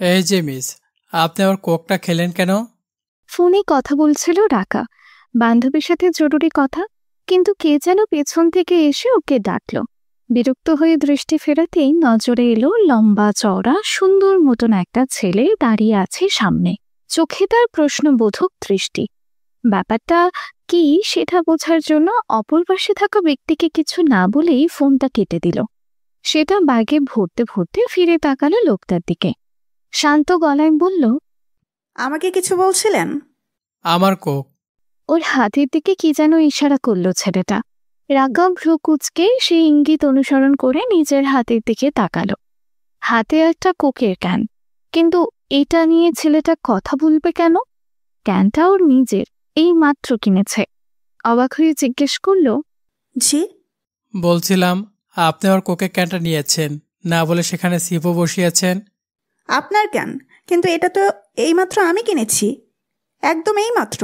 এই যে মিস, আপনি আমার কোকটা খেলেন কেন? ফোনে কথা বলছিল রাকা, বান্ধবীর সাথে জরুরি কথা। কিন্তু কে যেন পেছন থেকে এসে ওকে ডাকলো। বিরক্ত হয়ে দৃষ্টি ফেরাতেই নজরে এলো লম্বা চওড়া সুন্দর মতন একটা ছেলে দাঁড়িয়ে আছে সামনে। চোখে তার প্রশ্নবোধক দৃষ্টি। ব্যাপারটা কি সেটা বোঝার জন্য অপর পাশে থাকা ব্যক্তিকে কিছু না বলেই ফোনটা কেটে দিল। সেটা ব্যাগে ভরতে ভরতে ফিরে তাকালো লোকটার দিকে। শান্ত গলায় বলল, আমাকে কিছু বলছিলেন? আমার কোক। ওর হাতের দিকে কি যেন ইশারা করলো ছেলেটা। রাগা ভ্রু কুঁচকে সেই ইঙ্গিত অনুসরণ করে নিজের হাতের দিকে তাকালো। হাতে একটা কোকের ক্যান, কিন্তু এটা নিয়ে ছেলেটা কথা বলবে কেন? ক্যানটা ওর নিজের, এই মাত্র কিনেছে। অবাক হয়ে জিজ্ঞেস করলো, জি? বলছিলাম আপনি আমার কোকের ক্যানটা নিয়েছেন, না বলে সেখানে সিপও বসিয়েছেন। আপনার কেন? কিন্তু এটা তো এইমাত্র আমি কিনেছি, একদম এইমাত্র।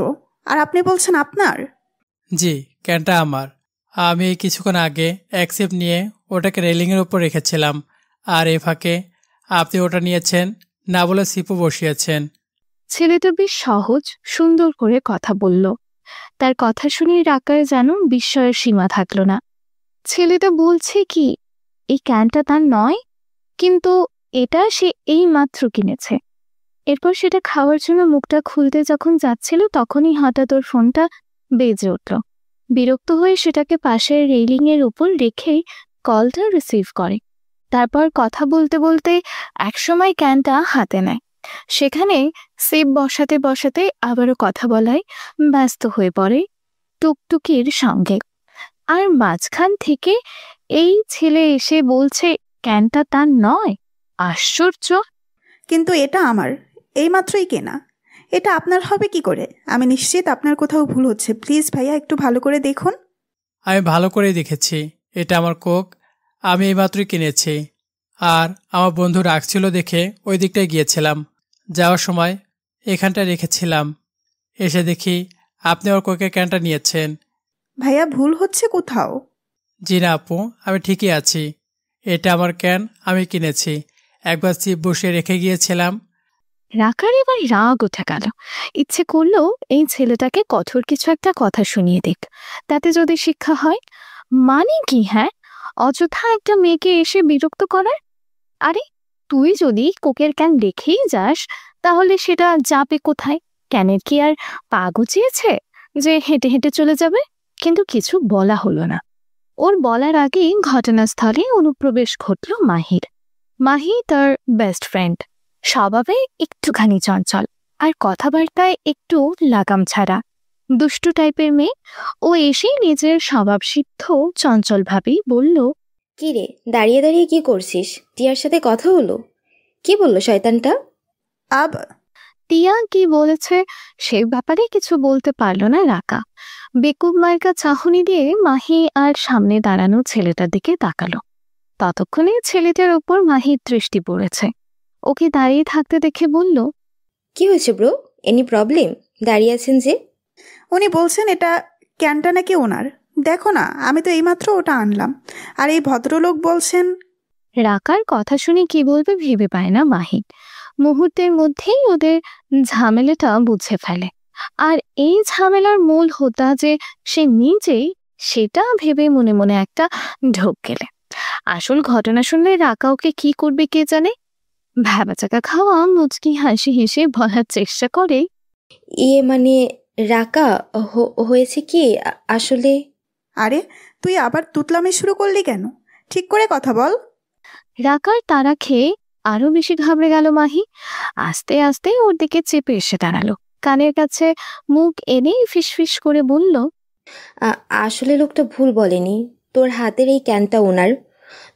আর আপনি বলছেন আপনার? জি, ক্যানটা আমার। আমি এই কিছুক্ষণ আগে এক সিপ নিয়ে ওটাকে রেলিংয়ের উপর রেখেছিলাম, আর এ ফাঁকে আপনি ওটা নিয়েছেন, না বলে সিপও বসিয়েছেন। ছেলেটা বেশ সহজ সুন্দর করে কথা বলল। তার কথা শুনে রাকার যেন বিস্ময়ের সীমা থাকলো না। ছেলেটা বলছে কি এই ক্যানটা তার নয়, কিন্তু এটা সে এই মাত্র কিনেছে। এরপর সেটা খাওয়ার জন্য মুখটা খুলতে যখন যাচ্ছিল তখনই হঠাৎ ওর ফোনটা বেজে উঠল। বিরক্ত হয়ে সেটাকে পাশের রেলিং এর উপর রেখে কলটা রিসিভ করে। তারপর কথা বলতে বলতে একসময় ক্যানটা হাতে নেয়। সেখানে সেপ বসাতে বসাতে আবারও কথা বলায় ব্যস্ত হয়ে পড়ে টুকটুকির সঙ্গে। আর মাঝখান থেকে এই ছেলে এসে বলছে ক্যানটা তার নয়। আশ্চর্য! কিন্তু এটা আমার, এইমাত্রই কেনা। এটা আপনার হবে কি করে? আমি নিশ্চিত আপনার কোথাও ভুল হচ্ছে। প্লিজ ভাইয়া, একটু ভালো করে দেখুন। আমি ভালো করেই দেখেছি, এটা আমার কোক। আমি এইমাত্রই কিনেছি। আর আমার বন্ধু রাখছিল দেখে ওই দিকটায় গিয়েছিলাম। যাওয়ার সময় এখানটা রেখেছিলাম, এসে দেখি আপনি আমার কোকের ক্যানটা নিয়েছেন। ভাইয়া, ভুল হচ্ছে কোথাও। জি না আপু, আমি ঠিকই আছি। এটা আমার ক্যান, আমি কিনেছি। একবার চিপ বসিয়ে রেখে গিয়েছিলাম। রাকার এবার রাগ উঠে গেল। ইচ্ছে করলো এই ছেলেটাকে কঠোর কিছু একটা কথা শুনিয়ে দিক, তাতে যদি শিক্ষা হয়। মানে কি হ্যাঁ, অযথা একটা মেয়েকে এসে বিরক্ত করার। আরে তুই যদি কোকের ক্যান রেখেই যাস তাহলে সেটা যাবে কোথায়? ক্যানের কি আর পা গুছিয়েছে যে হেঁটে হেঁটে চলে যাবে? কিন্তু কিছু বলা হলো না। ওর বলার আগেই ঘটনাস্থলে অনুপ্রবেশ ঘটল মাহির। মাহি তার বেস্ট ফ্রেন্ড, স্বভাবে একটুখানি চঞ্চল, আর কথাবার্তায় একটু লাগাম ছাড়া দুষ্টু টাইপের মেয়ে। ও এসে নিজের স্বভাবসিদ্ধ চঞ্চল ভাবেই বলল, কি রে, দাঁড়িয়ে দাঁড়িয়ে কি করছিস? টিয়ার সাথে কথা হলো? কি বললো শয়তানটা? আব টিয়া কি বলেছে সে ব্যাপারে কিছু বলতে পারল না রাকা। বেকুব মার্কা চাহনি দিয়ে মাহি আর সামনে দাঁড়ানো ছেলেটার দিকে তাকালো। ততক্ষণে ছেলেটার উপর মাহির দৃষ্টি পড়েছে। ওকে দাঁড়িয়ে থাকতে দেখে বলল, কি হয়েছে ব্রো? Any problem? দাঁড়িয়ে আছেন যে? উনি বলছেন এটা ক্যানটা নাকি ওনার। দেখো না, আমি তো এইমাত্র ওটা আনলাম। আর এই ভদ্রলোক বলছেন। রাকার কথা শুনে কি বলবে ভেবে পায় না মাহি। মুহূর্তের মধ্যেই ওদের ঝামেলাটা বুঝে ফেলে। আর এই ঝামেলার মূল হোতা যে সে নিজেই, সেটা ভেবে মনে মনে একটা ঢোক গেলে। আসল ঘটনা শুনলে রাকা ওকে কি করবে কে জানে। ভ্যাবাচাকা খাওয়া মুচকি হাসি হেসে বলার চেষ্টা করে, মানে রাকা, হয়েছে কি আসলে। আরে, তুই আবার তুতলামি শুরু করলি কেন? ঠিক করে কথা বল। রাকার তাড়া খেয়ে আরো বেশি ঘাবড়ে গেল মাহি। আস্তে আস্তে ওর দিকে চেপে এসে দাঁড়ালো। কানের কাছে মুখ এনেই ফিসফিস করে বলল, আসলে লোকটা ভুল বলেনি। তোর হাতের এই ক্যানটা ওনার।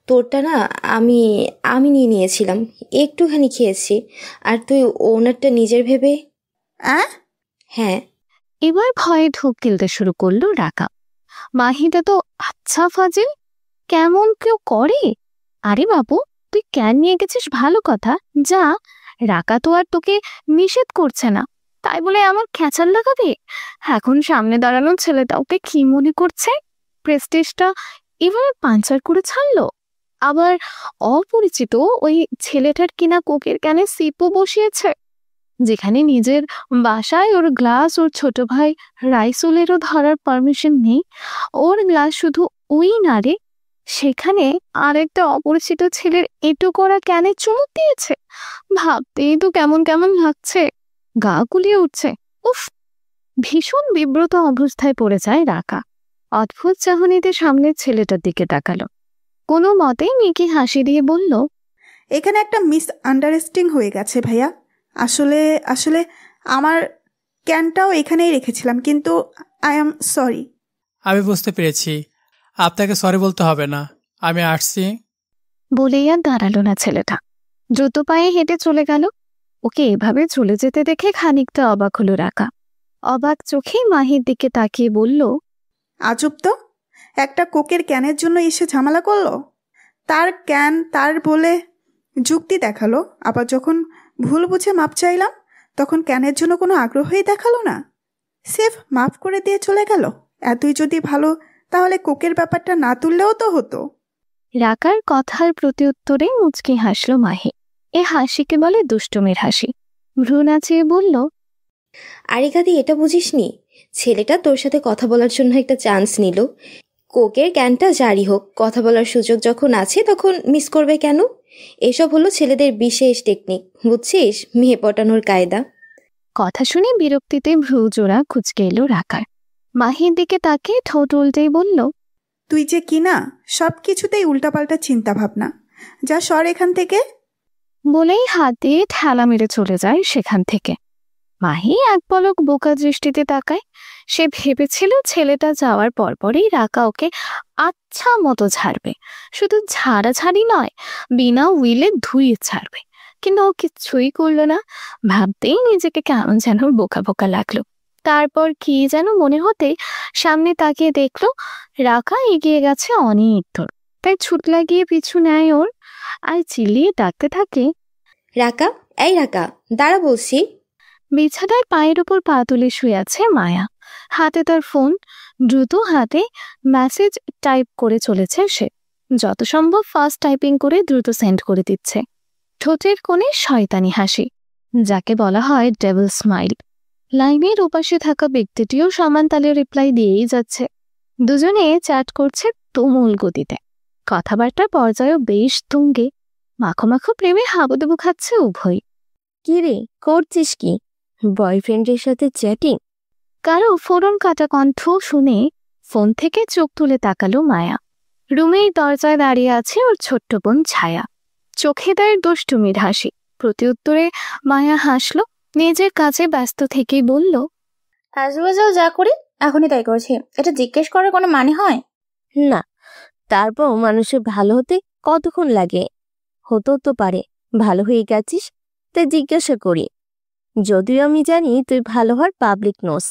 তোরটা না আমি আমি নিয়ে নিয়েছিলাম, একটুখানি খেয়েছি। আর তুই ওনারটা নিজের ভেবে। হ্যাঁ। এবার ভয়ে ঢোক গিলতে শুরু করলো রাকা। মাহিটা তো আচ্ছা ফাজিল, কেমন কেউ করে। আরে বাবু, তুই ক্যান নিয়ে গেছিস ভালো কথা, যা। রাকা তো আর তোকে নিষেধ করছে না, তাই বলে আমার খেঁচাল লাগাবে? এখন সামনে দাঁড়ানো ছেলেটা ওকে কি মনে করছে? প্রেস্টিজটা এবার পাঞ্চার করে ছাড়লো। আবার অপরিচিত ওই ছেলেটার কিনা কোকের ক্যানে সিপও বসিয়েছে, যেখানে নিজের বাসায় ওর গ্লাস ওর ছোট ভাই রাইসুলেরও ধরার পারমিশন নেই, ওর গ্লাস শুধু ওই নাড়ে, সেখানে আরেকটা অপরিচিত ছেলের এঁটো করা ক্যানে চুমুক দিয়েছে। ভাবতেই তো কেমন কেমন লাগছে, গা গুলিয়ে উঠছে। উফ! ভীষণ বিব্রত অবস্থায় পড়ে যায় রাকা। অদ্ভুত চাহনিতে সামনের ছেলেটার দিকে তাকালো। কোনো মতেই মিকি হাসি দিয়ে বলল, এখানে একটা মিস আন্ডারস্ট্যান্ডিং হয়ে গেছে ভাইয়া। আসলে আসলে আমার ক্যানটাও এখানেই রেখেছিলাম, কিন্তু আই অ্যাম সরি। আমি বুঝতে পেরেছি, আপনাকে সরি বলতে হবে না, আমি আসছি। বলেই আর দাঁড়ালো না ছেলেটা, দ্রুত পায়ে হেঁটে চলে গেল। ওকে এভাবে চলে যেতে দেখে খানিকটা অবাক হলো রাকা। অবাক চোখে মাহির দিকে তাকিয়ে বলল, আজব তো, একটা কোকের ক্যানের জন্য এসে ঝামেলা করলো। তার ক্যান তার বলে যুক্তি দেখালো, আবার যখন ভুল বুঝে মাপ চাইলাম তখন ক্যানের জন্য কোনো আগ্রহই দেখালো না, সেফ মাফ করে দিয়ে চলে গেল। এতই যদি ভালো তাহলে কোকের ব্যাপারটা না তুললেও তো হতো। রাকার কথার প্রত্যুত্তরে মুচকি হাসল মাহি। এ হাসিকে বলে দুষ্টুমির হাসি। ভ্রু নাচিয়ে বলল, আরিকাদি, এটা বুঝিসনি? ছেলেটা তোর সাথে কথা বলার জন্য একটা চান্স নিল। কোকের ক্যানটা জারি হোক, কথা বলার সুযোগ যখন আছে তখন মিস করবে কেন? এসব হলো ছেলেদের বিশেষ টেকনিক, বুঝছিস? মেয়ে পটানোর কায়দা। কথা শুনে বিরক্তিতে ভ্রু জোড়া কুঁচকে এলো রাকার। মাহির দিকে তাকে ঠোঁট উল্টেই বলল, তুই যে কিনা সব কিছুতেই উল্টাপাল্টা চিন্তা ভাবনা, যা সর এখান থেকে। বলেই হাত দিয়ে ঠেলা মেরে চলে যায় সেখান থেকে। মাহি এক পলক বোকা দৃষ্টিতে তাকায়। সে ভেবেছিল ছেলেটা যাওয়ার পরপরই রাকা ওকে আচ্ছা মতো ছাড়বে, শুধু ঝাড়াঝাড়ি নয়, বিনা উইলে ধুয়ে ছাড়বে। কিন্তু ও কিচ্ছুই করলো না। ভাবতেই নিজেকে কেমন যেন বোকা বোকা লাগলো। তারপর কি যেন মনে হতে সামনে তাকিয়ে দেখলো রাকা এগিয়ে গেছে অনেক দূর। তাই ছুট লাগিয়ে পিছু নেয় ওর, আর চিল্লিয়ে ডাকতে থাকে, রাকা, এই রাকা, দাঁড়া বলছি। বিছানায় পায়ের উপর পা তুলে শুয়ে আছে মায়া। হাতে তার ফোন, দ্রুত হাতে মেসেজ টাইপ করে চলেছে সে। যত সম্ভব ফাস্ট টাইপিং করে দ্রুত সেন্ড করে দিচ্ছে। ঠোঁটের কোণে শয়তানি হাসি, যাকে বলা হয় ডেভিল স্মাইল। লাইনের ওপাশে থাকা ব্যক্তিটিও সমান তালে রিপ্লাই দিয়েই যাচ্ছে। দুজনে চ্যাট করছে তুমুল গতিতে। কথাবার্তার পর্যায়েও বেশ তুঙ্গে। মাখো মাখো প্রেমে হাবুডুবু খাচ্ছে উভয়। কি রে, করছিস কি? বয়ফ্রেন্ডের সাথে চ্যাটিং? কারো ফোরন কাটা কণ্ঠ শুনে ফোন থেকে চোখ তুলে তাকালো মায়া। রুমের দরজায় দাঁড়িয়ে আছে ওর ছোট্ট বোন ছায়া। চোখে তার দুষ্টুমির হাসি। প্রত্যুত্তরে মায়া হাসলো, নিজের কাছে ব্যস্ত থেকেই বলল, আজবাজাও যা করি এখনই তাই করছি, এটা জিজ্ঞেস করার কোনো মানে হয়? না, তারপর মানুষের ভালো হতে কতক্ষণ লাগে? হতেও তো পারে ভালো হয়ে গেছিস, তাই জিজ্ঞাসা করি। যদিও আমি জানি তুই ভালো হওয়ার পাবলিক নোস।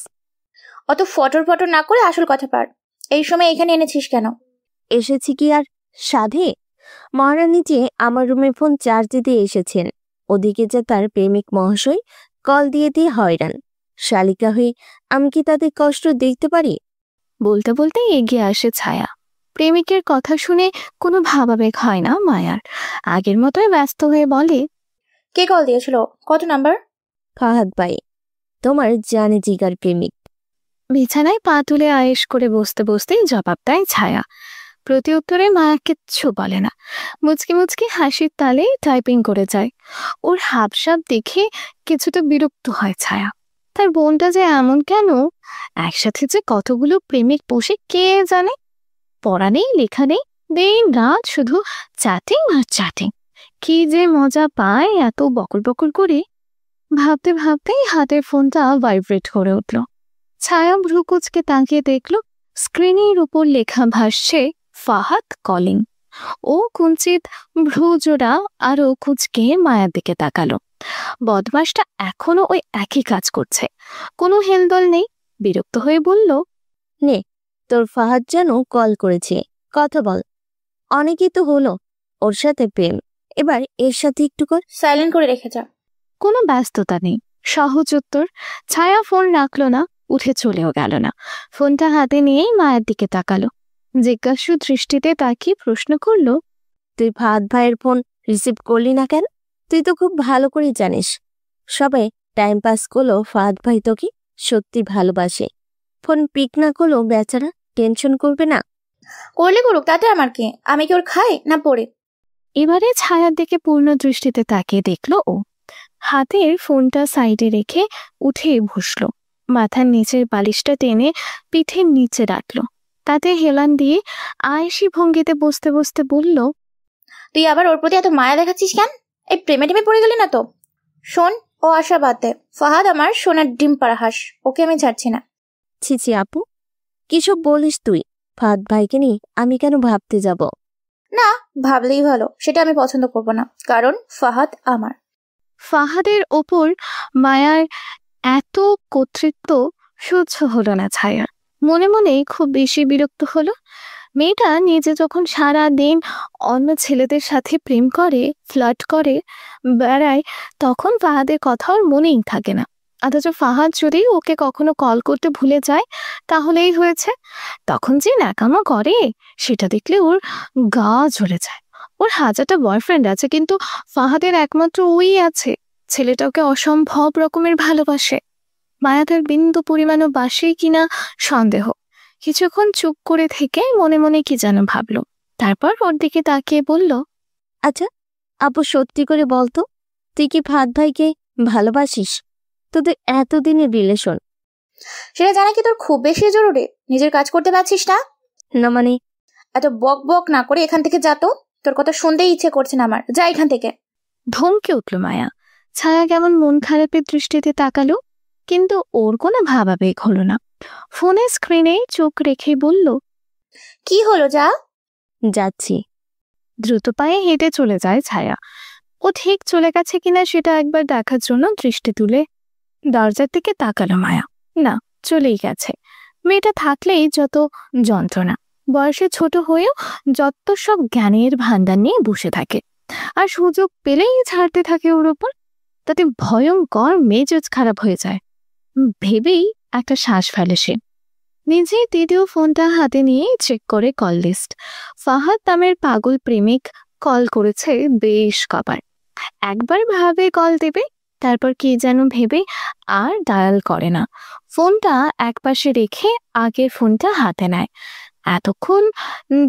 অত ফটর ফটর না করে আসল কথা পার। এই সময় এখানে এনেছিস কেন? এসেছি কি আর সাধে? মহারানী যে আমার রুমে ফোন চার্জে দিয়ে এসেছেন, ওদিকে যে তার প্রেমিক মহাশয় কল দিয়ে দিয়ে হয়রান। শালিকা হয়ে আমি কি তাদের কষ্ট দেখতে পারি? বলতে বলতে এগিয়ে আসে ছায়া। প্রেমিকের কথা শুনে কোনো ভাবাবেগ হয় না মায়ার। আগের মতোই ব্যস্ত হয়ে বলে, কে কল দিয়েছিল? কত নাম্বার? ফাহাদ ভাই, তোমার জানে জিগার প্রেমিক। বিছানায় পা তুলে আয়েশ করে বসতে বসতেই জবাব দেয় ছায়া। প্রত্যুত্তরে মায়া কিচ্ছু বলে না, মুচকি মুচকি হাসির তালে টাইপিং করে যায়। ওর হাবসাব দেখে কিছুটা বিরক্ত হয় ছায়া। তার বোনটা যে এমন কেন? একসাথে যে কতগুলো প্রেমিক পোষে কে জানে। পড়া নেই, লেখা নেই, দিন রাত শুধু চ্যাটিং আর চ্যাটিং। কি যে মজা পায় এত বকর বকর করে। ভাবতে ভাবতেই হাতের ফোনটা ভাইব্রেট করে উঠল। ছায়া ভ্রুকুচকে তাকিয়ে দেখল স্ক্রিনের উপর লেখা ভাসছে ফাহাদ কলিং। ও কুঞ্চিত ভ্রুজোড়া আরো কুচকে মায়ার দিকে তাকালো। বদমাসটা এখনো ওই একই কাজ করছে, কোনো হেলদোল নেই। বিরক্ত হয়ে বলল, নে, তোর ফাহাদ যেন কল করেছে, কথা বল। অনেকই তো হলো ওর সাথে প্রেম, এবার এর সাথে একটু কর। সাইলেন্ট করে রেখে যা। কোনো ব্যস্ততা নেই, সহজ উত্তর। ছায়া ফোন রাখলো না, উঠে চলেও গেল না। ফোনটা হাতে নিয়েই মায়ের দিকে তাকালো। জিজ্ঞাসু দৃষ্টিতে তাকিয়ে প্রশ্ন করল, তুই ফাহাদ ভাইয়ের ফোন রিসিভ করলি না কেন? তুই তো খুব ভালো করে জানিস সবাই টাইম পাস করলেও ফাহাদ ভাই তোকে সত্যি ভালোবাসে। ফোন পিক না করলেও বেচারা টেনশন করবে না? করলে করুক, তাতে আমার কি? আমি কি ওর খাই না পড়ে? এবারে ছায়ার দিকে পূর্ণ দৃষ্টিতে তাকিয়ে দেখলো ও। হাতের ফোনটা সাইডে রেখে উঠে বসলো, মাথার নিচের বালিশটা টেনে পিঠের নিচে রাখলো, তাতে হেলান দিয়ে আয়েশি ভঙ্গিতে বসতে বসতে বলল, তুই আবার ওর প্রতি এত মায়া দেখাচ্ছিস কেন? এই প্রেমে টেমে পড়ে গেলি না তো? শোন, ও আশা বাদ দে। ফাহাদ আমার সোনার ডিম পাড়া হাঁস, ওকে আমি ছাড়ছি না। ছিছি আপু, কিসব বলিস তুই? ফাহাদ ভাইকে নিয়ে আমি কেন ভাবতে যাব? না, ভাবলেই ভালো। সেটা আমি পছন্দ করব না, কারণ ফাহাদ আমার। ফাহাদের ওপর মায়ার এত কর্তৃত্ব সহ্য হলো না ছায়ার। মনে মনে খুব বেশি বিরক্ত হলো। মেয়েটা নিজে যখন সারা দিন অন্য ছেলেদের সাথে প্রেম করে, ফ্লার্ট করে বেড়ায়, তখন ফাহাদের কথা ওর মনেই থাকে না। অথচ ফাহাদ যদি ওকে কখনো কল করতে ভুলে যায় তাহলেই হয়েছে। তখন যে ন্যাকামো করে সেটা দেখলে ওর গা জ্বলে যায়। ওর হাজারটা বয়ফ্রেন্ড আছে, কিন্তু ফাহাদের একমাত্র ওই আছে। ছেলেটা ওকে অসম্ভব রকমের ভালোবাসে। মায়া তার বিন্দু পরিমাণও বাসে কিনা সন্দেহ। কিছুক্ষণ চুপ করে থেকে মনে মনে কি যেন ভাবলো, তারপর ওর দিকে তাকিয়ে বলল, আচ্ছা আপু, সত্যি করে বলতো, তুই কি ফাহাদ ভাইকে ভালোবাসিস? তোদের এতদিনের রিলেশন। সেটা জানা কি তোর খুব বেশি জরুরি? নিজের কাজ করতে পারছিস না? না মানে? এত বক বক না করে এখান থেকে যা তো। তোর কথা শুনতেই ইচ্ছে করছে না আমার, যা এখান থেকে। ধমকে উঠল মায়া। ছায়া কেমন মন খারাপের দৃষ্টিতে তাকালো, কিন্তু ওর কোনো ভাবাবেগ হলো না। ফোনের স্ক্রিনে চোখ রেখে বলল, কি হলো, যা। যাচ্ছি। দ্রুত পায়ে হেঁটে চলে যায় ছায়া। ও ঠিক চলে গেছে কিনা সেটা একবার দেখার জন্য দৃষ্টি তুলে দরজার দিকে তাকালো মায়া। না, চলেই গেছে। মেয়েটা থাকলেই যত যন্ত্রণা, বয়সে ছোট হয়েও যত সব জ্ঞানের ভান্ডার নিয়ে বসে থাকে, আর সুযোগ পেলেই ছাড়তে থাকে ওর ওপর। তাতে ভয়ঙ্কর মেজাজ খারাপ হয়ে যায়। ভেবেই একটা শ্বাস ফেলে সে। নিজে দ্বিতীয় ফোনটা হাতে নিয়ে চেক করে কল লিস্ট। ফাহাদ নামের পাগল প্রেমিক কল করেছে বেশ কবার। একবার ভাবে কল দেবে, তারপর কি যেন ভেবে আর ডায়াল করে না। ফোনটা একপাশে রেখে আগের ফোনটা হাতে নেয়। এতক্ষণ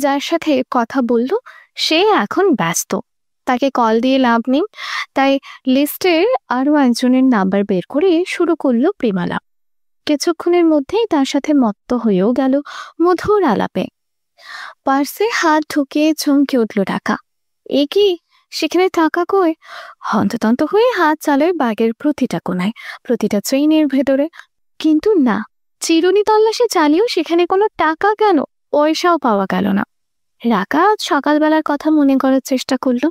যার সাথে কথা বলল সে এখন ব্যস্ত, তাকে কল দিয়ে লাভ নেই। তাই লিস্টের আরো একজনের নাম্বার বের করে শুরু করলো প্রেমালাপ। কিছুক্ষণের মধ্যেই তার সাথে মত্ত হয়েও গেল মধুর আলাপে। পার্সে হাত ঢুকিয়ে চমকে উঠল টাকা। এ কি, সেখানে টাকা কই? হন্ততন্ত হয়ে হাত চালায় ব্যাগের প্রতিটা কোনায়, প্রতিটা চেইনের ভেতরে। কিন্তু না, চিরুনি তল্লাশি চালিয়েও সেখানে কোনো টাকা কেন, পয়সাও পাওয়া গেল না। রাকা আজ সকালবেলার কথা মনে করার চেষ্টা করলো।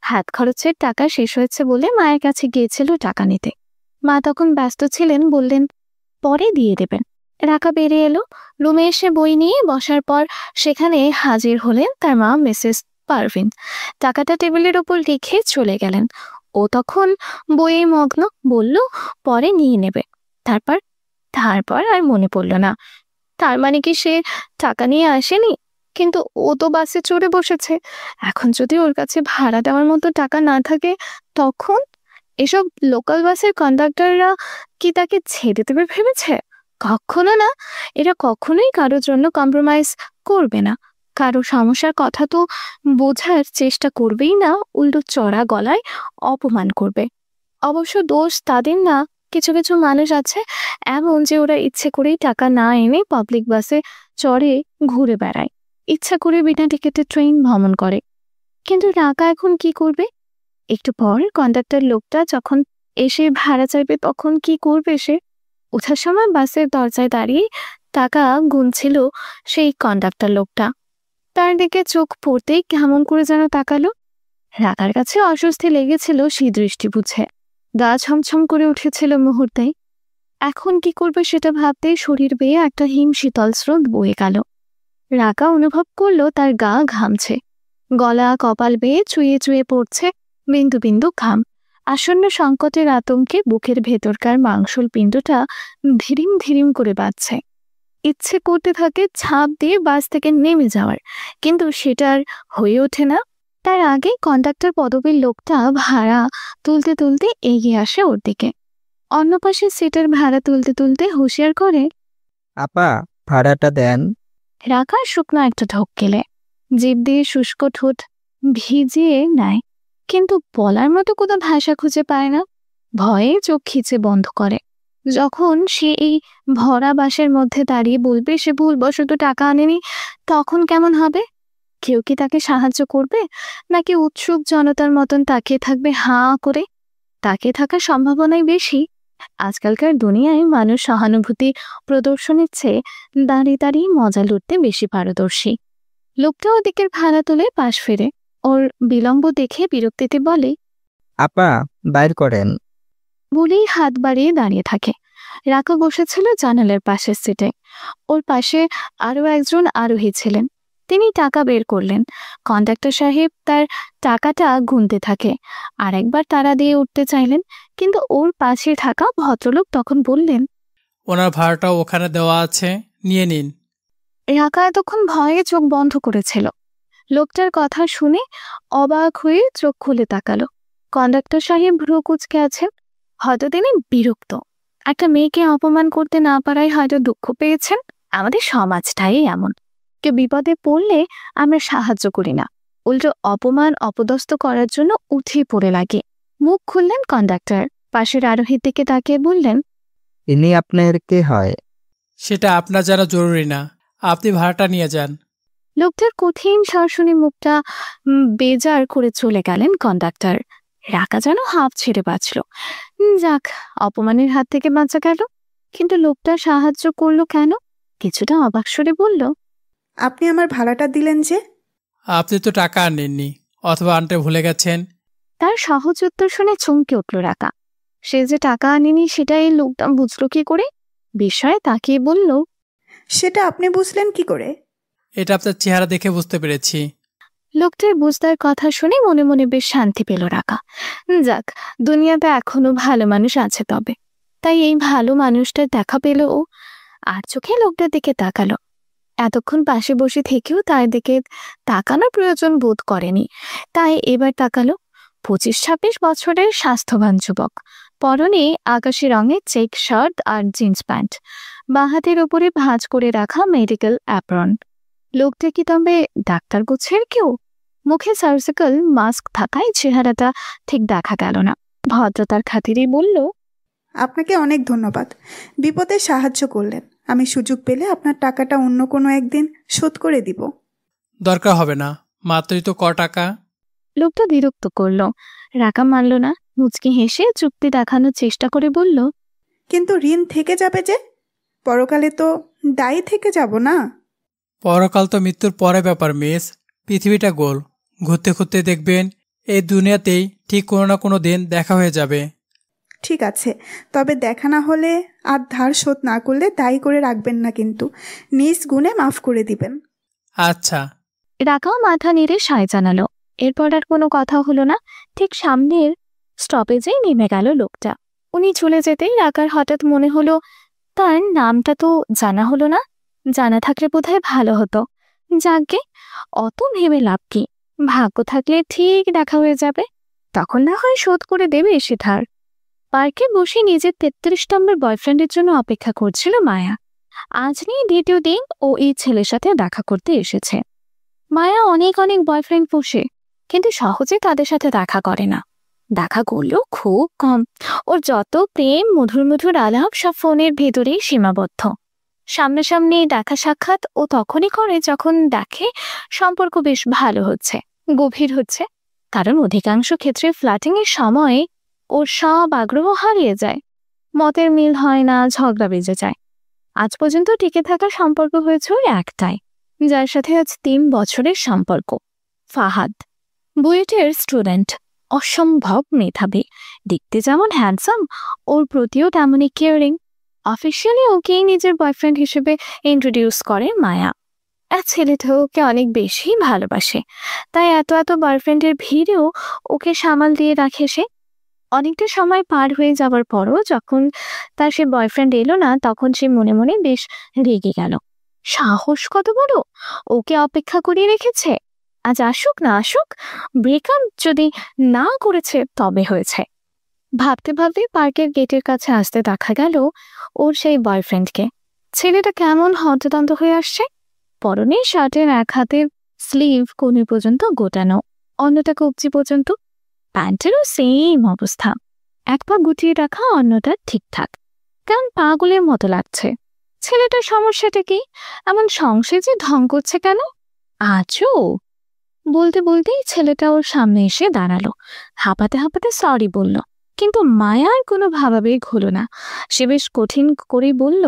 হাত খরচের টাকা শেষ হয়েছে বলে মায়ের কাছে গিয়েছিল টাকা নিতে। মা তখন ব্যস্ত ছিলেন, বললেন পরে দিয়ে দেবেন। রাকা বেরিয়ে এলো। রুমে এসে বই নিয়ে বসার পর সেখানে হাজির হলেন তার মা মিসেস পারভিন। টাকাটা টেবিলের ওপর রেখে চলে গেলেন। ও তখন বইয়ে মগ্ন, বলল পরে নিয়ে নেবে। তারপর তারপর আর মনে পড়ল না। তার মানে কি সে টাকা নিয়ে আসেনি? কিন্তু ও তো বাসে চড়ে বসেছে। এখন যদি ওর কাছে ভাড়া দেওয়ার মতো টাকা না থাকে, তখন এসব লোকাল বাসের কন্ডাক্টররা কি তাকে ছেড়ে দেবে ভেবেছে? কখনো না। এরা কখনোই কারোর জন্য কম্প্রোমাইজ করবে না। কারো সমস্যার কথা তো বোঝার চেষ্টা করবেই না, উল্টো চড়া গলায় অপমান করবে। অবশ্য দোষ তাদের না। কিছু কিছু মানুষ আছে এমন যে ওরা ইচ্ছে করেই টাকা না এনে পাবলিক বাসে চড়ে ঘুরে বেড়ায়, ইচ্ছা করে বিনা টিকিটে ট্রেন ভ্রমণ করে। কিন্তু টাকা এখন কি করবে? একটু পর কন্ডাক্টর লোকটা যখন এসে ভাড়া চাইবে তখন কি করবে সে? ওঠার সময় বাসের দরজায় দাঁড়িয়ে টাকা গুনছিল সেই কন্ডাক্টর লোকটা। তার দিকে চোখ পড়তেই কেমন করে যেন তাকালো। রাকার কাছে অস্বস্তি লেগেছিল সেই দৃষ্টি বুঝে। গা ছমছম করে উঠেছিল মুহূর্তেই। এখন কি করবে সেটা ভাবতেই শরীর বেয়ে একটা হিম শীতল স্রোত বয়ে গেল। রাকা অনুভব করলো তার গা ঘামছে, গলা কপাল বেয়ে চুয়ে চুয়ে পড়ছে বিন্দু বিন্দু ঘাম। আসন্ন সংকটের আতঙ্কে বুকের ভেতরকার মাংসল পিণ্ডটা ধীরিম ধীরিম করে বাজছে। ইচ্ছে করতে থাকে ছাপ দিয়ে বাস থেকে নেমে যাওয়ার, কিন্তু সেটা আর হয়ে ওঠে না। তার আগে কন্ডাক্টর পদবীর লোকটা ভাড়া তুলতে তুলতে এগিয়ে আসে ওর দিকে। অন্য পাশে সিটের ভাড়া তুলতে তুলতে হুঁশিয়ার করে, আপা ভাড়াটা দেন। রাকা শুকনো একটা ঢোক গেলে জিভ দিয়ে শুষ্ক ঠোঁট ভিজিয়ে নেয়, কিন্তু বলার মতো কোনো ভাষা খুঁজে পায় না। ভয়ে চোখ খিচে বন্ধ করে। যখন সে এই ভরা বাসের মধ্যে দাঁড়িয়ে বলবে সে ভুলবশত টাকা আনেনি, তখন কেমন হবে? কেউ কি তাকে সাহায্য করবে, নাকি উৎসুক জনতার মতন তাকিয়ে থাকবে হাঁ করে? তাকিয়ে থাকার সম্ভাবনাই বেশি। আজকালকার দুনিয়ায় মানুষ সহানুভূতি প্রদর্শনের চেয়ে দাঁড়িয়ে দাঁড়িয়ে মজা লুটতে বেশি পারদর্শী। লোকটা ওদিকের ভাড়া তুলে পাশ ফেরে ওর বিলম্ব দেখে বিরক্তিতে বলে, আপা বাইর করেন। বলেই হাত বাড়িয়ে দাঁড়িয়ে থাকে। রাকা বসেছিল জানালার পাশের সিটে। ওর পাশে আরো একজন আরোহী ছিলেন। তিনি টাকা বের করলেন। কন্ডাক্টর সাহেব তার টাকাটা গুনতে থাকে। আর একবার তাড়া দিয়ে উঠতে চাইলেন, কিন্তু ওর পাশে থাকা ভদ্রলোক তখন বললেন, ওনার ভাড়াটাও ওখানে দেওয়া আছে, নিয়ে নিন। রাকা এতক্ষণ ভয়ে চোখ বন্ধ করেছিল। লোকটার কথা শুনে অবাক হয়ে চোখ খুলে তাকালো। কন্ডাক্টর সাহেব ভ্রু কুঁচকে আছেন। হয়তো তিনি বিরক্ত। একটা মেয়েকে অপমান করতে না পারায় হয়তো দুঃখ পেয়েছেন। আমাদের সমাজটাই এমন, কেউ বিপদে পড়লে আমরা সাহায্য করি না, উল্টো অপমান অপদস্থ করার জন্য উঠে পড়ে লাগে। মুখ খুললেন কন্ডাক্টর। পাশের আরোহীর দিকে তাকিয়ে বললেন, ইনি আপনার কে হয়? সেটা আপনার জানা জরুরি না, আপনি ভাড়াটা নিয়ে যান। লোকটার কঠিন স্বর শুনে মুখটা বেজার করে চলে গেলেন কন্ডাক্টর। রাকা যেন হাঁপ ছেড়ে বাঁচল। যাক, অপমানের হাত থেকে বাঁচা গেল। কিন্তু লোকটা সাহায্য করলো কেন? কিছুটা অবাক স্বরে বলল, আপনি আমার ভাড়াটা দিলেন যে? আপনি তো টাকা আনেননি, অথবা আনতে ভুলে গেছেন। তার সহজ উত্তর শুনে চমকে উঠল রাকা। সে যে টাকা আনেনি সেটা এই লোকটা বুঝলো কি করে? বিস্ময়ে তাকিয়ে বলল, সেটা আপনি বুঝলেন কি করে? এটা আপনার চেহারা দেখে বুঝতে পেরেছি। লোকটার বুঝদার কথা শুনে মনে মনে বেশ শান্তি পেল রাকা। যাক, দুনিয়াতে এখনো ভালো মানুষ আছে তবে। তাই এই ভালো মানুষটার দেখা পেল ও। আর চোখে লোকটার দিকে তাকালো। এতক্ষণ পাশে বসে থেকেও তার দিকে তাকানোর প্রয়োজন বোধ করেনি, তাই এবার তাকালো। 25-26 বছরের স্বাস্থ্যবান যুবক। পরনে আকাশি রঙের চেক শার্ট আর জিন্স প্যান্ট। বাঁ হাতের ওপরে ভাঁজ করে রাখা মেডিকেল অ্যাপ্রন। লোকটা কি তবে ডাক্তার গোছের কেউ? মুখে সার্জিক্যাল মাস্ক থাকায় চেহারাটা ঠিক দেখা গেল না। ভদ্রতার খাতিরে বলল, আপনাকে অনেক ধন্যবাদ, বিপদে সাহায্য করলেন। আমি সুযোগ পেলে আপনার টাকাটা অন্য কোনো একদিন শোধ করে দিব। দরকার হবে না, মাত্রই তো টাকা। লোকটা বিরক্ত করল। রাকা মানল না। মুচকি হেসে চুক্তি দেখানোর চেষ্টা করে বলল, কিন্তু ঋণ থেকে যাবে যে? পরকালে তো দায়ী থেকে যাব না? পরকাল তো মৃত্যুর পরে ব্যাপার মিস। পৃথিবীটা গোল, ঘুরতে ঘুরতে দেখবেন এই দুনিয়াতেই ঠিক কোনো না কোনো দিন দেখা হয়ে যাবে। ঠিক আছে, তবে দেখা না হলে আর ধার শোধ না করলে দায়ী করে রাখবেন না, কিন্তু নিজ গুণে মাফ করে দিবেন। আচ্ছা। রাকাও মাথা নেড়ে সায় জানালো। এরপর আর কোনো কথা হলো না। ঠিক সামনের স্টপেজেই নেমে গেল লোকটা। উনি চলে যেতেই রাকার হঠাৎ মনে হলো তার নামটা তো জানা হলো না। জানা থাকলে বোধহয় ভালো হতো। যাকগে, অত ভেবে লাভ কি? ভাগ্য থাকলে ঠিক দেখা হয়ে যাবে, তখন না হয় শোধ করে দেবে এসে ধার। পার্কে বসে নিজের 33 নম্বর বয়ফ্রেন্ডের জন্য অপেক্ষা করছিল মায়া। আজ নিয়ে দ্বিতীয় দিন ও এই ছেলের সাথে দেখা করতে এসেছে। মায়া অনেক অনেক বয়ফ্রেন্ড পোষে, কিন্তু সহজে তাদের সাথে দেখা করে না। দেখা করলেও খুব কম। ওর যত প্রেম মধুর মধুর আলাপ সব ফোনের ভেতরেই সীমাবদ্ধ। সামনাসামনি দেখা সাক্ষাৎ ও তখনই করে যখন দেখে সম্পর্ক বেশ ভালো হচ্ছে, গভীর হচ্ছে। কারণ অধিকাংশ ক্ষেত্রে ফ্ল্যাটিং এর সময় ওর সব আগ্রহ হারিয়ে যায়। মতের মিল হয় না, ঝগড়া বেজে যায়। আজ পর্যন্ত টিকে থাকা সম্পর্ক হয়েছে ওর একটাই, যার সাথে আজ 3 বছরের সম্পর্ক। ফাহাদ বুয়েটের স্টুডেন্ট, অসম্ভব মেধাবী, দেখতে যেমন হ্যান্ডসাম ওর প্রতিও তেমনই কেয়ারিং। অফিসিয়ালি ওকেই নিজের বয়ফ্রেন্ড হিসেবে ইন্ট্রোডিউস করে মায়া। এক ছেলেটা ওকে অনেক বেশি ভালোবাসে, তাই এত এত বয়ফ্রেন্ডের ভিড়েও ওকে সামাল দিয়ে রাখে সে। অনেকটা সময় পার হয়ে যাওয়ার পরও যখন তার সে বয়ফ্রেন্ড এলো না, তখন সে মনে মনে বেশ রেগে গেল। সাহস কত বড়, ওকে অপেক্ষা করিয়ে রেখেছে। আজ আসুক না আসুক, ব্রেকআপ যদি না করেছে তবে হয়েছে। ভাবতে ভাবতে পার্কের গেটের কাছে আসতে দেখা গেল ওর সেই বয়ফ্রেন্ডকে। ছেলেটা কেমন হন্তদন্ত হয়ে আসছে। পরনে শার্টের এক হাতের স্লিভ কোণে পর্যন্ত গোটানো, অন্যটা কবজি পর্যন্ত। প্যান্টেরও সেম অবস্থা, এক পা গুটিয়ে রাখা, অন্যটা ঠিকঠাক। কেমন পাগলের মতো লাগছে। ছেলেটার সমস্যাটা কি? এমন সংসেজে ঢং করছে কেন? আজও বলতে বলতেই ছেলেটা ওর সামনে এসে দাঁড়ালো। হাঁপাতে হাঁপাতে সরি বলল, কিন্তু মায়ার কোনো ভাবাবেগ হলো না। সে বেশ কঠিন করেই বলল,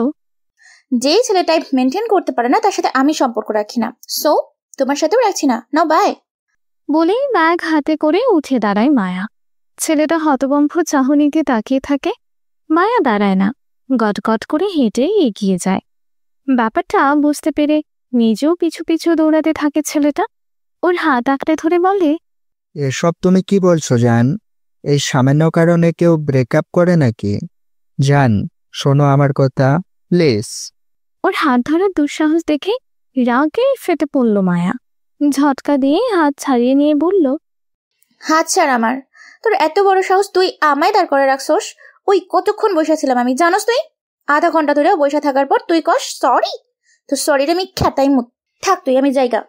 যে ছেলে টাইপ মেনটেন করতে পারে না তার সাথে আমি সম্পর্ক রাখি না, সো তোমার সাথেও রাখছি না, নাও বাই। বলেই ব্যাগ হাতে করে উঠে দাঁড়ায় মায়া। ছেলেটা হতবম্ব চাহনিতে তাকিয়ে থাকে। মায়া দাঁড়ায় না, গটগট করে হেঁটে এগিয়ে যায়। ব্যাপারটা বুঝতে পেরে নিজেও পিছু পিছু দৌড়াতে থাকে ছেলেটা। ওর হাত আঁকড়ে ধরে বলে, এসব তুমি কি বলছো জান? এই সামান্য কারণে কেউ ব্রেকআপ করে নাকি? জান, শোনো আমার কথা প্লিজ। ওর হাত ধরার দুঃসাহস দেখে রাগে ফেটে পড়ল মায়া। ঝটকা দিয়ে হাত ছাড়িয়ে নিয়ে বলল, হাত ছাড় আমার। তোর এত বড় সাহস, তুই আমায় দাঁড় করে রাখছস? ওই কতক্ষণ বসেছিলাম আমি, জানোস তুই? আধা ঘন্টা ধরে বসে থাকার পর তুই কস সরি? তো সরিটা আমি খেতাই মুখ। থাক তুই, আমি জায়গা।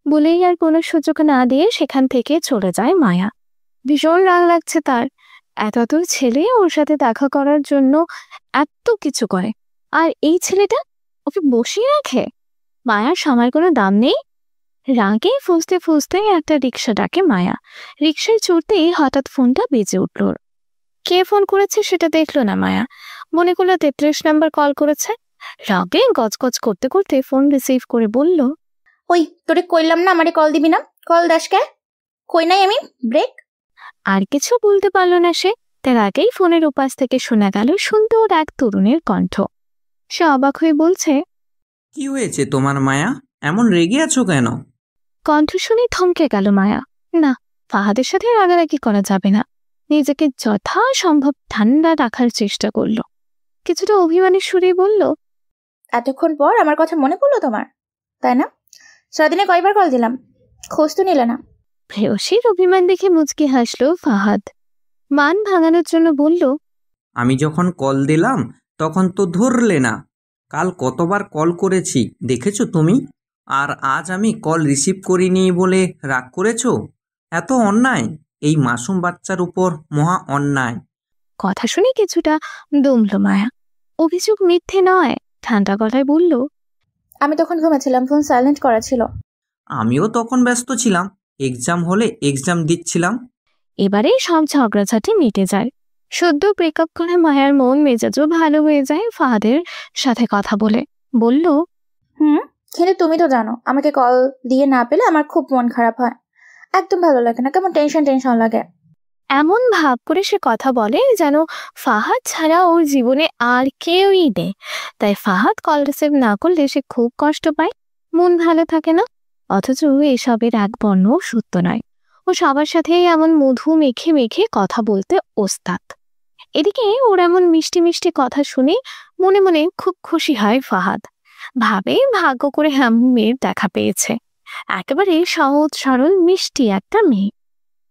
বলেই আর কোনো সুযোগ না দিয়ে সেখান থেকে চলে যায় মায়া। ভীষণ রাগ লাগছে তার। এত ছেলে ওর সাথে দেখা করার জন্য এত কিছু করে, আর এই ছেলেটা ওকে বসিয়ে রাখে। মায়ার সময়ের কোনো দাম নেই। রাগে ফুসতে ফুসতে একটা রিক্সা ডাকে মায়া। রিক্সায় চড়তেই হঠাৎ ফোনটা বেজে উঠল। কে ফোন করেছে সেটা দেখলো না মায়া, মনে করলো 33 নম্বর কল করেছে। রাগে গজগজ করতে করতে ফোন রিসিভ করে বলল, ওই তোরে কইলাম না আমারে কল দিবি না, কল দাস কে? কই নাই আমি, ব্রেক। আর কিছু বলতে পারল না সে। তার আগেই ফোনের উপাস থেকে শোনা গেল সুন্দর এক তরুণের কণ্ঠ। সে অবাক হয়ে বলছে, কি হয়েছে তোমার মায়া? এমন রেগে আছো কেন? কণ্ঠ শুনে থমকে গেল মায়া। না, ফাহাদের সাথে রাগারাগি করা যাবে না। নিজেকে যথাসম্ভব ঠান্ডা রাখার চেষ্টা করলো। কিছুটা অভিমানের সুরে বলল, এতক্ষণ পর আমার কথা মনে পড়লো তোমার, তাই না? সারাদিনে কয়বার কল দিলাম, খোঁজ তো নিলে না। প্রেয়সীর অভিমান দেখে মুচকি হাসলো ফাহাদ। মান ভাঙানোর জন্য বলল, আমি যখন কল দিলাম তখন তো ধরলে না। কাল কতবার কল করেছি দেখেছো তুমি? আর আজ আমি কল রিসিভ করিনি বলে রাগ করেছো? এত অন্যায়, এই মাসুম বাচ্চার উপর মহা অন্যায়। কথা শুনে কিছুটা দমল মায়া। অভিযোগ মিথ্যে নয়, ঠান্ডা গলায় বলল, আমি তখন ঘুমাচ্ছিলাম, ফোন সাইলেন্ট করা ছিল। আমিও তখন ব্যস্ত ছিলাম, এক্সাম হলে এক্সাম দিচ্ছিলাম। এবারে সব ঝগড়াঝাটি মিটে যায়। সদ্য ব্রেকআপ করে মায়ার মন মেজাজও ভালো হয়ে যায় ফাহাদের সাথে কথা বলে। বলল, কিন্তু তুমি তো জানো আমাকে কল দিয়ে না পেলে আমার খুব মন খারাপ হয়, একদম ভালো লাগে না, কেমন টেনশন টেনশন লাগে। এমন ভাব করে সে কথা বলে যেন ফাহাদ ছাড়া ওর জীবনে আর কেউই নেই। তাই ফাহাদ কল রিসিভ না করলে সে খুব কষ্ট পায়, মন ভালো থাকে না। অথচ এসবের এক বর্ণ সত্য নয়। ও সবার সাথে এমন মধু মেখে মেখে কথা বলতে ওস্তাদ। এদিকে ওর এমন মিষ্টি মিষ্টি কথা শুনে মনে মনে খুব খুশি হয় ফাহাদ। ভাবে ভাগ্য করে এমন মেয়ের দেখা পেয়েছে। একেবারে সহজ সরল মিষ্টি একটা মেয়ে।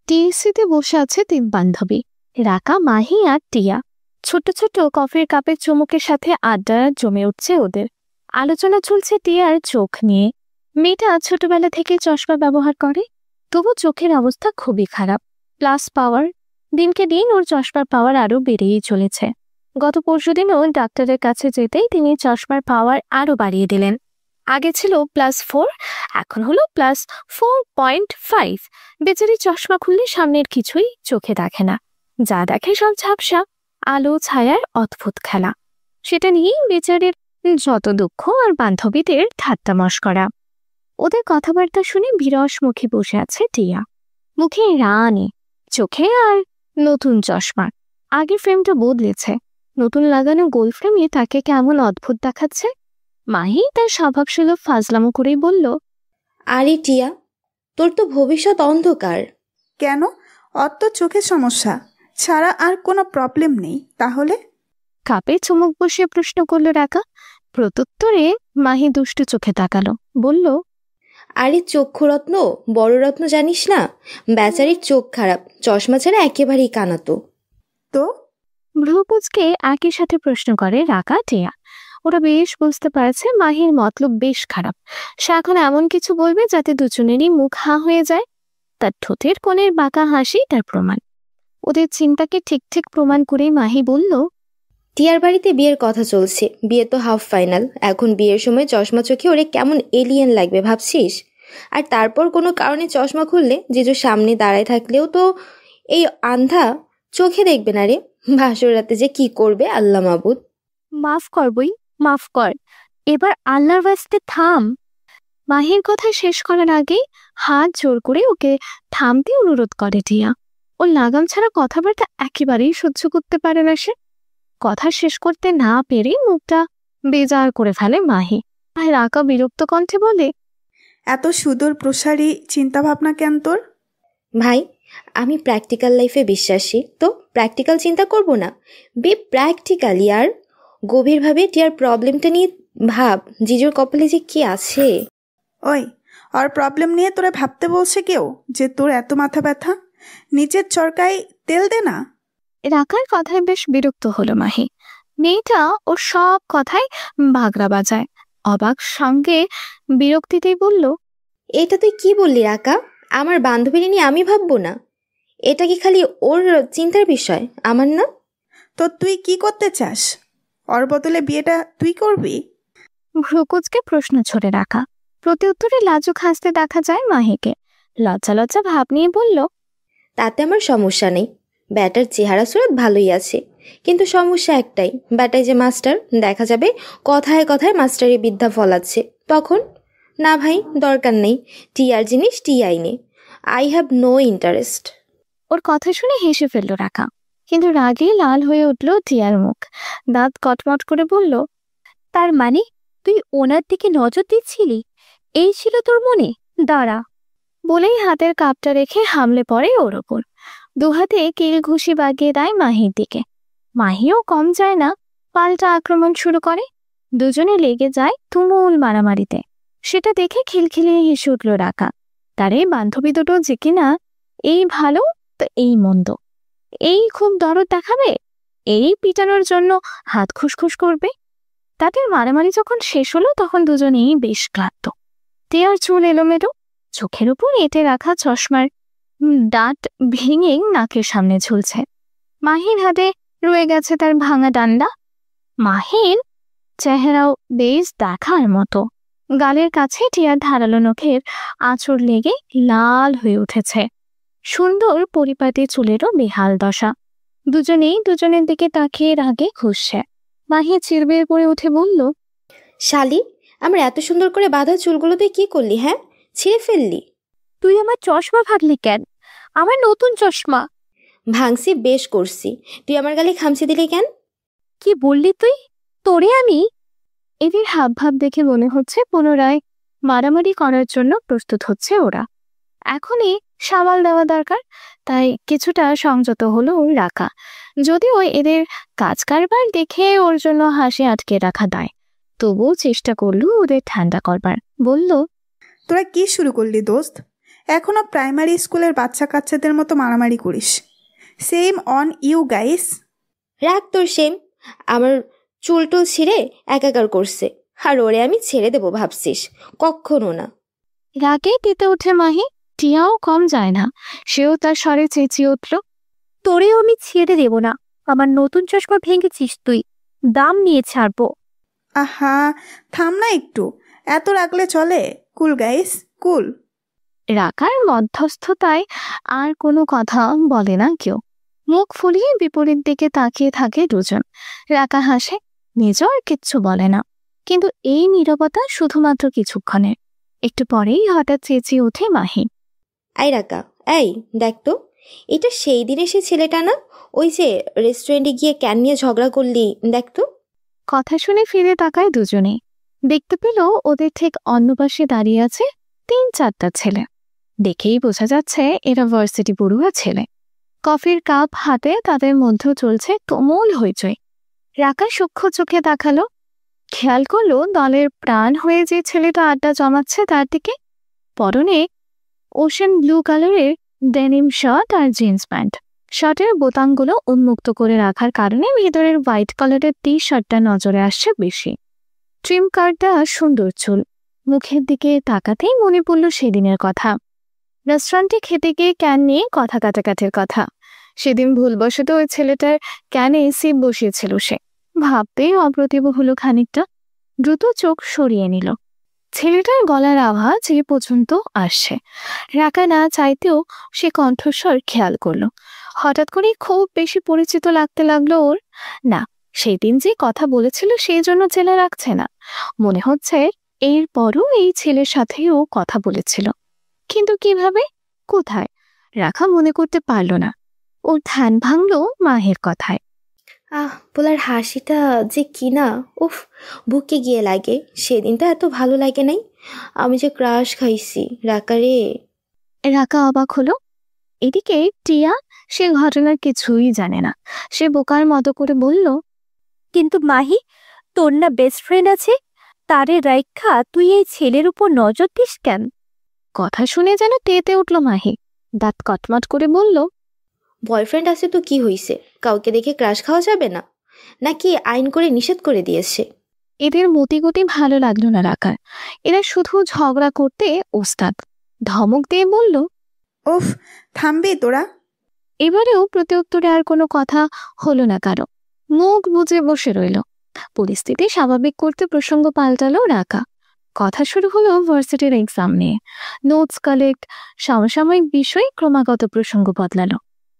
টিএসসিতে বসে আছে 3 বান্ধবী, রাকা, মাহি আর টিয়া। ছোট ছোট কফির কাপের চুমুকের সাথে আড্ডা জমে উঠছে ওদের। আলোচনা চলছে টিয়ার চোখ নিয়ে। মেয়েটা ছোটবেলা থেকে চশমা ব্যবহার করে, তবু চোখের অবস্থা খুবই খারাপ। প্লাস পাওয়ার, দিনকে দিন ওর চশমার পাওয়ার আরো বেড়েই চলেছে। গত পরশুদিনও ডাক্তারের কাছে যেতেই তিনি চশমার পাওয়ার আরো বাড়িয়ে দিলেন। আগে ছিল +4, এখন হলো +4.5। বেচারি চশমা খুললে সামনের কিছুই চোখে দেখে না, যা দেখে সব ঝাপসা, আলো ছায়ার অদ্ভুত খেলা। সেটা নিয়েই বেচারির যত দুঃখ আর বান্ধবীদের ঠাট্টা মশকরা। ওদের কথাবার্তা শুনে বিরস মুখে বসে আছে টিয়া। মুখে রানি, চোখে আর নতুন চশমা। আগের ফ্রেমটা বদলেছে, নতুন লাগানো গোল ফ্রেমে তাকে কেমন অদ্ভুত দেখাচ্ছে। মাহি তার স্বভাবসুলভ ফাজলামো করেই বলল, আরে টিয়া, তোর তো ভবিষ্যৎ অন্ধকার। কেন? অত চোখের সমস্যা ছাড়া আর কোনো প্রবলেম নেই তাহলে? কাপে চুমুক বসিয়ে প্রশ্ন করল রাকা। প্রত্যুত্তরে মাহি দুষ্টু চোখে তাকালো, বলল, আরে চক্ষুরত্ন, বড় রত্ন জানিস না? বেচারির চোখ খারাপ, চশমা ছাড়া একেবারেই কানাতো। তো ভ্রুকুচকে একই সাথে প্রশ্ন করে রাকা টিয়া। ওরা বেশ বুঝতে পারছে মাহির মতলব বেশ খারাপ। সে এখন এমন কিছু বলবে যাতে দুজনেরই মুখ হাঁ হয়ে যায়। তার ঠোঁটের কোণের বাঁকা হাসি তার প্রমাণ। ওদের চিন্তাকে ঠিক ঠিক প্রমাণ করেই মাহি বলল, টিয়ার বাড়িতে বিয়ের কথা চলছে, বিয়ে তো হাফ ফাইনাল। এখন বিয়ের সময় চশমা চোখে ওরে কেমন এলিয়েন লাগবে ভাবছিস? আর তারপর কোনো কারণে চশমা খুললে জিজু সামনে দাঁড়ায় থাকলেও তো এই আন্ধা চোখে দেখবে না রে। ভাসর রাতে যে কি করবে আল্লাহ মাবুদ। মাফ কর বই, মাফ কর, এবার আল্লাহর ওয়াস্তে থাম। মাহির কথা শেষ করার আগেই হাত জোর করে ওকে থামতে অনুরোধ করে টিয়া। ওর লাগাম ছাড়া কথাবার্তা একেবারেই সহ্য করতে পারে না সে। কথা শেষ করতে না পেরে মুখটা বেজার করে ফেলে মাহি। আর রাকা বিরক্ত কণ্ঠে বলে, এত সুদূর প্রসারী চিন্তাভাবনা কেন তোর? ভাই, আমি প্র্যাকটিক্যাল লাইফে বিশ্বাসী, তো প্র্যাকটিক্যাল চিন্তা করব না? বে প্র্যাকটিক্যাল ইয়ার। গভীরভাবে টিয়ার প্রবলেমটা নিয়ে ভাব, জিজুর কপালে যে কি আছে। ওই, আর প্রবলেম নিয়ে তোরা ভাবতে বলছে কেউ যে তোর এত মাথা ব্যথা? নিচের চরকায় তেল দে না। রাকার কথায় বেশ বিরক্ত হলো মাহি। মেয়েটা ওর সব কথায় বাগড়া বাজায়। অবাক সঙ্গে বিরক্তিতেই বলল, এটা তুই কি বললি রাকা? আমার বান্ধবীর নিয়ে আমি ভাববো না? এটা কি খালি ওর চিন্তার বিষয়, আমার না? তো তুই কি করতে চাস? ওর বদলে বিয়েটা তুই করবি? ভ্রুকুচকে প্রশ্ন ছড়ে রাখা। প্রতি উত্তরে লাজুক হাসতে দেখা যায় মাহিকে। লজ্জা লজ্জা ভাব নিয়ে বলল, তাতে আমার সমস্যা নেই। ব্যাটার চেহারা সুরত ভালোই আছে, কিন্তু সমস্যা একটাই, ব্যাটায় যে মাস্টার, দেখা যাবে কথায় কথায় মাস্টারি বিদ্যা ফলাচ্ছে। তখন না ভাই, দরকার নেই। টিয়ার জিনিস টিয়াই নে। I have no interest. ওর কথা শুনে হেসে ফেলল রাখা, কিন্তু রাগে লাল হয়ে উঠল টিয়ার মুখ। দাঁত কটমট করে বলল, তার মানে তুই ওনার দিকে নজর দিচ্ছিলি? এই ছিল তোর মনে? দাঁড়া। বলেই হাতের কাপটা রেখে হামলে পড়ে ওর ওপর। দুহাতে কিল ঘুষি বাগিয়ে দেয় মাহির দিকে। মাহিও কম যায় না, পাল্টা আক্রমণ শুরু করে। দুজনে লেগে যায় তুমুল মারামারিতে। সেটা দেখে খিলখিলিয়ে হেসে উঠল রাকা। তার এই বান্ধবী দুটো যে কিনা এই ভালো তো এই মন্দ, এই খুব দরদ দেখাবে, এই পিটানোর জন্য হাত খুসখুস করবে। তাদের মারামারি যখন শেষ হলো তখন দুজনেই বেশ ক্লান্ত। টিয়ার চুল এলোমেলো, চোখের উপর এঁটে রাখা চশমার দাঁত ভেঙে নাকের সামনে ঝুলছে। মাহির হাতে রয়ে গেছে তার ভাঙা ডান্ডা। মাহির চেহারাও বেশ দেখার মতো। গালের কাছে টিয়ার ধারালো নখের আঁচড় লেগে লাল হয়ে উঠেছে। সুন্দর পরিপাটি চুলেরও বেহাল দশা। দুজনেই দুজনের দিকে তাকিয়ে রাগে খুঁজছে। মাহি চিরবির পড়ে উঠে বলল, শালি, আমার এত সুন্দর করে বাঁধা চুলগুলো তুই কি করলি? হ্যাঁ, ছিঁড়ে ফেললি? তুই আমার চশমা ভাগলি কেন? আমার নতুন চশমা। ভাঙছি বেশ করছি, তুই আমার গালে খামচি দিলি কেন? কি বললি তুই? তোরে আমি? এদের হাবভাব দেখে মনে হচ্ছে পুনরায় মারামারি করার জন্য প্রস্তুত হচ্ছে ওরা। এখনই সামাল দেওয়া দরকার, তাই কিছুটা সংযত হলো ওর রাখা। যদিও এদের কাজ কারবার দেখে ওর জন্য হাসি আটকে রাখা দায়, তবুও চেষ্টা করলো ওদের ঠান্ডা করবার। বলল, তোরা কি শুরু করলি দোস্ত? এখনো প্রাইমারি স্কুলের বাচ্চা কাচ্চাদের মতো মারামারি করিস। Shame on you guys. রাখ তোর সেম। আমার চুল টুল ছিঁড়ে একাকার করছে, আর ওরে আমি ছেড়ে দেবো ভাবছিস? কখনো না। রাগে তেতে উঠে মাহি। টিয়াও কম যায় না, সেও তার স্বরে চেঁচিয়ে উঠল, তোরেও আমি ছেড়ে দেব না। আমার নতুন চশমা ভেঙেছিস তুই, দাম নিয়ে ছাড়বো। আহা, থাম না একটু, এত রাখলে চলে? কুল গাইস, কুল। রাকার মধ্যস্থতায় আর কোনো কথা বলে না কেউ। মুখ ফুলিয়ে বিপরীত দিকে তাকিয়ে থাকে দুজন। রাকা হাসে, নিজও আর কিচ্ছু বলে না। কিন্তু এই নীরবতা শুধুমাত্র কিছুক্ষণের। একটু পরেই হঠাৎ চেঁচিয়ে ওঠে মাহি, এই রাকা, এই দেখ তো, এটা সেই দিনে সে ছেলেটা না? ওই যে রেস্টুরেন্টে গিয়ে ক্যান নিয়ে ঝগড়া করলি, দেখ তো। কথা শুনে ফিরে তাকায় দুজনেই। দেখতে পেল ওদের ঠিক অন্য পাশে দাঁড়িয়ে আছে 3-4টা ছেলে। দেখেই বোঝা যাচ্ছে এরা ভার্সিটি পড়ুয়া ছেলে। কফির কাপ হাতে তাদের মধ্যেও চলছে তুমুল হইচই। রাকা সূক্ষ্ম চোখে তাকালো, খেয়াল করলো দলের প্রাণ হয়ে যে ছেলেটা আড্ডা জমাচ্ছে তার দিকে। পরনে ওশেন ব্লু কালারের ডেনিম শার্ট আর জিন্স প্যান্ট। শার্টের বোতামগুলো উন্মুক্ত করে রাখার কারণে ভিতরের হোয়াইট কালারের টি শার্টটা নজরে আসছে বেশি। ট্রিম কাটটা সুন্দর চুল। মুখের দিকে তাকাতেই মনে পড়ল সেদিনের কথা, রেস্টুরেন্টে খেতে গিয়ে ক্যান নিয়ে কথা কাটাকাটির কথা। সেদিন ভুলবশত ওই ছেলেটার ক্যানে সিপ বসিয়েছিল সে। ভাবতেই অপ্রতিভ হলো খানিকটা। দ্রুত চোখ সরিয়ে নিল। ছেলেটার গলার আওয়াজ এ পর্যন্ত আসছে। রাকা না চাইতেও সে কণ্ঠস্বর খেয়াল করলো। হঠাৎ করে খুব বেশি পরিচিত লাগতে লাগলো ওর। না, সেদিন যে কথা বলেছিল সেই জন্য জেলে রাখছে না। মনে হচ্ছে এরপরও এই ছেলের সাথেই ও কথা বলেছিল, কিন্তু কিভাবে, কোথায় রাখা মনে করতে পারল না। ওর ধ্যান ভাঙলো মাহের কথায়। পোলার হাসিটা যে কি না, উফ, বুকে গিয়ে লাগে। সেদিনটা এত ভালো লাগে নাই। আমি যে ক্রাশ খাইছি রাকারে। রাকা অবাক হলো। এদিকে টিয়া সে ঘটনার কিছুই জানে না। সে বোকার মতো করে বলল, কিন্তু মাহি, তোর না বেস্ট ফ্রেন্ড আছে, তারে রাইখা তুই এই ছেলের উপর নজর দিস কেন? কথা শুনে যেন তেতে উঠল মাহি। দাঁত কটমট করে বলল, বয়ফ্রেন্ড আছে তো কি হইছে? কাউকে দেখে ক্রাশ খাওয়া যাবে না নাকি আইন করে নিষেধ করে দিয়েছে? এদের মতিগতি ভালো লাগলো না রাকার। এরা শুধু ঝগড়া করতে ওস্তাদ। ধমক দিয়ে বলল, ওফ, থামবি তোরা? এবারেও প্রত্যুত্তরে আর কোনো কথা হলো না কারো। মুখ বুজে বসে রইল। পরিস্থিতি স্বাভাবিক করতে প্রসঙ্গ পাল্টালো রাকা। কথা শুরু হলো ভার্সিটির এক্সাম নিয়ে। নোটস কালেক্ট, সমসাময়িক বিষয়, ক্রমাগত প্রসঙ্গ বদলালো।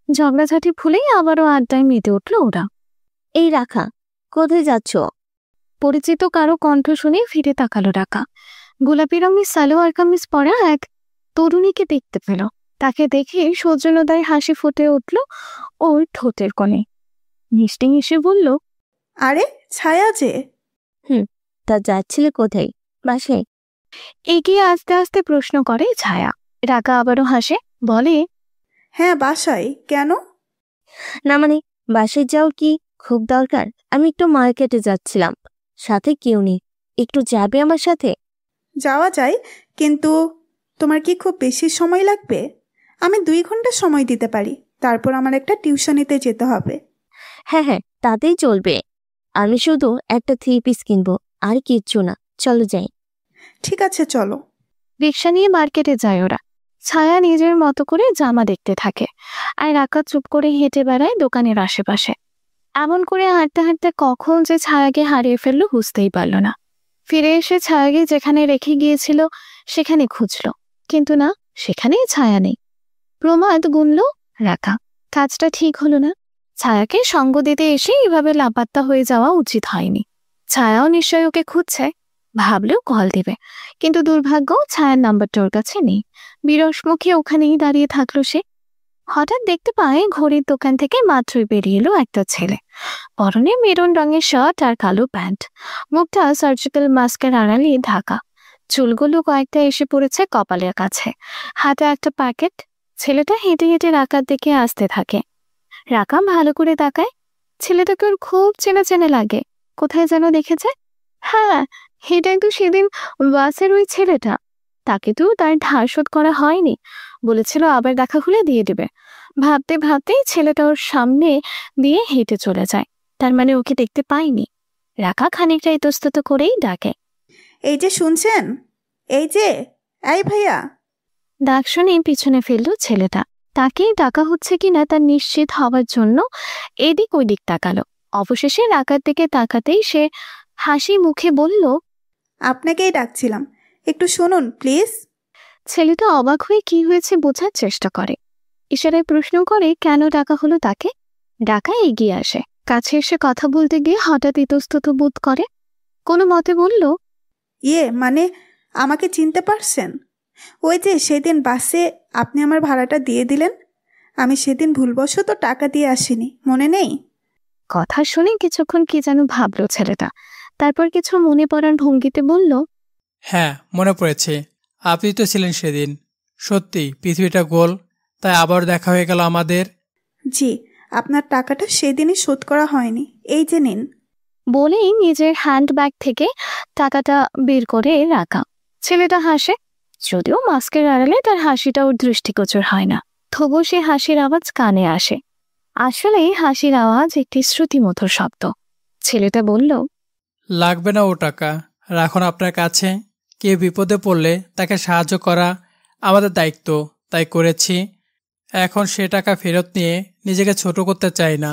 ঝগড়াঝাটি ভুলেই আবারও আড্ডায় মেতে উঠল ওরা। এই রাখা, কোথায় যাচ্ছ? পরিচিত কারো কণ্ঠ শুনে ফিরে তাকালো রাকা। গোলাপি রঙের সালোয়ার কামিজ পরা এক তরুণীকে দেখতে পেল। তাকে দেখে সৌজন্যদায় হাসি ফুটে উঠল ওর ঠোঁটের কোণে। মিষ্টি হেসে বলল, আরে ছায়া যে। তা যাচ্ছিলে কোথায়? বাসায়? এগিয়ে আস্তে আস্তে প্রশ্ন করে ছায়া। রাকা আবারও হাসে, বলে, হ্যাঁ বাসায়। কেন? না মানে, বাসায় যাও কি খুব দরকার? আমি একটু মার্কেটে যাচ্ছিলাম, সাথে কেউ নেই, একটু যাবে আমার সাথে? যাওয়া যায়, কিন্তু তোমার কি খুব বেশি সময় লাগবে? আমি 2 ঘন্টা সময় দিতে পারি, তারপর আমার একটা টিউশনিতে যেতে হবে। হ্যাঁ হ্যাঁ, তাতেই চলবে। আমি শুধু একটা 3 পিস কিনবো, আর কিচ্ছু না। চলো যাই। ঠিক আছে চলো। রিক্সা নিয়ে মার্কেটে যায় ওরা। ছায়া নিজের মতো করে জামা দেখতে থাকে, আর রাকা চুপ করে হেঁটে বেড়ায় দোকানের আশেপাশে। এমন করে হাঁটতে হাঁটতে কখন যে ছায়াকে হারিয়ে ফেললো বুঝতেই পারল না। ফিরে এসে ছায়াকে যেখানে রেখে গিয়েছিল সেখানে খুঁজল, কিন্তু না, সেখানেই ছায়া নেই। প্রমাদ গুনল রাকা। কাজটা ঠিক হলো না। ছায়াকে সঙ্গ দিতে এসে এভাবে লাপাত্তা হয়ে যাওয়া উচিত হয়নি। ছায়াও নিশ্চয় ওকে খুঁজছে। ভাবলেও কল দিবে, কিন্তু দুর্ভাগ্য ছায়ার নাম্বারটা ওর কাছে নেই। বিরস মুখে ওখানেই দাঁড়িয়ে থাকলো সে। হঠাৎ দেখতে পায় ঘড়ির দোকান থেকে মাত্রই বেরিয়ে এলো একটা ছেলে। পরনে মেরুন রঙের শার্ট আর কালো প্যান্ট। মুখটা সার্জিক্যাল মাস্কের আড়ালে ঢাকা। চুলগুলো কয়েকটা এসে পড়েছে কপালের কাছে। হাতে একটা প্যাকেট। ছেলেটা হেঁটে হেঁটে রাকার দিকে আসতে থাকে। রাকা ভালো করে তাকায়। ছেলেটাকে ওর খুব চেনা চেনা লাগে। কোথায় যেন দেখেছে। হ্যাঁ, এটাই তো সেদিন বাসের ওই ছেলেটা। তাকে তো তার ধার শোধ করা হয়নি, বলেছিল আবার দেখা হলে দিয়ে দেবে। ভাবতে ভাবতেই ছেলেটা ওর সামনে দিয়ে হেঁটে চলে যায়। তার মানে ওকে দেখতে পাইনি। রাকা খানিকটা ইতস্তত করেই ডাকে, এই যে শুনছেন, এই যে, এই ভাইয়া। ডাক শুনে পিছনে ফেললো ছেলেটা। তাকেই ডাকা হচ্ছে কিনা তার নিশ্চিত হওয়ার জন্য এদিক ওইদিক তাকালো। অবশেষে রাকার দিকে তাকাতেই সে হাসি মুখে বলল, আপনাকেই ডাকছিলাম, একটু শুনুন প্লিজ। ছেলেটা অবাক হয়ে কি হয়েছে বোঝার চেষ্টা করে। ইশারায় প্রশ্ন করে কেন ডাকা হলো তাকে। ডাকা এগিয়ে আসে। কাছে এসে কথা বলতে গিয়ে হঠাৎ ইতস্তত বোধ করে। কোনো মতে বলল, মানে আমাকে চিনতে পারছেন? ওই যে সেদিন বাসে আপনি আমার ভাড়াটা দিয়ে দিলেন, আমি সেদিন ভুলবশত টাকা দিয়ে আসিনি, মনে নেই? কথা শুনে কিছুক্ষণ কি যেন ভাবলো ছেলেটা। তারপর কিছু মনে পড়ার ভঙ্গিতে বলল, হ্যাঁ মনে পড়েছে, আপনি তো ছিলেন সেদিন। সত্যি পৃথিবীটা গোল, তাই আবার দেখা হয়ে গেল আমাদের। জি, আপনার টাকাটা সেদিনই শোধ করা হয়নি, এই যে নিন। বলেই নিজের হ্যান্ডব্যাগ থেকে টাকাটা বের করে রাখা। ছেলেটা হাসে। যদিও মাস্কের আড়ালে তার হাসিটা ওর দৃষ্টিগোচর হয় না, তবুও সে হাসির আওয়াজ কানে আসে। আসলে হাসির আওয়াজ একটি শ্রুতিমধুর শব্দ। ছেলেটা বলল, লাগবে না ও টাকা, রাখুন আপনার কাছে। কেউ বিপদে পড়লে তাকে সাহায্য করা আমাদের দায়িত্ব, তাই করেছি। এখন সে টাকা ফেরত নিয়ে নিজেকে ছোট করতে চাই না।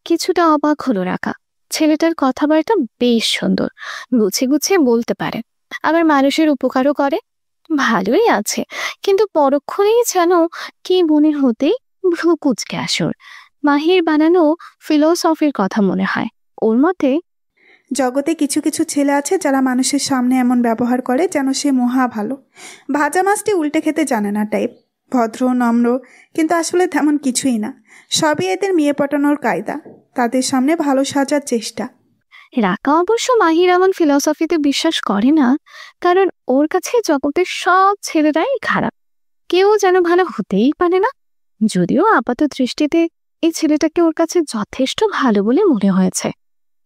কিছুটা অবাক হলো রাকা। ছেলেটার কথাবার্তা বেশ সুন্দর, গুছিয়ে গুছিয়ে বলতে পারে, আবার মানুষের উপকারও করে। ভালোই আছে, কিন্তু পরক্ষণেই যেন কি মনে হতেই ভ্রু কুচকে আসর। মাহির বানানো ফিলোসফির কথা মনে হয়। ওর মতে, জগতে কিছু কিছু ছেলে আছে যারা মানুষের সামনে এমন ব্যবহার করে যেন সে মহা ভালো, ভাজা মাছটি উল্টে খেতে জানে না টাইপ, ভদ্র নম্র, কিন্তু আসলে তেমন কিছুই না। সবই এদের মেয়ে পটানোর কায়দা, তাদের সামনে ভালো সাজার চেষ্টা। রাকা অবশ্য মাহির এমন ফিলোসফিতে বিশ্বাস করে না, কারণ ওর কাছে জগতের সব ছেলেরাই খারাপ, কেউ যেন ভালো হতেই পারে না। যদিও আপাত দৃষ্টিতে এই ছেলেটাকে ওর কাছে যথেষ্ট ভালো বলে মনে হয়েছে,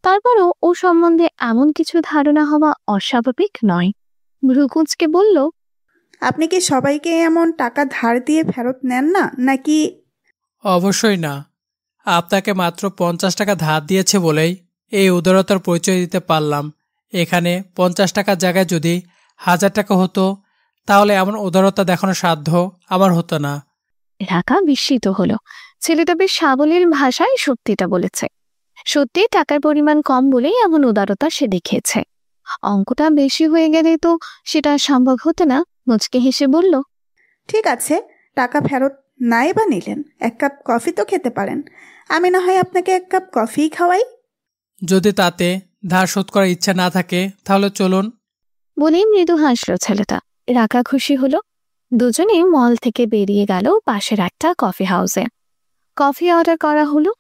তারপরও ও সম্বন্ধে এমন কিছু ধারণা হওয়া অস্বাভাবিক নয়। ভ্রুকুঁচকে বলল, আপনি কি সবাইকে এমন টাকা ধার দিয়ে ফেরত নেন না নাকি? অবশ্যই না, আপনাকে মাত্র 50 টাকা ধার দিয়েছে বলেই এই উদারতার পরিচয় দিতে পারলাম। এখানে 50 টাকার জায়গায় যদি 1000 টাকা হতো, তাহলে এমন উদারতা দেখানোর সাধ্য আমার হতো না। রাকা বিস্মিত হলো। ছেলেটা বেশ সাবলীল ভাষায় সত্যিটা বলেছে। সত্যি টাকার পরিমাণ কম বলেই এমন উদারতা সে দেখিয়েছে। অঙ্কটা বেশি হয়ে গেলে তো সেটা সম্ভব হতো না। মুচকে হেসে বলল, ঠিক আছে, টাকা ফেরত নাই বা নিলেন, 1 কাপ কফি তো খেতে পারেন। আমি না হয় আপনাকে 1 কাপ কফিই খাওয়াই। যদি তাতে ধার শোধ করার ইচ্ছা না থাকে তাহলে চলুন। বলেই মৃদু হাসল ছেলেটা। রাকা খুশি হলো। দুজনেই মল থেকে বেরিয়ে গেল পাশের একটা কফি হাউসে। কফি অর্ডার করা হলো।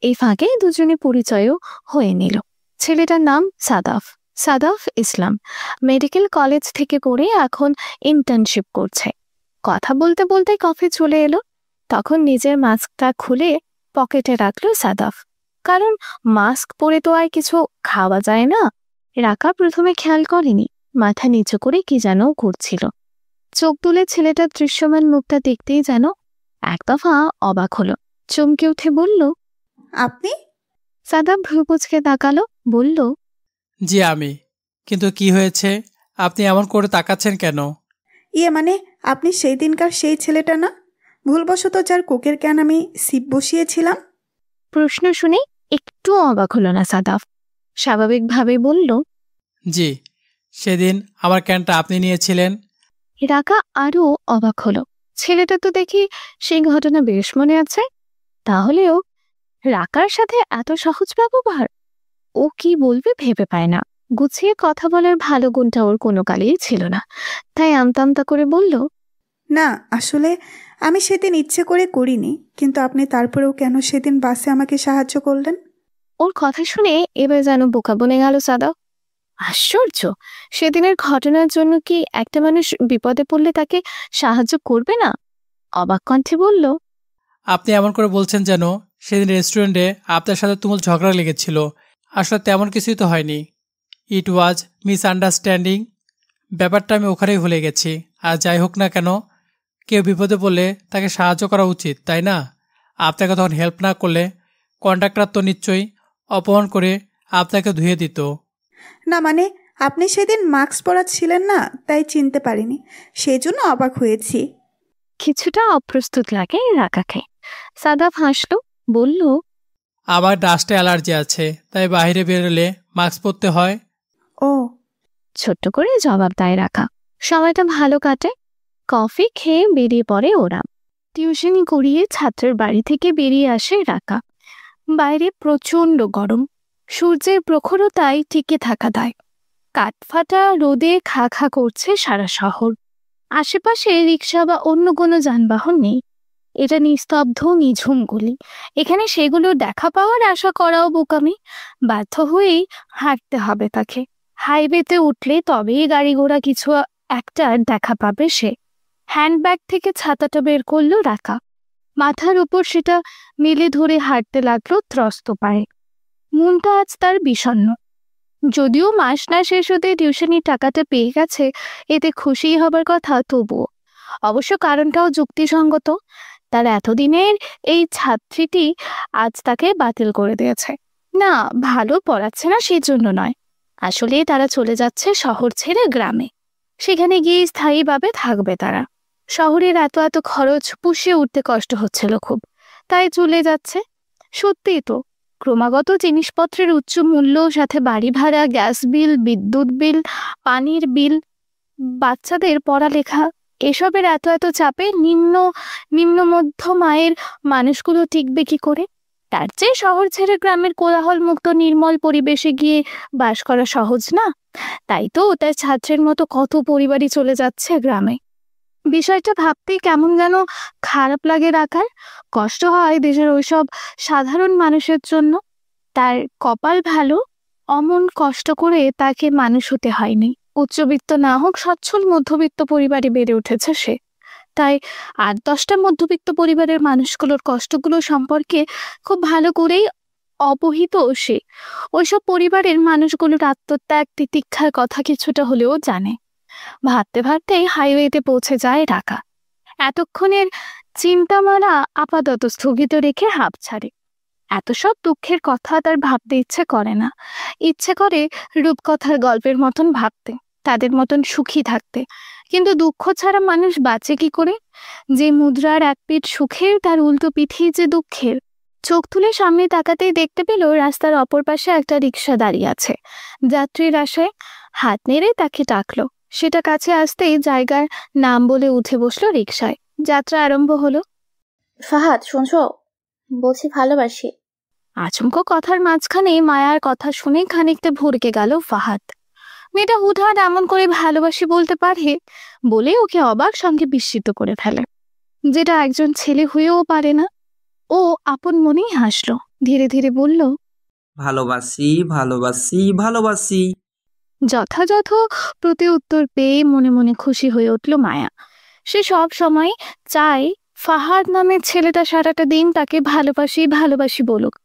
এই ফাঁকে দুজনে পরিচয়ও হয়ে নিল। ছেলেটার নাম সাদাফ, সাদাফ ইসলাম। মেডিকেল কলেজ থেকে পড়ে এখন ইন্টার্নশিপ করছে। কথা বলতে বলতে কফি চলে এলো। তখন নিজের মাস্কটা খুলে পকেটে রাখলো সাদাফ, কারণ মাস্ক পরে তো আর কিছু খাওয়া যায় না। রাকা প্রথমে খেয়াল করেনি, মাথা নিচু করে কি যেন করছিল। চোখ তুলে ছেলেটার দৃশ্যমান মুখটা দেখতেই যেন এক দফা অবাক হলো। চমকে উঠে বলল, আপনি? সাদাফ ভ্রু কুঁচকে তাকালো, বলল, জি আমি। কিন্তু কি হয়েছে, আপনি এমন করে তাকাচ্ছেন কেন? মানে আপনি সেই দিনকার সেই ছেলেটা না, ভুলবশত যার কোকের ক্যান আমি সিপ বসিয়েছিলাম? প্রশ্ন শুনে একটু অবাক হলো না সাদাফ। স্বাভাবিকভাবে বলল, জি, সেদিন আমার ক্যানটা আপনি নিয়েছিলেন। রাকা আরও অবাক হলো। ছেলেটা তো দেখি সেই ঘটনা বেশ মনে আছে। তাহলেও রাকার সাথে এত সহজ ব্যবহার! ও কি বলবে ভেবে পায় না। গুছিয়ে কথা বলার ভালো গুণটা ওর কোনো কালেই ছিল না, তাই আমতা আমতা করে বলল, না, আসলে আমি সেদিন ইচ্ছে করে করিনি, কিন্তু আপনি তারপরেও কেন সেদিন বাসে আমাকে সাহায্য করলেন? ওর কথা শুনে এবার যেন বোকা বনে গেল সাদা। আশ্চর্য, সেদিনের ঘটনার জন্য কি একটা মানুষ বিপদে পড়লে তাকে সাহায্য করবে না? অবাক কণ্ঠে বলল, আপনি এমন করে বলছেন যেন সেদিন রেস্টুরেন্টে আপনার সাথে তুমুল ঝগড়া লেগেছিল। আসলে তেমন কিছুই তো হয়নি। ইট ওয়াজ মিসআন্ডারস্ট্যান্ডিং। ব্যাপারটা আমি ওখানেই ভুলে গেছি। আর যাই হোক না কেন, কেউ বিপদে পড়লে তাকে সাহায্য করা উচিত, তাই না? আপনাকে তখন হেল্প না করলে কন্ট্রাক্টর তো নিশ্চয়ই অপমান করে আপনাকে ধুয়ে দিত। না মানে, আপনি সেদিন মাস্ক পরা ছিলেন না, তাই চিনতে পারিনি, সেই জন্য অবাক হয়েছি। কিছুটা অপ্রস্তুত লাগে রাকাকে। সাদাফ হাসল, বলল, আমার ডাস্টে অ্যালার্জি আছে, তাই বাইরে বেরোলে মাস্ক পরতে হয়। ও, ছোট্ট করে জবাব দেয় রাকা। সময়টা ভালো কাটে। কফি খেয়ে বেরিয়ে পড়ে ওরা। টিউশনি করিয়ে ছাত্রের বাড়ি থেকে বেরিয়ে আসে রাকা। বাইরে প্রচণ্ড গরম, সূর্যের প্রখরতায় টিকে থাকা দায়। কাঠফাটা রোদে খা খা করছে সারা শহর। আশেপাশে রিক্সা বা অন্য কোনো যানবাহন নেই। এটা নিস্তব্ধ নিঝুম গলি। এখানে সেগুলো দেখা পাওয়ার আশা করাও বোকামি। বাধ্য হয়েই হাঁটতে হবে তাকে। হাইওয়েতে উঠলে তবেই গাড়ি ঘোড়া কিছু একটা দেখা পাবে সে। হ্যান্ডব্যাগ থেকে ছাতাটা বের করলো রাকা। মাথার উপর সেটা মেলে ধরে হাঁটতে লাগলো ত্রস্ত পায়ে। মনটা আজ তার বিষণ্ণ। যদিও মাস না শেষ হতে টিউশনির টাকাটা পেয়ে গেছে, এতে খুশি হবার কথা, তবুও অবশ্য কারণটাও যুক্তিসঙ্গত। তার এতদিনের এই ছাত্রীটি আজ তাকে বাতিল করে দিয়েছে। না, ভালো পড়াচ্ছে না সেজন্য নয়, আসলে তারা চলে যাচ্ছে শহর ছেড়ে গ্রামে। সেখানে গিয়ে স্থায়ীভাবে থাকবে তারা। শহরের এত এত খরচ পুষিয়ে উঠতে কষ্ট হচ্ছিল খুব, তাই চলে যাচ্ছে। সত্যিই তো, ক্রমাগত জিনিসপত্রের উচ্চ মূল্য, সাথে বাড়ি ভাড়া, গ্যাস বিল, বিদ্যুৎ বিল, পানির বিল, বাচ্চাদের পড়ালেখা, এসবের এত এত চাপে নিম্ন মধ্যম আয়ের মানুষগুলো টিকবে কি করে? তার চেয়ে শহর ছেড়ে গ্রামের কোলাহল মুক্ত নির্মল পরিবেশে গিয়ে বাস করা সহজ না? তাই তো তার ছাত্রের মতো কত পরিবারই চলে যাচ্ছে গ্রামে। বিষয়টা ভাবতেই কেমন যেন খারাপ লাগে রাখার। কষ্ট হয় দেশের ওইসব সাধারণ মানুষের জন্য। তার কপাল ভালো, অমন কষ্ট করে তাকে মানুষ হতে হয়নি। উচ্চবিত্ত না হোক, সচ্ছল মধ্যবিত্ত পরিবারে বেড়ে উঠেছে সে। তাই ৮-১০টা মধ্যবিত্ত পরিবারের মানুষগুলোর কষ্টগুলো সম্পর্কে খুব ভালো করেই অবহিত সে। ওইসব পরিবারের মানুষগুলোর আত্মত্যাগ, তিতিক্ষার কথা কিছুটা হলেও জানে। ভাবতে ভাবতেই হাইওয়েতে পৌঁছে যায় ঢাকা। এতক্ষণের চিন্তামালা আপাতত স্থগিত রেখে হাঁপ ছাড়ে। এত সব দুঃখের কথা তার ভাবতে ইচ্ছে করে না। ইচ্ছে করে রূপকথার গল্পের মতন ভাবতে, তাদের মতন সুখী থাকতে। কিন্তু দুঃখ ছাড়া মানুষ বাঁচে কি করে? যে মুদ্রার এক পিঠ সুখের, তার উল্টো পিঠে যে দুঃখের। চোখ তুলে সামনে তাকাতেই দেখতে পেল রাস্তার অপর পাশে একটা রিক্সা দাঁড়িয়ে আছে। যাত্রীর আশায় হাত নেড়ে তাকে ডাকলো। সেটা কাছে আসতেই জায়গার নাম বলে উঠে বসলো রিক্সায়। যাত্রা আরম্ভ হলো। ফাহাদ, শুনছো? বলছি ভালোবাসি। আচমকা কথার মাঝখানে মায়ার কথা শুনে খানিকটা ভরকে গেল ফাহাদ। মেয়েটা হুটহাট এমন করে ভালোবাসি বলতে পারে বলে ওকে অবাক সঙ্গে বিস্মিত করে ফেলে, যেটা একজন ছেলে হয়েও পারে না। ও আপন মনেই হাসলো, ধীরে ধীরে বলল, ভালোবাসি ভালোবাসি ভালোবাসি। যথাযথ প্রতি উত্তর পেয়ে মনে মনে খুশি হয়ে উঠল মায়া। সে সব সময় চায় ফাহাদ নামের ছেলেটা সারাটা দিন তাকে ভালোবাসি ভালোবাসি বলুক,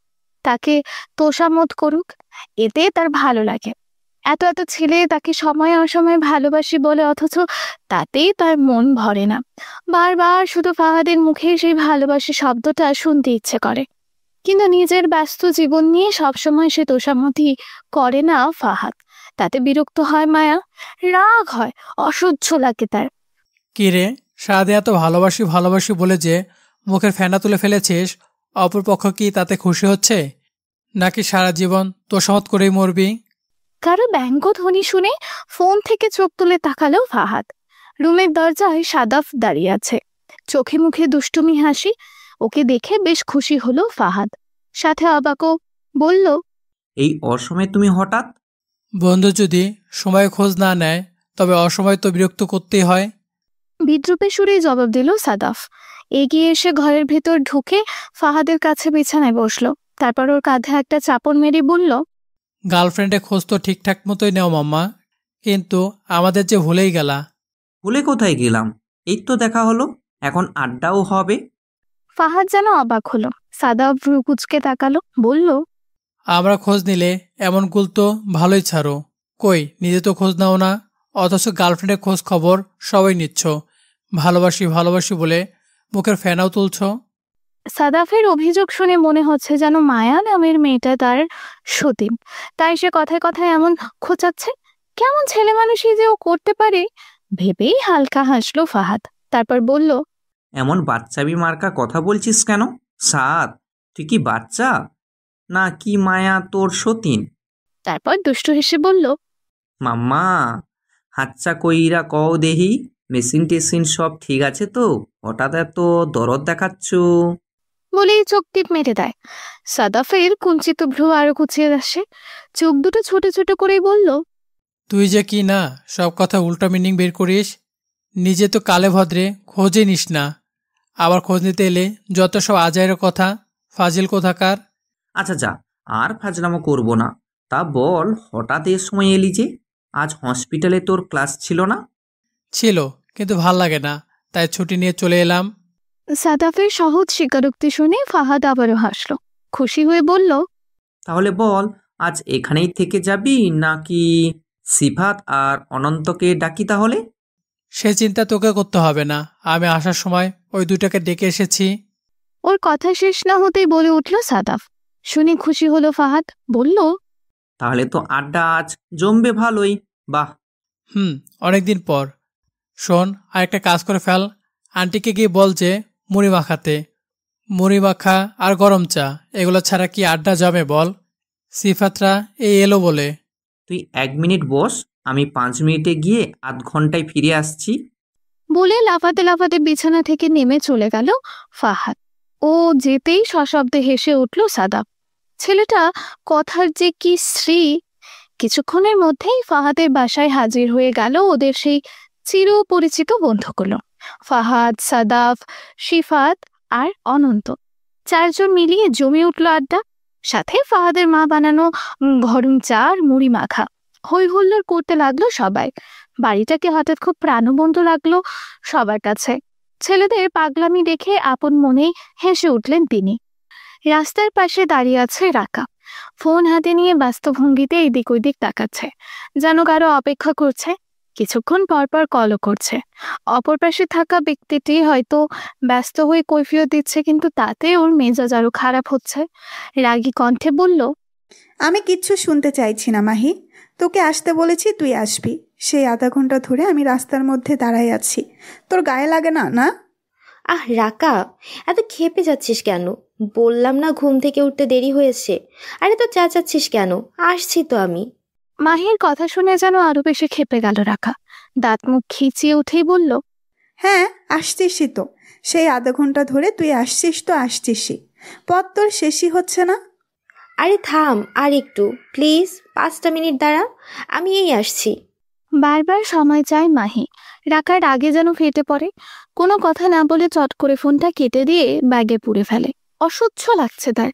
তাকে তোষামত করুক, এতে তার ভালো লাগে। এত এত ছেলে তাকে সময় অসময়ে ভালোবাসি বলে, অথচ তাতেই তার মন ভরে না। বারবার শুধু ফাহাদের মুখে সেই ভালোবাসি শব্দটা শুনতে ইচ্ছে করে। কিন্তু নিজের ব্যস্ত জীবন নিয়ে সবসময় সে তোষামতি করে না ফাহাদ। তাতে বিরক্ত হয় মায়া, রাগ হয়, অসহ্য লাগে তার। কিরে, সারাদিন এত ভালোবাসি ভালোবাসি বলে যে মুখের ফেনা তুলে ফেলেছিস, অপরপক্ষ কি তাতে খুশি হচ্ছে? নাকি সারা জীবন তোষামত করেই মরবি? কারো ব্যঙ্গ ধ্বনি শুনে ফোন থেকে চোখ তুলে তাকালো ফাহাদ। রুমের দরজায় সাদাফ দাঁড়িয়ে আছে, চোখে মুখে দুষ্টুমি হাসি। ওকে দেখে বেশ খুশি হলো ফাহাদ, সাথে অবাকও। বলল, এই অসময়ে তুমি হঠাৎ? বন্ধু যদি সময় খোঁজ না নেয় তবে অসময় তো বিরক্ত করতেই হয়। বিদ্রুপে সুরেই জবাব দিল সাদাফ। এগিয়ে এসে ঘরের ভেতর ঢুকে ফাহাদের কাছে বিছানায় বসলো। তারপর ওর কাঁধে একটা চাপড় মেরে বলল, গার্লফ্রেন্ডের খোঁজ তো ঠিকঠাক মতোই নেও মাম্মা, কিন্তু আমাদের যে ভুলেই গেলা। ভুলে কোথায় গেলাম? এই তো দেখা হলো, এখন আড্ডাও হবে। ফাহাদ যেন অবাক হলো। সাদাফ ভ্রু কুচকে তাকালো, বলল, আমরা খোঁজ নিলে এমন গুল তো ভালোই ছাড়ো, কই নিজে তো খোঁজ নাও না, অথচ গার্লফ্রেন্ডের খোঁজ খবর সবাই নিচ্ছ। ভালোবাসি ভালোবাসি বলে মুখের ফেনাও তুলছ। সাদাফের অভিযোগ শুনে মনে হচ্ছে যেন মায়া নামের মেয়েটা তার সতীন, তাই সে কথায় কথায় এমন খোঁচাচ্ছে। কেমন ছেলে মানুষই যে ও করতে পারে ভেবেই হালকা হাসলো ফাহাদ। তারপর বলল, এমন বাচ্চাবি মার্কা কথা বলছিস কেন? সাদ, তুই কি বাচ্চা না কি মায়া তোর সতীন? তারপর দুষ্টু হেসে বলল, মাম্মা, হাচ্চা কইরা কও দেহি, মেশিন টেশিন সব ঠিক আছে তো? হঠাৎ এত দরদ দেখাচ্ছ? বলেই চোখ টিপ মেরে দেয়। সাদাফের কুঞ্চিত ভ্রু আরো কুচিয়ে আসে, চোখ দুটো ছোট ছোট করেই বলল, তুই যে কি না সব কথা উল্টা মিনিং বের করিস। নিজে তো কালে ভদ্রে খোঁজে নিস না, আবার খোঁজ নিতে এলে যত সব আজাইয়ের কথা, ফাজিল কোথাকার। আচ্ছা যা, আর ফাজলামো করবো না। তা বল, হঠাৎ এ সময় এলি যে? আজ হসপিটালে তোর ক্লাস ছিল না? ছিল, কিন্তু ভাল লাগে না, তাই ছুটি নিয়ে চলে এলাম। সাদাফের সহজ স্বীকারোক্তি শুনে ফাহাদ আবারও হাসলো, খুশি হয়ে বলল, তাহলে বল, আজ এখানেই থেকে যাবি নাকি সিফাত আর অনন্তকে ডাকি তাহলে? সে চিন্তা তোকে করতে হবে না, আমি আসার সময় ওই দুটাকে ডেকে এসেছি। ওর কথা শেষ না হতেই বলে উঠল সাদাফ। শুনে খুশি হলো ফাহাদ, বলল, তাহলে তো আড্ডা আজ জমবে ভালোই। বাহ, অনেকদিন পর। শোন, আর একটা কাজ করে ফেল, আন্টিকে গিয়ে বল যে মুড়ি মাখাতে। মুড়ি মাখা আর গরম চা এগুলো ছাড়া কি আড্ডা জমে বল? সিফাতরা এই এলো বলে। তুই 1 মিনিট বস, আমি 5 মিনিটে গিয়ে আধ ঘন্টায় ফিরে আসছি। বলে লাফাতে লাফাতে বিছানা থেকে নেমে চলে গেল ফাহাদ। ও যেতেই সশব্দে হেসে উঠল সাদাফ। ছেলেটা কথার যে কি শ্রী! কিছুক্ষণের মধ্যেই ফাহাদের বাসায় হাজির হয়ে গেল ওদের সেই চিরপরিচিত বন্ধুগুলো, ফাহাদ, সাদাফ, শিফাত আর অনন্ত। 4 জন মিলিয়ে জমে উঠল আড্ডা, সাথে ফাহাদের মা বানানো গরম চা আর মুড়ি মাখা। হই হুল্লোড় করতে লাগলো সবাই। বাড়িটাকে হঠাৎ খুব প্রাণবন্ত লাগলো সবার কাছে। ছেলেদের পাগলামি দেখে আপন মনেই হেসে উঠলেন তিনি। রাস্তার পাশে দাঁড়িয়ে আছে রাকা, ফোন হাতে নিয়ে ব্যস্ত ভঙ্গিতে এদিক ওইদিক তাকাচ্ছে, যেন কারো অপেক্ষা করছে। কিছুক্ষণ পরপর কলও করছে। অপর পাশে থাকা ব্যক্তিটি হয়তো ব্যস্ত হয়ে কৈফিয়ত দিচ্ছে, কিন্তু তাতে ওর মেজাজ আরো খারাপ হচ্ছে। রাগী কণ্ঠে বলল, আমি কিচ্ছু শুনতে চাইছি না মাহি, তোকে আসতে বলেছি, তুই আসবি। সেই আধা ঘন্টা ধরে আমি রাস্তার মধ্যে দাঁড়াই আছি, তোর গায়ে লাগে না? না আহ রাকা, এত ক্ষেপে যাচ্ছিস কেন? বললাম না ঘুম থেকে উঠতে দেরি হয়েছে। আরে তো চেঁচাচ্ছিস কেন? আসছি তো আমি। মাহির কথা শুনে যেন আরো বেশি ক্ষেপে গেল রাকা। দাঁত মুখ খিচিয়ে উঠেই বলল, হ্যাঁ আসছিসই তো, সেই আধা ঘন্টা ধরে তুই আসছিস তো আসছিসই, পথ তোর শেষই হচ্ছে না। আরে থাম আর একটু প্লিজ, 5টা মিনিট দাঁড়া, আমি এই আসছি। বারবার সময় চায় মাহি। রাকার আগে যেন ফেটে পড়ে। কোনো কথা না বলে চট করে ফোনটা কেটে দিয়ে ব্যাগে পুরে ফেলে। অসহ্য লাগছে তার।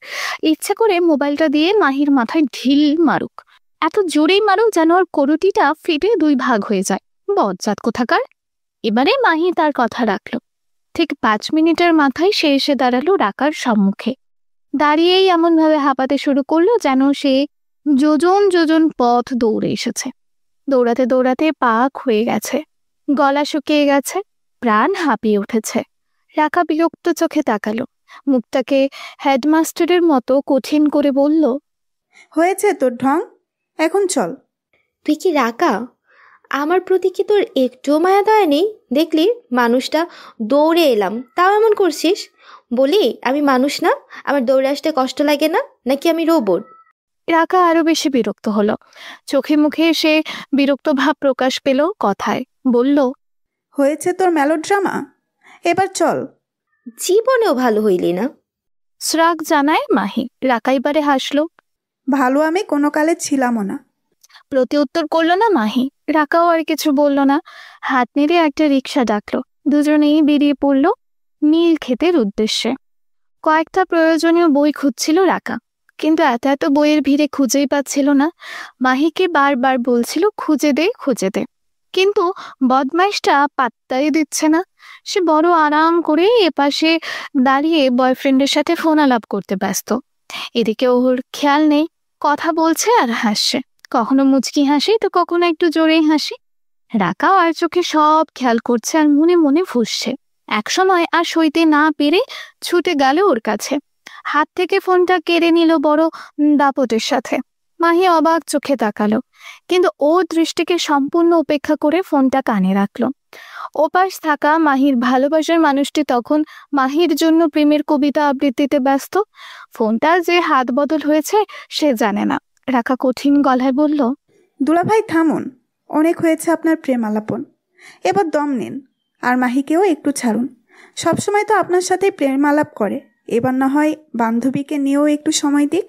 ইচ্ছে করে মোবাইলটা দিয়ে মাহির মাথায় ঢিল মারুক, এত জোরেই মারুক যেন ওর করুটিটা ফেটে 2 ভাগ হয়ে যায়। বজ্জাত কোথাকার! এবারে মাহি তার কথা রাখলো। ঠিক 5 মিনিটের মাথায় সে এসে দাঁড়ালো রাকার সম্মুখে। দাঁড়িয়েই এমনভাবে হাঁপাতে শুরু করলো যেন সে যোজন যোজন পথ দৌড়ে এসেছে। দৌড়াতে দৌড়াতে পা ক্ষয়ে গেছে, গলা শুকিয়ে গেছে, প্রাণ হাঁপিয়ে উঠেছে। রাকা বিরক্ত চোখে তাকালো, মুখটাকে হেডমাস্টারের মতো কঠিন করে বলল, হয়েছে তোর ঢং, এখন চল। তুই কি রাকা? আমার প্রতি কি তোর একটুও মায়া দয়া নেই? দেখলি মানুষটা, দৌড়ে এলাম তাও এমন করছিস। বলি আমি মানুষ না? আমার দৌড়ে আসতে কষ্ট লাগে না? নাকি আমি রোবট? রাকা আরো বেশি বিরক্ত হলো। চোখে মুখে সে বিরক্ত ভাব প্রকাশ পেল কথায়। বলল, হয়েছে তোর মেলোড্রামা, এবার চল। জীবনেও ভালো হইলি না। শ্রাগ জানায় মাহি। রাকা এবারে হাসলো। ভালো আমি কোনো কালে ছিলামও না। প্রতি উত্তর করলো না মাহি। রাকাও আর কিছু বলল না। হাত নেড়ে একটা রিক্সা ডাকলো। দুজনেই বেরিয়ে পড়লো নীল ক্ষেতের উদ্দেশ্যে। কয়েকটা প্রয়োজনীয় বই খুঁজছিল রাকা, কিন্তু এত এত বইয়ের ভিড়ে খুঁজেই পাচ্ছিল না। মাহিকে বারবার বলছিল খুঁজে দে খুঁজে দে, কিন্তু বদমাইশটা পাত্তাই দিচ্ছে না। সে বড় আরাম করে এপাশে দাঁড়িয়ে বয়ফ্রেন্ডের সাথে ফোন আলাপ করতে ব্যস্ত। এদিকে ওর খেয়াল নেই, কথা বলছে আর হাসছে, কখনো মুচকি হাসি তো কখনো একটু জোরেই হাসি। রাকাও আর চোখে সব খেয়াল করছে আর মনে মনে ফুঁসছে। একসময় আর সইতে না পেরে ছুটে গেল ওর কাছে, হাত থেকে ফোনটা কেড়ে নিল বড় দাপটের সাথে। মাহি অবাক চোখে তাকালো, কিন্তু ওর দৃষ্টিকে সম্পূর্ণ উপেক্ষা করে ফোনটা কানে রাখলো। ওপাশ থাকা মাহির ভালোবাসার মানুষটি তখন মাহির জন্য প্রেমের কবিতা আবৃত্তিতে ব্যস্ত। ফোনটা যে হাত বদল হয়েছে সে জানে না। রাকা কঠিন গলায় বলল, দুলাভাই থামুন, অনেক হয়েছে আপনার প্রেম আলাপন, এবার দম নিন, আর মাহিকেও একটু ছাড়ুন। সবসময় তো আপনার সাথেই প্রেম আলাপ করে, এবার না হয় বান্ধবীকে নিয়েও একটু সময় দিক।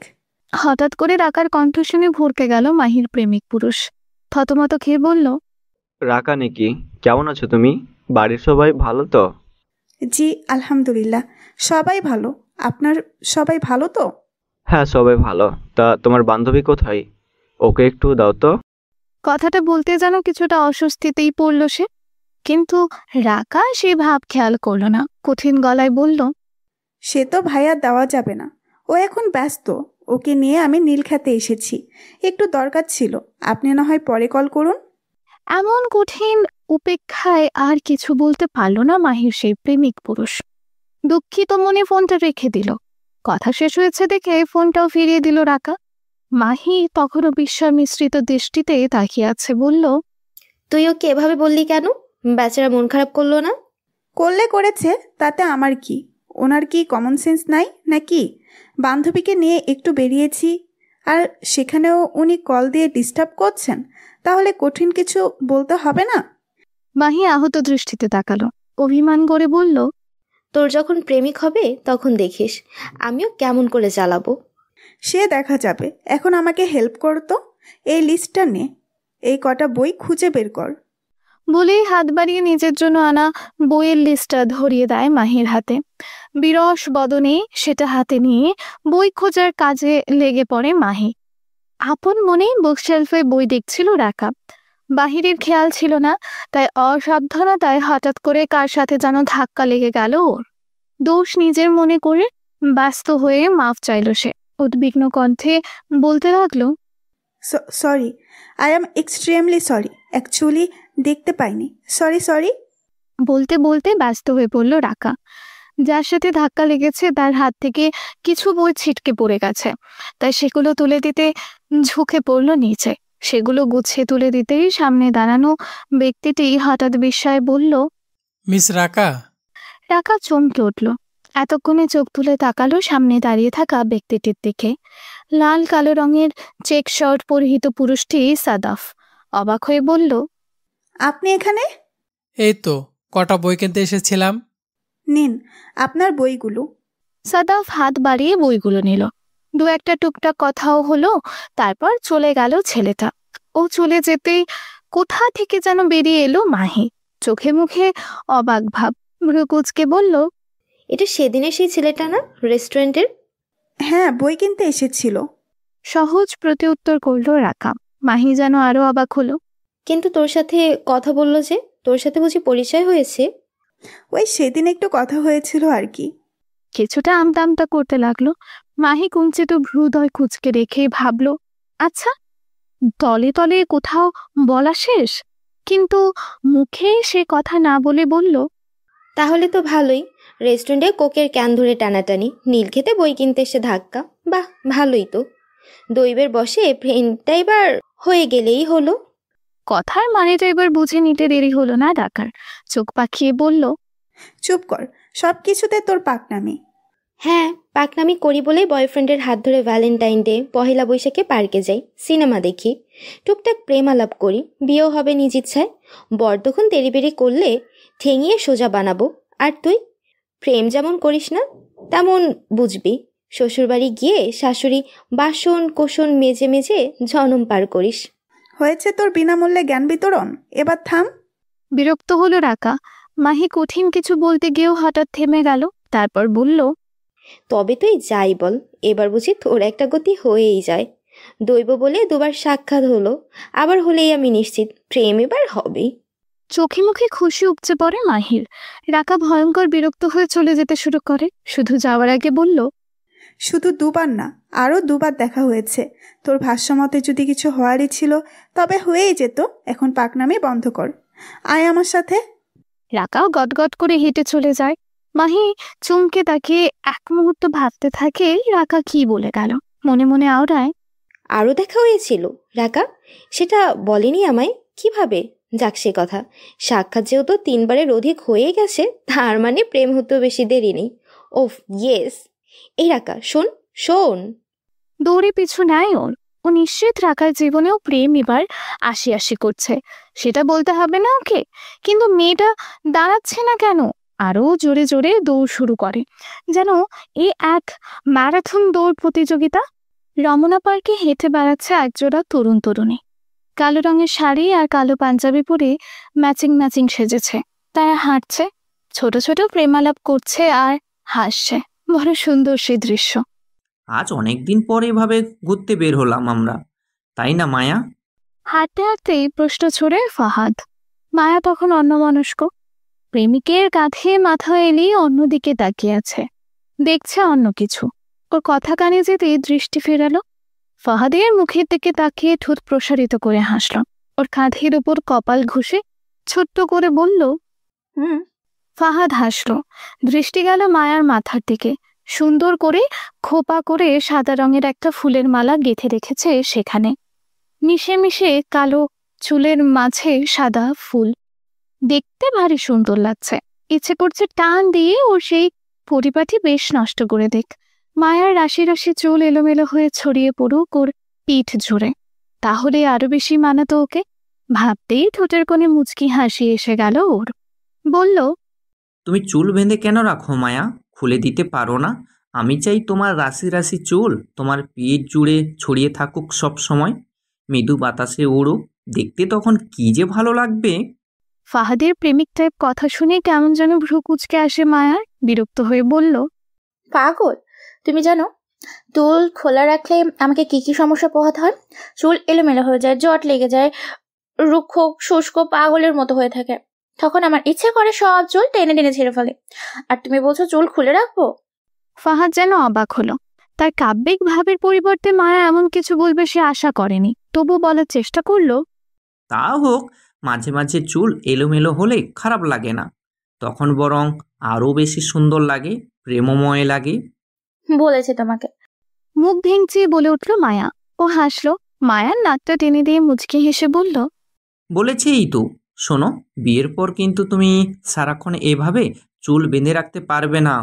হঠাৎ করে রাকার কণ্ঠ শুনে ভরকে গেল মাহির প্রেমিক পুরুষ। থতমত খেয়ে বলল, রাকা নাকি? কেমন আছো তুমি? বাড়ির সবাই ভালো তো? জি আলহামদুলিল্লাহ, সবাই ভালো। আপনার সবাই ভালো তো? হ্যাঁ সবাই ভালো। তা তোমার বান্ধবী কোথায়? ওকে একটু দাও তো। কথাটা বলতে যেন কিছুটা অস্বস্তিতেই পড়ল সে, কিন্তু রাকা সে ভাব খেয়াল করল না। কঠিন গলায় বলল, সে তো ভাইয়া দেওয়া যাবে না, ও এখন ব্যস্ত, ওকে নিয়ে আমি নীলক্ষেতে এসেছি, একটু দরকার ছিল। আপনি না হয় পরে কল করুন। এমন কঠিন উপেক্ষায় আর কিছু বলতে পারল না মাহির সেই প্রেমিক পুরুষ। দুঃখিত মনে ফোনটা রেখে দিল। কথা শেষ হয়েছে দেখে ফোনটাও ফিরিয়ে দিল রাকা। মাহি তখনও বিস্ময় মিশ্রিত দৃষ্টিতে তাকিয়ে আছে, বলল, তুই ওকে এভাবে বললি কেন? বেচারা মন খারাপ করলো না? করলে করেছে, তাতে আমার কি? ওনার কি কমন সেন্স নাই নাকি? বান্ধবীকে নিয়ে একটু বেরিয়েছি, আর সেখানেও উনি কল দিয়ে ডিস্টার্ব করছেন, তাহলে কঠিন কিছু বলতে হবে না? মাহি আহত দৃষ্টিতে তাকালো, অভিমান করে বলল, তোর যখন প্রেমিক হবে তখন দেখিস আমিও কেমন করে জ্বালাবো। সে দেখা যাবে, এখন আমাকে হেল্প কর তো। এই লিস্টটা নে, এই কটা বই খুঁজে বের কর। বলেই হাত বাড়িয়ে নিজের জন্য আনা বইয়ের লিস্টটা ধরিয়ে দেয় মাহির হাতে। বিরস বদনে সেটা হাতে নিয়ে বই খোঁজার কাজে লেগে পড়ে মাহি। আপন মনেই বুকশেলফে বই দেখছিল রাকা। বাহিরের খেয়াল ছিল না, তাই অসাবধানতায় হঠাৎ করে কার সাথে যেন ধাক্কা লেগে গেল ওর। দোষ নিজের মনে করে ব্যস্ত হয়ে মাফ চাইল সে। উদ্বিগ্ন কণ্ঠে বলতে লাগলো, sorry, I am extremely sorry, actually দেখতে পাইনি, সরি। বলতে বলতে ব্যস্ত হয়ে পড়ল রাকা। যার সাথে ধাক্কা লেগেছে তার হাত থেকে কিছু বই ছিটকে পড়ে গেছে, তাই সেগুলো তুলে দিতে ঝুঁকে পড়ল নিচে। সেগুলো গুছিয়ে তুলে দিতেই সামনে দাঁড়ানো ব্যক্তিটি হঠাৎ বিস্ময়ে বলল, মিস রাকা। রাকা চমকে উঠল। এতক্ষণে চোখ তুলে তাকালো সামনে দাঁড়িয়ে থাকা ব্যক্তিটির দিকে। লাল কালো রঙের চেক শার্ট পরিহিত পুরুষটি সাদাফ। অবাক হয়ে বলল, আপনি এখানে? এই তো কটা বই কিনতে এসেছিলাম। নিন আপনার বইগুলো। সাদাফ হাত বাড়িয়ে বইগুলো নিল। দু একটা টুকটাক কথাও হলো, তারপর চলে গেল ছেলেটা। ও চলে যেতেই কোথা থেকে যেন বেরিয়ে এলো মাহি। চোখে মুখে অবাক ভাব, ভ্রুকুচকে বলল, এটা সেদিনের সেই ছেলেটা না, রেস্টুরেন্টের? হ্যাঁ, বই কিনতে এসেছিল। সহজ প্রতিউত্তর করল রাকা। মাহি যেন আরো অবাক হলো। কিন্তু তোর সাথে কথা বললো যে, তোর সাথে বুঝি পরিচয় হয়েছে? ওই সেদিন একটু কথা হয়েছিল আর কি। কিছুটা আমতা আমতা করতে লাগলো। মাহি কুঞ্চিত ভ্রুদয় কুচকে রেখে ভাবল, আচ্ছা, তলে তলে কোথাও বলা শেষ, কিন্তু মুখে সে কথা না বলে বলল, তাহলে তো ভালোই। রেস্টুরেন্টে কোকের ক্যান ধরে টানাটানি, নীলক্ষেতে বই কিনতে এসে ধাক্কা। বাহ, ভালোই তো। দৈবের বসে ফ্রেন্ডটা এবার হয়ে গেলেই হলো। কথার মানেটা এবার বুঝে নিতে দেরি হলো না ডাকার। চোখ পাকিয়ে বলল, চুপ কর, সব কিছুতে তোর পাকনামি। হ্যাঁ, পাকনামি করি বলেই বয়ফ্রেন্ডের হাত ধরে ভ্যালেন্টাইন ডে, পহেলা বৈশাখে পার্কে যাই, সিনেমা দেখি, টুকটাক প্রেম আলাপ করি, বিয়েও হবে নিজ ইচ্ছায়। বর তখন তেড়িবেড়ি করলে ঠেঙিয়ে সোজা বানাবো। আর তুই প্রেম যেমন করিস না তেমন বুঝবি, শ্বশুরবাড়ি গিয়ে শাশুড়ি বাসন কোসন মেজে মেজে জনম পার করিস। হয়েছে তোর বিনামূল্যে জ্ঞান বিতরণ, এবার থাম। বিরক্ত হলো রাকা। মাহি কঠিন কিছু বলতে গিয়েও হঠাৎ থেমে গেল। তারপর বলল, তবে তুই যাই বল, এবার বুঝি তোর একটা গতি হয়েই যায়। দৈব বলে দুবার সাক্ষাৎ হলো, আবার হলেই আমি নিশ্চিত প্রেম এবার হবেই। চোখে মুখে খুশি উপচে পড়ে মাহির। রাকা ভয়ঙ্কর বিরক্ত হয়ে চলে যেতে শুরু করে। শুধু যাওয়ার আগে বলল, শুধু দুবার না, আরও দুবার দেখা হয়েছে। তোর ভাষ্যমতে যদি কিছু হওয়ারই ছিল তবে হয়েই যেত। এখন পাকনামি বন্ধ কর, আয় আমার সাথে। রাকাও গটগট করে হেঁটে চলে যায়। মাহি চমকে তাকিয়ে এক মুহূর্ত ভাবতে থাকে রাকা কি বলে গেল। মনে মনে আওড়ায়, আরও দেখা হয়েছিল রাকা? সেটা বলেনি আমায়। কিভাবে? যাক সে কথা, সাক্ষাৎ যেহেতু 3 বারের অধিক হয়ে গেছে, তার মানে প্রেম হতেও বেশি দেরি নেই। ওফ ইয়েস। এই রাকা, শোন শোন। দৌড়ে পিছু নেয় ওর। ও নিশ্চিত রাকার জীবনেও প্রেম এবার আসি আসি করছে। সেটা বলতে হবে না ওকে। কিন্তু মেয়েটা দাঁড়াচ্ছে না কেন? আরও জোরে জোরে দৌড় শুরু করে, যেন এ এক ম্যারাথন দৌড় প্রতিযোগিতা। রমনা পার্কে হেঁটে বেড়াচ্ছে একজোড়া তরুণ তরুণী। কালো রঙের শাড়ি আর কালো পাঞ্জাবি পরে ম্যাচিং ম্যাচিং সেজেছে। তারা হাঁটছে, ছোট ছোট প্রেমালাপ করছে আর হাসছে। বড় সুন্দর সেই দৃশ্য। আজ অনেকদিন পর এভাবে ঘুরতে বের হলাম আমরা, তাই না মায়া? হাঁটতে হাঁটতেই প্রশ্ন ছড়ে ফাহাদ। মায়া তখন অন্যমনস্ক। প্রেমিকের কাঁধে মাথা এলিয়ে অন্যদিকে তাকিয়ে আছে, দেখছে অন্য কিছু। ওর কথা কানে যেতে দৃষ্টি ফেরালো। ফাহাদের মুখের দিকে তাকিয়ে ঠোঁট প্রসারিত করে হাসল। ওর কাঁধের উপর কপাল ঘষে ছোট্ট করে বলল, হুম। ফাহাদ হাসল। দৃষ্টি গেল মায়ার মাথার দিকে। সুন্দর করে খোপা করে সাদা রঙের একটা ফুলের মালা গেঁথে রেখেছে সেখানে। মিশে মিশে কালো চুলের মাঝে সাদা ফুল, দেখতে ভারী সুন্দর লাগছে। ইচ্ছে করছে টান দিয়ে ওর সেই পরিপাটি বেশ নষ্ট করে দেখ। মায়ার রাশি রাশি চুল এলোমেলো হয়ে ছড়িয়ে পড়ুক ওর পিঠ জুড়ে, তাহলে আরো বেশি মানাতো ওকে। ভাবতেই ঠোঁটের কোণে মুচকি হাসি এসে গেল ওর। বলল, তুমি চুল বেঁধে কেন রাখো মায়া? খুলে দিতে পারো না? আমি চাই তোমার রাশি রাশি চুল তোমার পিঠ জুড়ে ছড়িয়ে থাকুক সব সময়, মৃদু বাতাসে উড়ুক, দেখতে তখন কি যে ভালো লাগবে। ফাহাদের প্রেমিক টাইপ কথা শুনে কেমন যেন ভ্রু কুচকে আসে মায়ার। বিরক্ত হয়ে বলল, পাগল, তুমি জানো চুল খোলা রাখলে আমাকে কি কি সমস্যা পোহাতে হয়? চুল এলোমেলো হয়ে যায়, জট লেগে যায়, রুক্ষ শুষ্ক পাগলের মতো হয়ে থাকে। তখন আমার ইচ্ছে করে সব চুল টেনে টেনে ছেড়ে ফেলে। আর তুমি বলছো চুল খুলে রাখবো? ফাহাদ যেন অবাক হলো। তার কাব্যিক ভাবের পরিবর্তে মায়া এমন কিছু বলবে সে আশা করেনি, তবু বলার চেষ্টা করলো, তা হোক, মাঝে মাঝে চুল এলোমেলো হলে খারাপ লাগে না, তখন বরং আরও বেশি সুন্দর লাগে, প্রেমময় লাগে। বলেছে তোমাকে? মুখ ভেঙচিয়ে বলে উঠল মায়া। ও হাসলো। মায়ার নাকটা টেনে দিয়ে মুচকি হেসে বলল, বলেছেই তো। শোনো, বিয়ের পর কিন্তু তুমি সারাক্ষণ এভাবে চুল বেঁধে রাখতে পারবে না।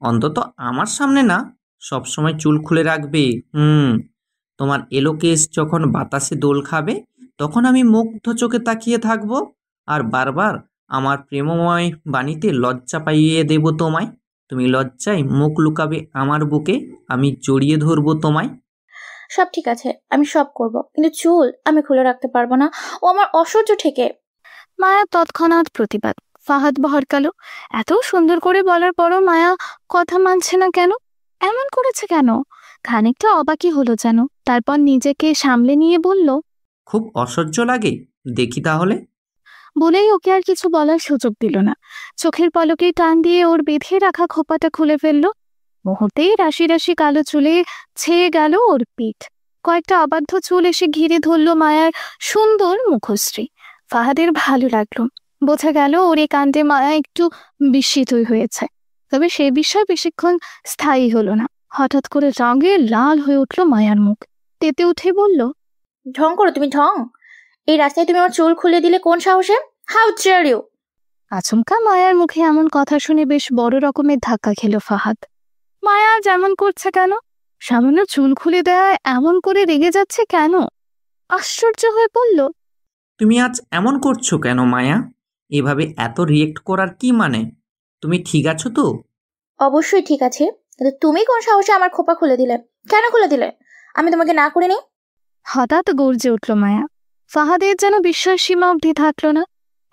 অন্তত আমার সামনে না, সবসময় চুল খুলে রাখবে। তোমার এলো কেস যখন বাতাসে দোল খাবে, তখন আমি মুগ্ধ চোখে তাকিয়ে থাকবো, আর বারবার আমার প্রেমময় বাণীতে লজ্জা পাইয়ে দেব তোমায়। তুমি লজ্জায় মুখ লুকাবে আমার বুকে, আমি জড়িয়ে ধরবো তোমায়। সব ঠিক আছে, আমি সব করব, কিন্তু চুল আমি খুলে রাখতে পারবো না, ও আমার অসহ্য ঠেকে। মায়া তৎক্ষণাৎ প্রতিবাদ। ফাহাদ ভরকালো। এত সুন্দর করে বলার পরও মায়া কথা মানছে না কেন? এমন করেছে কেন? খানিকটা অবাকই হলো যেন। তারপর নিজেকে সামলে নিয়ে বলল, খুব অসহ্য লাগে? দেখি তাহলে। বলেই ওকে আর কিছু বলার সুযোগ দিল না। চোখের পলকে টান দিয়ে ওর বেঁধে রাখা খোপাটা খুলে ফেলল। মুহূর্তেই রাশি রাশি কালো চুলে ছেয়ে গেল ওর পিঠ। কয়েকটা অবাধ্য চুল এসে ঘিরে ধরল মায়ার সুন্দর মুখশ্রী। ফাহাদের ভালো লাগলো। বোঝা গেল ওর এই কাণ্ডে মায়া একটু বিস্মিতই হয়েছে। তবে সে বিষয় বেশিক্ষণ স্থায়ী হলো না। হঠাৎ করে রাগে লাল হয়ে উঠল মায়ার মুখ। তেতে উঠে বলল, ঢং করো তুমি, ঢং! এই রাস্তায় তুমি আমার চুল খুলে দিলে কোন সাহসে? How dare you! আচমকা মায়ার মুখে এমন কথা শুনে বেশ বড় রকমের ধাক্কা খেল ফাহাদ। মায়া যেমন করছে কেন? সামান্য চুল খুলে দেয় এমন করে রেগে যাচ্ছে কেন? আশ্চর্য হয়ে পড়ল। তুমি আজ এমন করছো কেন মায়া? এভাবে এত রিয়েক্ট করার কি মানে? তুমি ঠিক আছো তো? অবশ্যই ঠিক আছে, কিন্তু তুমি কোন সাহসে আমার খোপা খুলে দিলে? কেন খুলে দিলে? আমি তোমাকে না করে নি? হঠাৎ গর্জে উঠল মায়া। ফাহাদের যেন বিশ্বাস সীমা অবধি থাকলো না।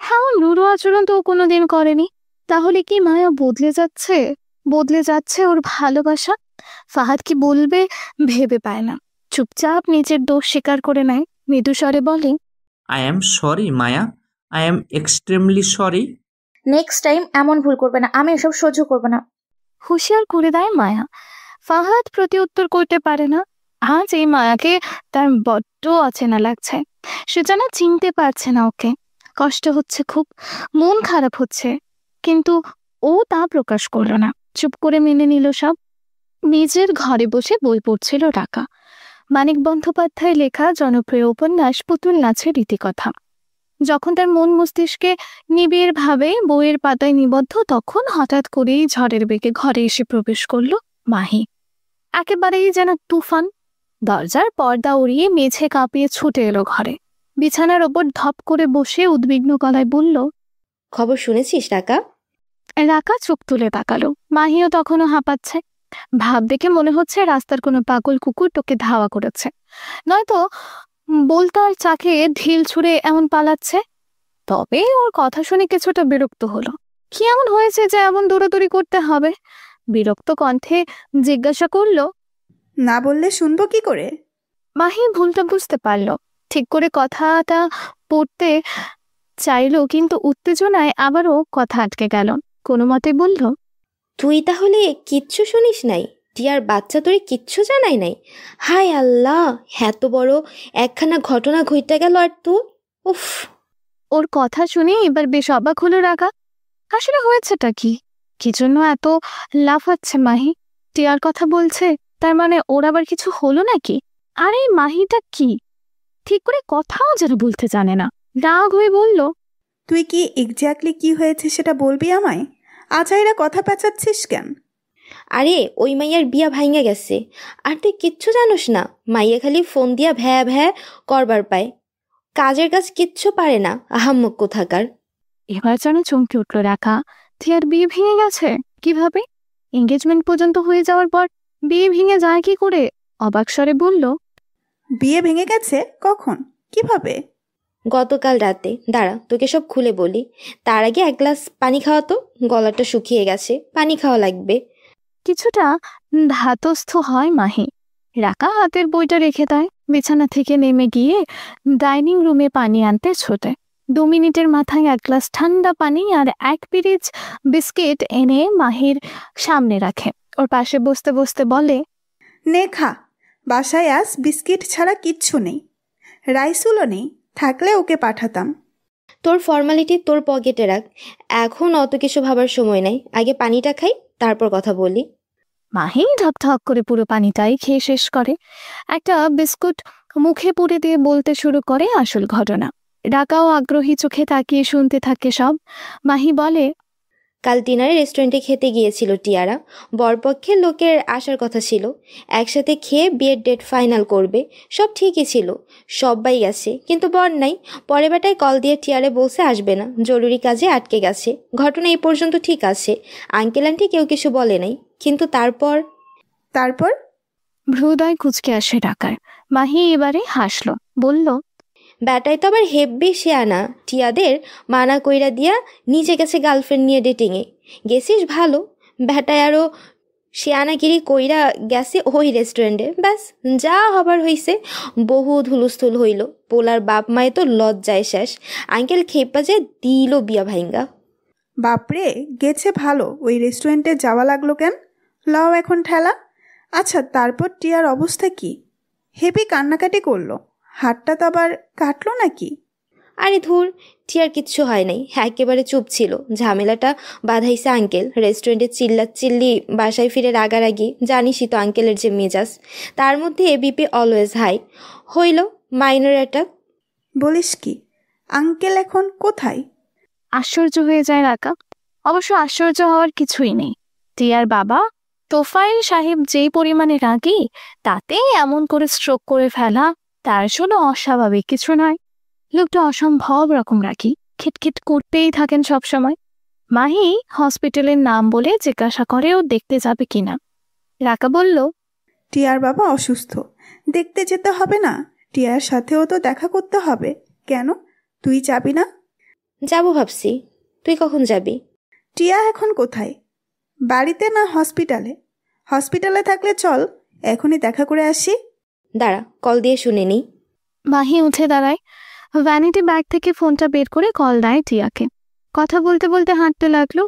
হ্যাঁ, রুড়ো আচরণ তো ও কোনোদিন করেনি। তাহলে কি মায়া বদলে যাচ্ছে? বদলে যাচ্ছে ওর ভালোবাসা? ফাহাদ কি বলবে ভেবে পায় না। চুপচাপ নিজের দোষ স্বীকার করে নেয়। মৃদু স্বরে বলে, I am sorry Maya, I am extremely sorry. Next time এমন ভুল করবে না, আমি এসব সহ্য করবো না। হুঁশিয়ার করে দেয় মায়া। ফাহাদ প্রতি উত্তর করতে পারে না। আজ এই মায়াকে তার বড্ড অচেনা লাগছে। সে যেন চিনতে পারছে না ওকে। কষ্ট হচ্ছে খুব, মন খারাপ হচ্ছে, কিন্তু ও তা প্রকাশ করলো না। চুপ করে মেনে নিল সব। নিজের ঘরে বসে বই পড়ছিল রাকা। মানিক বন্দ্যোপাধ্যায় লেখা জনপ্রিয় উপন্যাস পুতুল নাচের রীতিকথা। যখন তার মন মস্তিষ্কে নিবিড় ভাবে বইয়ের পাতায় নিবদ্ধ, তখন হঠাৎ করেই ঝড়ের বেগে ঘরে এসে প্রবেশ করল মাহি। একেবারেই যেন তুফান। দরজার পর্দা উড়িয়ে মেঝে কাঁপিয়ে ছুটে এলো ঘরে। বিছানার ওপর ধপ করে বসে উদ্বিগ্ন গলায় বলল, খবর শুনেছিস টাকা? রাকা চোখ তুলে তাকালো। মাহিও তখনও হাঁপাচ্ছে। ভাব দেখে মনে হচ্ছে রাস্তার কোনো পাগল কুকুর তোকে ধাওয়া করেছে, নয়তো বলতার চাকে ঢিল ছুঁড়ে এমন পালাচ্ছে। তবে ওর কথা শুনে কিছুটা বিরক্ত হলো। কি এমন হয়েছে যে এমন দৌড়াদৌড়ি করতে হবে? বিরক্ত কণ্ঠে জিজ্ঞাসা করলো, না বললে শুনবো কি করে? মাহি ভুলটা বুঝতে পারল। ঠিক করে কথাটা পড়তে চাইলো, কিন্তু উত্তেজনায় আবারও কথা আটকে গেল। কোনো মতে বলল, তুই তাহলে কিচ্ছু শুনিস নাই? টিয়ার বাচ্চা তোরে কিচ্ছু জানাই নাই? হায় আল্লাহ, এত বড় একখানা ঘটনা ঘটে গেল আর তোর। উফ। ওর কথা শুনে এবার বেশ অবাক হলো রাগা। আসলে হয়েছেটা কি? কি জন্য এত লাফাচ্ছে মাহি? টিয়ার কথা বলছে, তার মানে ওর আবার কিছু হলো নাকি? আর এই মাহিটা কি ঠিক করে কথাও যেন বলতে জানে না। রাগ হয়ে বলল, তুই কি এক্স্যাক্টলি কি হয়েছে সেটা বলবি আমায়? আজাইরা কথা পেঁচাচ্ছিস কেন? আরে ওই মাইয়ার বিয়া ভাইঙ্গা গেছে, আর তুই কিচ্ছু জানোস না। মাইয়া খালি ফোন দিয়া ভ্যা ভ্যা করবার পায়, কাজের কাজ কিচ্ছু পারে না, আহাম্মক কোথাকার। এবার যেন চমকে উঠল রাখা। টিয়ার বিয়ে ভেঙে গেছে কিভাবে? এঙ্গেজমেন্ট পর্যন্ত হয়ে যাওয়ার পর বিয়ে ভেঙে যায় কি করে? অবাক স্বরে বলল, বিয়ে ভেঙে গেছে? কখন? কিভাবে? গতকাল রাতে। দাঁড়া তোকে সব খুলে বলি, তার আগে এক গ্লাস পানি খাওয়া তো, গলাটা শুকিয়ে গেছে, পানি খাওয়া লাগবে। কিছুটা ধাতস্থ হয় মাহি। রাকা হাতের বইটা রেখে দেয়, বিছানা থেকে নেমে গিয়ে ডাইনিং রুমে পানি আনতে ছোটে। 2 মিনিটের মাথায় এক গ্লাস ঠান্ডা পানি আর 1 পিরিচ বিস্কিট এনে মাহির সামনে রাখে। ওর পাশে বসতে বসতে বলে, নে খা, বাসায় আজ বিস্কিট ছাড়া কিচ্ছু নেই, রাইসুলও নেই, থাকলে ওকে পাঠাতাম। তোর ফর্মালিটি তোর পকেটে রাখ, এখন অত কিছু ভাবার সময় নাই, আগে পানিটা খাই তারপর কথা বলি। মাহি ঢকঢক করে পুরো পানিটাই খেয়ে শেষ করে। একটা বিস্কুট মুখে পুরে দিয়ে বলতে শুরু করে আসল ঘটনা। রাকাও আগ্রহী চোখে তাকিয়ে শুনতে থাকে সব। মাহি বলে, কাল ডিনারে রেস্টুরেন্টে খেতে গিয়েছিল টিয়ারা, বরপক্ষের লোকের আসার কথা ছিল, একসাথে খেয়ে বিয়ের ডেট ফাইনাল করবে, সব ঠিকই ছিল, সবাই গেছে, কিন্তু বর নাই। পরে বেটায় কল দিয়ে টিয়ারে বলছে আসবে না, জরুরি কাজে আটকে গেছে। ঘটনা এই পর্যন্ত ঠিক আছে, আঙ্কেল আন্টি কেউ কিছু বলে নাই, কিন্তু তারপর ভ্রুদয় কুচকে আসে রাকার। মাহি এবারে হাসলো, বলল, ব্যাটাই তো আবার হেব্বি শেয়ানা, টিয়াদের মানা কইরা দিয়া নিজে গেছে গার্লফ্রেন্ড নিয়ে ডেটিংয়ে। গেছিস ভালো, ব্যাটায় আরও শেয়ানাগিরি কইরা গেছে ওই রেস্টুরেন্টে, ব্যাস যা হবার হইছে। বহু ধুলুস্থুল হইল, পোলার বাপ মায়ে তো লজ্জায় শেষ, আঙ্কেল খেপা যে দিল বিয়া ভাইঙ্গা। বাপরে, গেছে ভালো, ওই রেস্টুরেন্টে যাওয়া লাগলো কেন? লাও এখন ঠেলা। আচ্ছা, তারপর টিয়ার অবস্থা কি? হেবি কান্নাকাটি করলো, হাতটা তো আবার কাটলো নাকি? আরে ধুর, টিয়ার কিচ্ছু হয় নাই, একেবারে চুপ ছিল। ঝামেলাটা বাধাইছে আঙ্কেল, রেস্টুরেন্টে চিল্লি, বাসায় ফিরে রাগারাগি, জানিসই তো আঙ্কেলের যে মেজাজ। তার মধ্যে এবিপি অলওয়েজ হাই। হইল মাইনর অ্যাটাক। বলিস কি? আঙ্কেল এখন কোথায়? আশ্চর্য হয়ে যায় রাকা। অবশ্য আশ্চর্য হওয়ার কিছুই নেই। টিয়ার বাবা তোফায়েল সাহেব যেই পরিমাণে রাগী, তাতে এমন করে স্ট্রোক করে ফেলা তার জন্য অস্বাভাবিক কিছু নয়। লোকটা অসম্ভব রকম রাগী, খিটখিট করতেই থাকেন সবসময়। মাহি হসপিটালের নাম বলে জিজ্ঞাসা করে ও দেখতে যাবে কিনা। রাকা বলল, টিয়ার বাবা অসুস্থ, দেখতে যেতে হবে না? টিয়ার সাথেও তো দেখা করতে হবে। কেন, তুই যাবি না? যাবো ভাবছি, তুই কখন যাবি? টিয়া এখন কোথায়? বাড়িতে না হসপিটালে? হসপিটালে থাকলে চল, এখনই দেখা করে আসি। দাঁড়া কল দিয়ে শুনে নিই। মাহি উঠে দাঁড়ায়, ভ্যানিটি ব্যাগ থেকে ফোনটা বের করে কল দেয় টিয়াকে। কথা বলতে বলতে হাঁটতে লাগলো।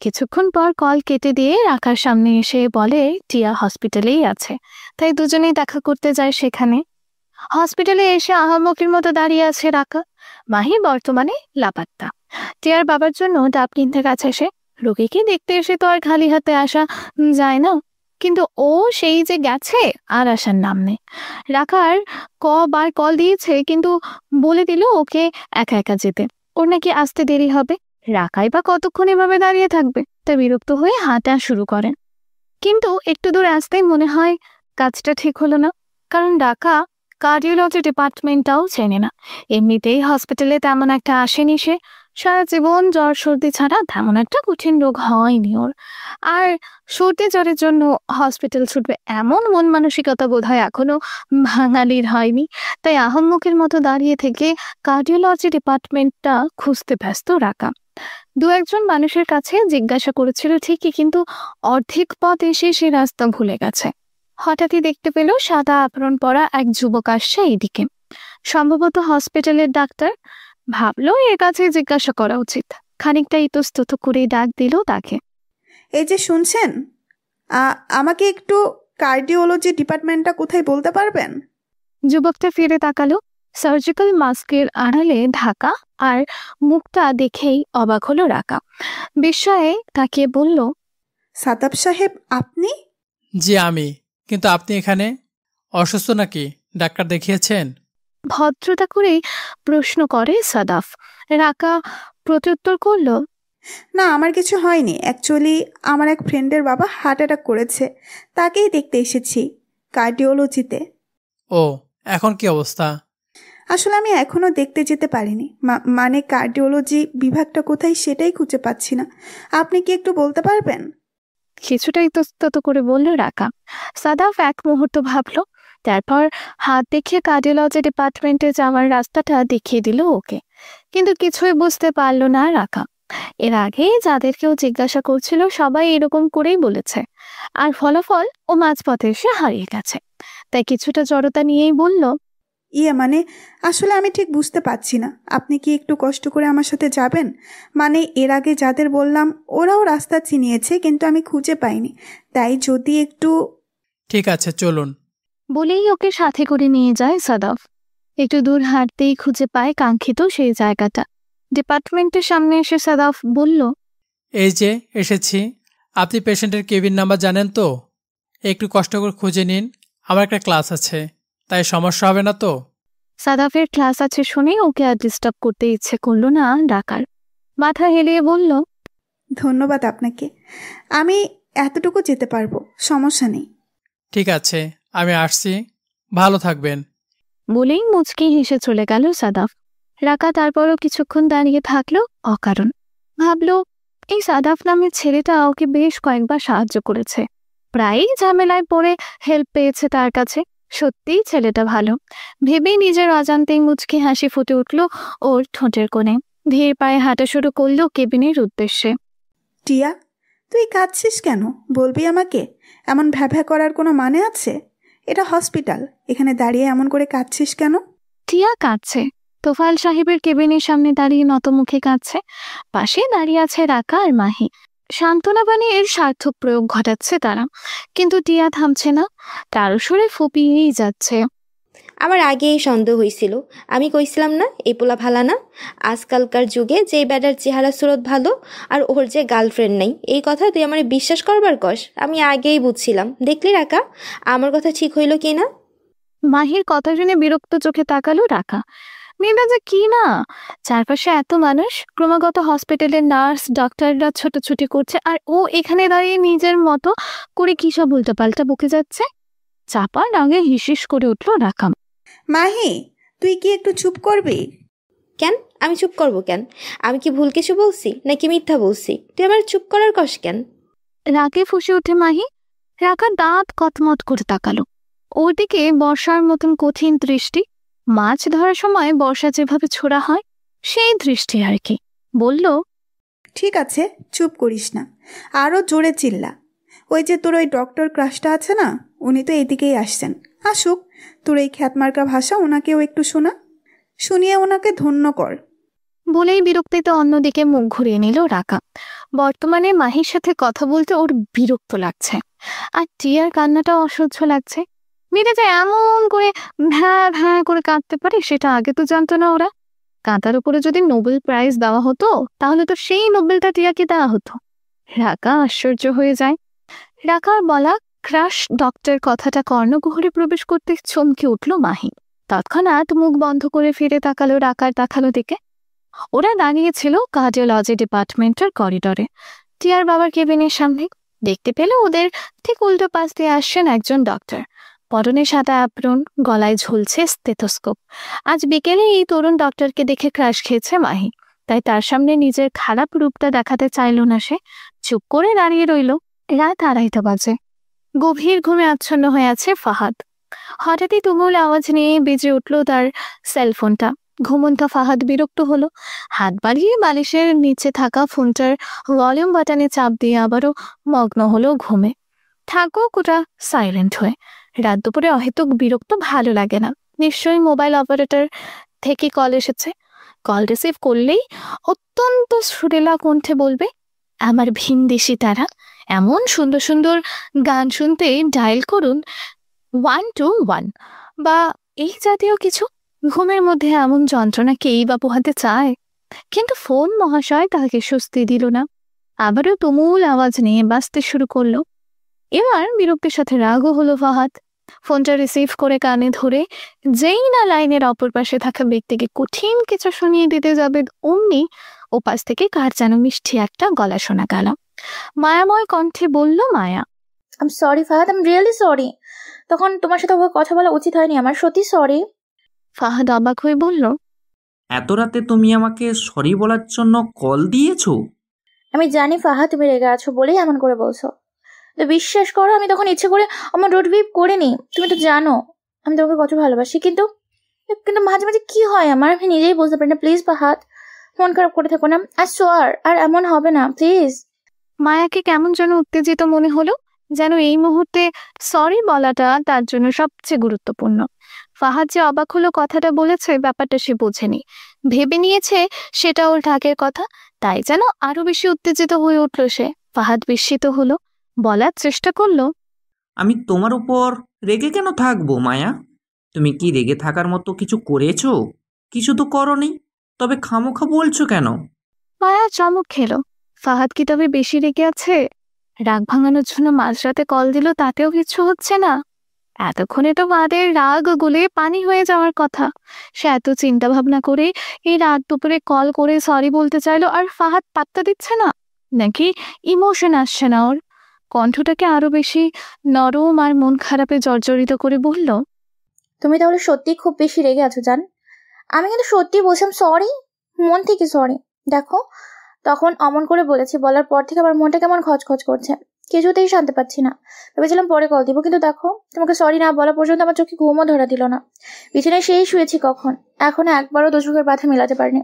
কিছুক্ষণ পর কল কেটে দিয়ে রাকার সামনে এসে বলে টিয়া হসপিটালেই আছে, তাই দুজনেই দেখা করতে যায় সেখানে। হসপিটালে এসে আহাম্মকের মতো দাঁড়িয়ে আছে রাকা। মাহি বর্তমানে লাপাত্তা। টিয়ার বাবার জন্য ডাব কিনতে গেছে সে। রোগীকে দেখতে এসে তো আর খালি হাতে আসা যায় না, কিন্তু ও সেই যে গেছে আর আসার নাম নেই। রাকার কবার কল দিয়েছে, কিন্তু বলে দিল ওকে একা একা যেতে, ওর নাকি আসতে দেরি হবে। রাকাই বা কতক্ষণ এভাবে দাঁড়িয়ে থাকবে, তা বিরক্ত হয়ে হাঁটা শুরু করেন। কিন্তু একটু দূর আসতেই মনে হয় কাজটা ঠিক হলো না, কারণ রাকা কার্ডিওলজি ডিপার্টমেন্টটাও চেনে না। এমনিতেই হসপিটালে তেমন একটা আসেনি সে, সারা জীবন জ্বর সর্দি ছাড়া তেমন একটা কঠিন রোগ হয়নি ওর। আর সর্দি জ্বরের জন্য হসপিটাল ছুটবে এমন মন মানসিকতা বোধহয় এখনো বাঙালির হয়নি। তাই আহম্মকের মতো দাঁড়িয়ে থেকে কার্ডিওলজি ডিপার্টমেন্টটা খুঁজতে ব্যস্ত রাকা। 2-1 মানুষের কাছে জিজ্ঞাসা করেছিল ঠিকই, কিন্তু অর্ধেক পথ এসে সে রাস্তা ভুলে গেছে। হঠাৎই দেখতে পেল সাদা আবরণ পরা এক যুবক আসছে এইদিকে, সম্ভবত হসপিটালের ডাক্তার। ভাবলো এর কাছে জিজ্ঞাসা করা উচিত। খানিকটা ইতস্তত করে ডাক দিল তাকে। এই যে শুনছেন, আমাকে একটু কার্ডিওলজি ডিপার্টমেন্টটা কোথায় বলতে পারবেন? যুবকটা ফিরে তাকালো। সার্জিক্যাল মাস্কের আড়ালে ঢাকা, আর মুখটা দেখেই অবাক হলো রাকা। বিস্ময়ে তাকিয়ে বলল, সাদাব সাহেব আপনি? জি আমি। কিন্তু আপনি এখানে অসুস্থ নাকি? ডাক্তার দেখিয়েছেন? ভদ্রতা করে প্রশ্ন করে সাদাফ। রাকা প্রত্যুত্তর করল, না, আমার কিছু হয়নি। অ্যাকচুয়ালি আমার এক ফ্রেন্ডের বাবা হার্ট অ্যাটাক করেছে, তাকেই দেখতে এসেছি কার্ডিওলজিতে। ও, এখন কি অবস্থা? আসলে আমি এখনও দেখতে যেতে পারিনি, মানে কার্ডিওলজি বিভাগটা কোথায় সেটাই খুঁজে পাচ্ছি না। আপনি কি একটু বলতে পারবেন? কিছুটা ইতস্তত করে বলল রাকা। সাদাফ এক মুহূর্ত ভাবল, তারপর হাত দেখিয়ে কার্ডিওলজি ডিপার্টমেন্টে যাওয়ার রাস্তাটা দেখিয়ে দিল ওকে। কিন্তু কিছুই বুঝতে পারল না রাকা। এর আগে যাদেরকেও জিজ্ঞাসা করছিল সবাই এরকম করেই বলেছে, আর ফলাফল ও মাঝপথে এসে হারিয়ে গেছে। তাই কিছুটা জড়তা নিয়েই বলল, মানে আসলে আমি ঠিক বুঝতে পারছি না। আপনি কি একটু কষ্ট করে আমার সাথে যাবেন? মানে এর আগে যাদের বললাম ওরাও রাস্তা চিনিয়েছে, কিন্তু আমি খুঁজে পাইনি। তাই যদি একটু... ঠিক আছে, চলুন। বলেই ওকে সাথে করে নিয়ে যায় সাদাফ। একটু দূর হাঁটতেই খুঁজে পায় কাঙ্ক্ষিত সেই জায়গাটা। ডিপার্টমেন্টের সামনে এসে সাদাফ বলল, এই যে এসেছি। আপনি পেশেন্টের কেবিন নাম্বার জানেন তো? একটু কষ্ট করে খুঁজে নিন, আমার একটা ক্লাস আছে, তাই সমস্যা হবে না তো? সাদাফের ক্লাস আছে শুনে ওকে আর ডিস্টার্ব করতে ইচ্ছে করলো না ডাকার। মাথা হেলিয়ে বলল, ধন্যবাদ আপনাকে, আমি এতটুকু যেতে পারবো, সমস্যা নেই। ঠিক আছে, আমি আসছি, ভালো থাকবেন। বলেই মুচকি হেসে চলে গেল সাদাফ। রাকা তারপরও কিছুক্ষণ দাঁড়িয়ে থাকলো অকারণ। ভাবল, এই সাদাফ নামের ছেলেটা ওকে বেশ কয়েকবার সাহায্য করেছে, প্রায়ই ঝামেলায় পড়ে হেল্প পেয়েছে তার কাছে। সত্যিই ছেলেটা ভালো ভেবেই নিজের অজান্তেই মুচকি হাসি ফুটে উঠল ওর ঠোঁটের কোণে। ধীর পায়ে হাঁটা শুরু করলো কেবিনের উদ্দেশ্যে। টিয়া, তুই কাঁদছিস কেন? বলবি আমাকে? এমন ভ্যাভ্যা করার কোনো মানে আছে? এটা হসপিটাল, এখানে দাঁড়িয়ে এমন করে কাঁদছিস কেন? টিয়া কাঁদছে। তোফাল সাহেবের কেবিনের সামনে দাঁড়িয়ে নতমুখে কাঁদছে। পাশে দাঁড়িয়ে আছে রাকা আর মাহি। সান্ত্বনা বাণী এর সার্থক প্রয়োগ ঘটাচ্ছে তারা, কিন্তু টিয়া থামছে না, তার সুরে ফুপিয়েই যাচ্ছে। আমার আগেই সন্দেহ হয়েছিল। আমি কইছিলাম না এই পোলা ভালা না। আজকালকার যুগে যে ব্যাডার চেহারা সুরত ভালো আর ওর যে গার্লফ্রেন্ড নাই, এই কথা তুই আমার বিশ্বাস করবার কস? আমি আগেই বুঝছিলাম। দেখলি রাকা, আমার কথা ঠিক হইল কি না? মাহির কথা শুনে বিরক্ত চোখে তাকালো রাকা। মেয়েটা যে কি না, চারপাশে এত মানুষ, ক্রমাগত হসপিটালের নার্স ডাক্তাররা ছোটাছুটি করছে, আর ও এখানে দাঁড়িয়ে নিজের মতো করে কি সব উল্টোপাল্টা বকে যাচ্ছে। চাপার আগে হিসিস করে উঠল রাকা। মাহি, তুই কি একটু চুপ করবি? কেন আমি চুপ করব কেন? আমি কি ভুল কিছু বলছি নাকি মিথ্যা বলছি? তুই আমার চুপ করার কস কেন? রাগে ফুঁসে ওঠে মাহি। রাকা দাঁত কটমট করে তাকালো। ওর দিকে বর্ষার মতন কঠিন দৃষ্টি। মাছ ধরার সময় বর্ষা যেভাবে ছোড়া হয় সেই দৃষ্টি আর কি। বলল, ঠিক আছে, চুপ করিস না, আরও জোরে চিল্লা। ওই যে তোর ওই ডক্টর ক্রাশটা আছে না, উনি তো এদিকেই আসছেন। আসুক, তোর এই খ্যাতমার্কা ভাষা ওনাকেও একটু শোনা, শুনিয়ে ওনাকে ধন্য কর। বলেই বিরক্তিতে অন্যদিকে মুখ ঘুরিয়ে নিল রাকা। বর্তমানে মাহির সাথে কথা বলতে ওর বিরক্ত লাগছে, আর টিয়ার কান্নাটা অসহ্য লাগছে। মেয়েটা যে এমন করে ভ্যাঁ ভ্যাঁ করে কাঁদতে পারে সেটা আগে তো জানতো না ওরা। কাঁদার উপরে যদি নোবেল প্রাইজ দেওয়া হতো তাহলে তো সেই নোবেলটা টিয়াকে দেওয়া হতো। রাকা আশ্চর্য হয়ে যায়। রাকার বলা ক্রাশ ডক্টর কথাটা কর্ণকুহরে প্রবেশ করতে চমকে উঠল মাহি। তৎক্ষণাৎ মুখ বন্ধ করে ফিরে তাকালো রাকার তাকালো দিকে। ওরা দাঁড়িয়েছিল কার্ডিওলজি ডিপার্টমেন্টের করিডরে, টিয়ার বাবার কেবিনের সামনে। দেখতে পেল ওদের ঠিক উল্টো পাশ দিয়ে আসছেন একজন ডক্টর। পরনে সাদা অ্যাপ্রন, গলায় ঝুলছে স্টেথোস্কোপ। আজ বিকেলে এই তরুণ ডক্টরকে দেখে ক্রাশ খেয়েছে মাহি, তাই তার সামনে নিজের খারাপ রূপটা দেখাতে চাইল না সে। চুপ করে দাঁড়িয়ে রইল। রাত 2:30 বাজে। গভীর ঘুমে আচ্ছন্ন হয়ে আছে ফাহাদ। হঠাৎই তুমুল আওয়াজ নিয়ে বেজে উঠল তার সেলফোনটা। ঘুমন্ত ফাহাদ বিরক্ত হলো। হাত বাড়িয়ে বালিশের নিচে থাকা ফোনটার ভলিউম বাটনে চাপ দিয়ে আবারও মগ্ন হলো ঘুমে। থাকুক ওটা সাইলেন্ট হয়ে। রাত দুপুরে অহেতুক বিরক্ত ভালো লাগে না। নিশ্চয়ই মোবাইল অপারেটর থেকে কল এসেছে। কল রিসিভ করলেই অত্যন্ত সুরেলা কণ্ঠে বলবে, আমার ভিনদেশি তারা, এমন সুন্দর সুন্দর গান শুনতে ডায়াল করুন 121 বা এই জাতীয় কিছু। ঘুমের মধ্যে এমন যন্ত্রণা কেই বা পোহাতে চায়? কিন্তু ফোন মহাশয় তাকে স্বস্তি দিল না। আবারও তুমুল আওয়াজ নিয়ে বাজতে শুরু করলো। এবার বিরক্তির সাথে রাগও হলো ফাহাদ। ফোনটা রিসিভ করে কানে ধরে যেই না লাইনের অপর পাশে থাকা ব্যক্তিকে কঠিন কিছু শুনিয়ে দিতে যাবে, অমনি ওপাশ থেকে কার যেন মিষ্টি একটা গলা শোনা গেল। মায়াময় কণ্ঠে বলল মায়া, আম sorry Fahad, I'm really sorry. তখন তোমার সাথে ওভাবে কথা বলা উচিত হয়নি আমার, সত্যি সরি। ফাহাদ অবাক হয়ে বলল, এত রাতে তুমি আমাকে সরি বলার জন্য কল দিয়েছো? আমি জানি ফাহাদ তুমি রেগে আছো বলেই এমন করে বলছো। তো বিশ্বাস করো আমি তখন ইচ্ছে করে আমার রোড ভিপ করিনি। তুমি তো জানো আমি তোমাকে কত ভালোবাসি, কিন্তু কিন্তু মাঝে মাঝে কি হয় আমার আমি নিজেই বুঝতে পারি না। প্লিজ ফাহাদ, মন খারাপ করে থাকো না। আর সোয়ার আর এমন হবে না প্লিজ। মায়াকে কেমন যেন উত্তেজিত মনে হলো, যেন এই মুহূর্তে সরি বলাটা তার জন্য সবচেয়ে গুরুত্বপূর্ণ। ফাহাদ যে অবাক হলো কথাটা বলেছে ব্যাপারটা সে বোঝেনি, ভেবে নিয়েছে সেটা ওর ঢাকের কথা, তাই যেন আরো বেশি উত্তেজিত হয়ে উঠল সে। ফাহাদ বিস্মিত হলো, বলার চেষ্টা করলো, আমি তোমার উপর রেগে কেন থাকবো মায়া? তুমি কি রেগে থাকার মতো কিছু করেছো? কিছু তো করনি, তবে খামোখা বলছো কেন? মায়া চমক খেলো। ফাহাদ কি তবে বেশি রেগে আছে? রাগ ভাঙানোর জন্য মাঝরাতে কল দিল, তাতেও কিছু হচ্ছে না। এতক্ষণে তো বাদের রাগ গুলে পানি হয়ে যাওয়ার কথা। সে এত চিন্তা ভাবনা করে এই রাত দুপুরে কল করে সরি বলতে চাইলো, আর ফাহাদ পাত্তা দিচ্ছে না? নাকি ইমোশন আসছে না ওর? কণ্ঠটাকে আরো বেশি নরম আর মন খারাপে জর্জরিত করে বলল, তুমি তাহলে সত্যি খুব বেশি রেগে আছো জান। আমি কিন্তু সত্যি বলছিলাম সরি, মন থেকে সরি। দেখো তখন অমন করে বলেছি, বলার পর থেকে আমার মনটা কেমন খচখচ করছে, কিছুতেই শান্তি পাচ্ছি না। ভেবেছিলাম পরে কল দিব, কিন্তু দেখো তোমাকে সরি না বলা পর্যন্ত আমার চোখে ঘুমও ধরা দিল না। বিছানায় সেই শুয়েছি কখন, এখনো একবারও দোষকের বাধা মেলাতে পারিনি।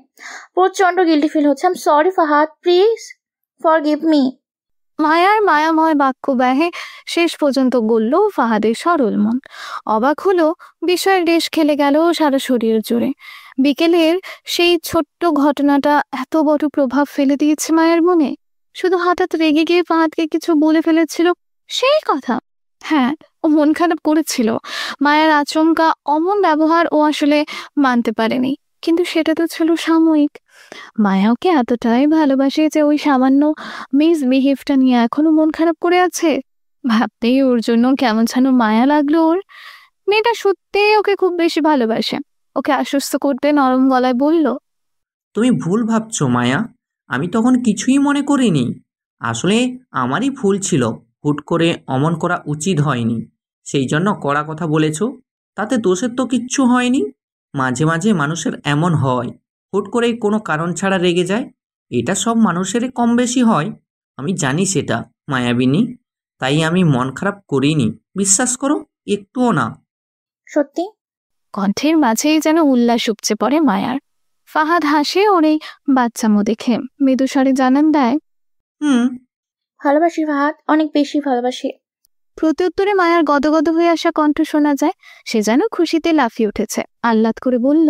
প্রচন্ড গিল্টি ফিল হচ্ছে। I'm sorry Fahad, please forgive me. মায়ার মায়াময় বাক্য ব্যহে শেষ পর্যন্ত গলল ফাহাদের সরল মন। অবাক হলো, বিষয়ের রেশ খেলে গেল সারা শরীর জুড়ে। বিকেলের সেই ছোট্ট ঘটনাটা এত বড় প্রভাব ফেলে দিয়েছে মায়ের মনে। শুধু হঠাৎ রেগে গিয়ে ফাহাদকে কিছু বলে ফেলেছিল সেই কথা। হ্যাঁ, ও মন খারাপ করেছিল। মায়ের আচমকা অমন ব্যবহার ও আসলে মানতে পারেনি, কিন্তু সেটা তো ছিল সাময়িক। মায়া ওকে এতটাই ভালোবাসে যে ওই সামান্য মিসবিহেভটা নিয়ে এখনো মন খারাপ করে আছে। ভাবতেই ওর জন্য কেমন যেন মায়া লাগলো ওর। মেয়েটা সত্যিই ওকে খুব বেশি ভালোবাসে। ওকে আশ্বস্ত করতে নরম গলায় বলল, তুমি ভুল ভাবছো মায়া, আমি তখন কিছুই মনে করিনি। আসলে আমারই ভুল ছিল, হুট করে অমন করা উচিত হয়নি। সেই জন্য কড়া কথা বলেছো, তাতে দোষের তো কিচ্ছু হয়নি। মাঝে মাঝে মানুষের এমন হয়, হুট করেই কোনো কারণ ছাড়া রেগে যায়। এটা সব মানুষেরই কম বেশি হয়, আমি জানি সেটা মায়াবিনী। তাই আমি মন খারাপ করিনি, বিশ্বাস করো, একটুও না। সত্যি? কণ্ঠের মাঝেই যেন উল্লাস উপচে পড়ে মায়ার। ফাহাদ হাসে ওর এই বাচ্চামো দেখে, মৃদু স্বরে জানান দেয়, ভালোবাসি ফাহাদ, অনেক বেশি ভালোবাসি। প্রত্যুত্তরে মায়ার গদগদ হয়ে আসা কণ্ঠ শোনা যায়। সে যেন খুশিতে লাফিয়ে উঠেছে, আহ্লাদ করে বলল,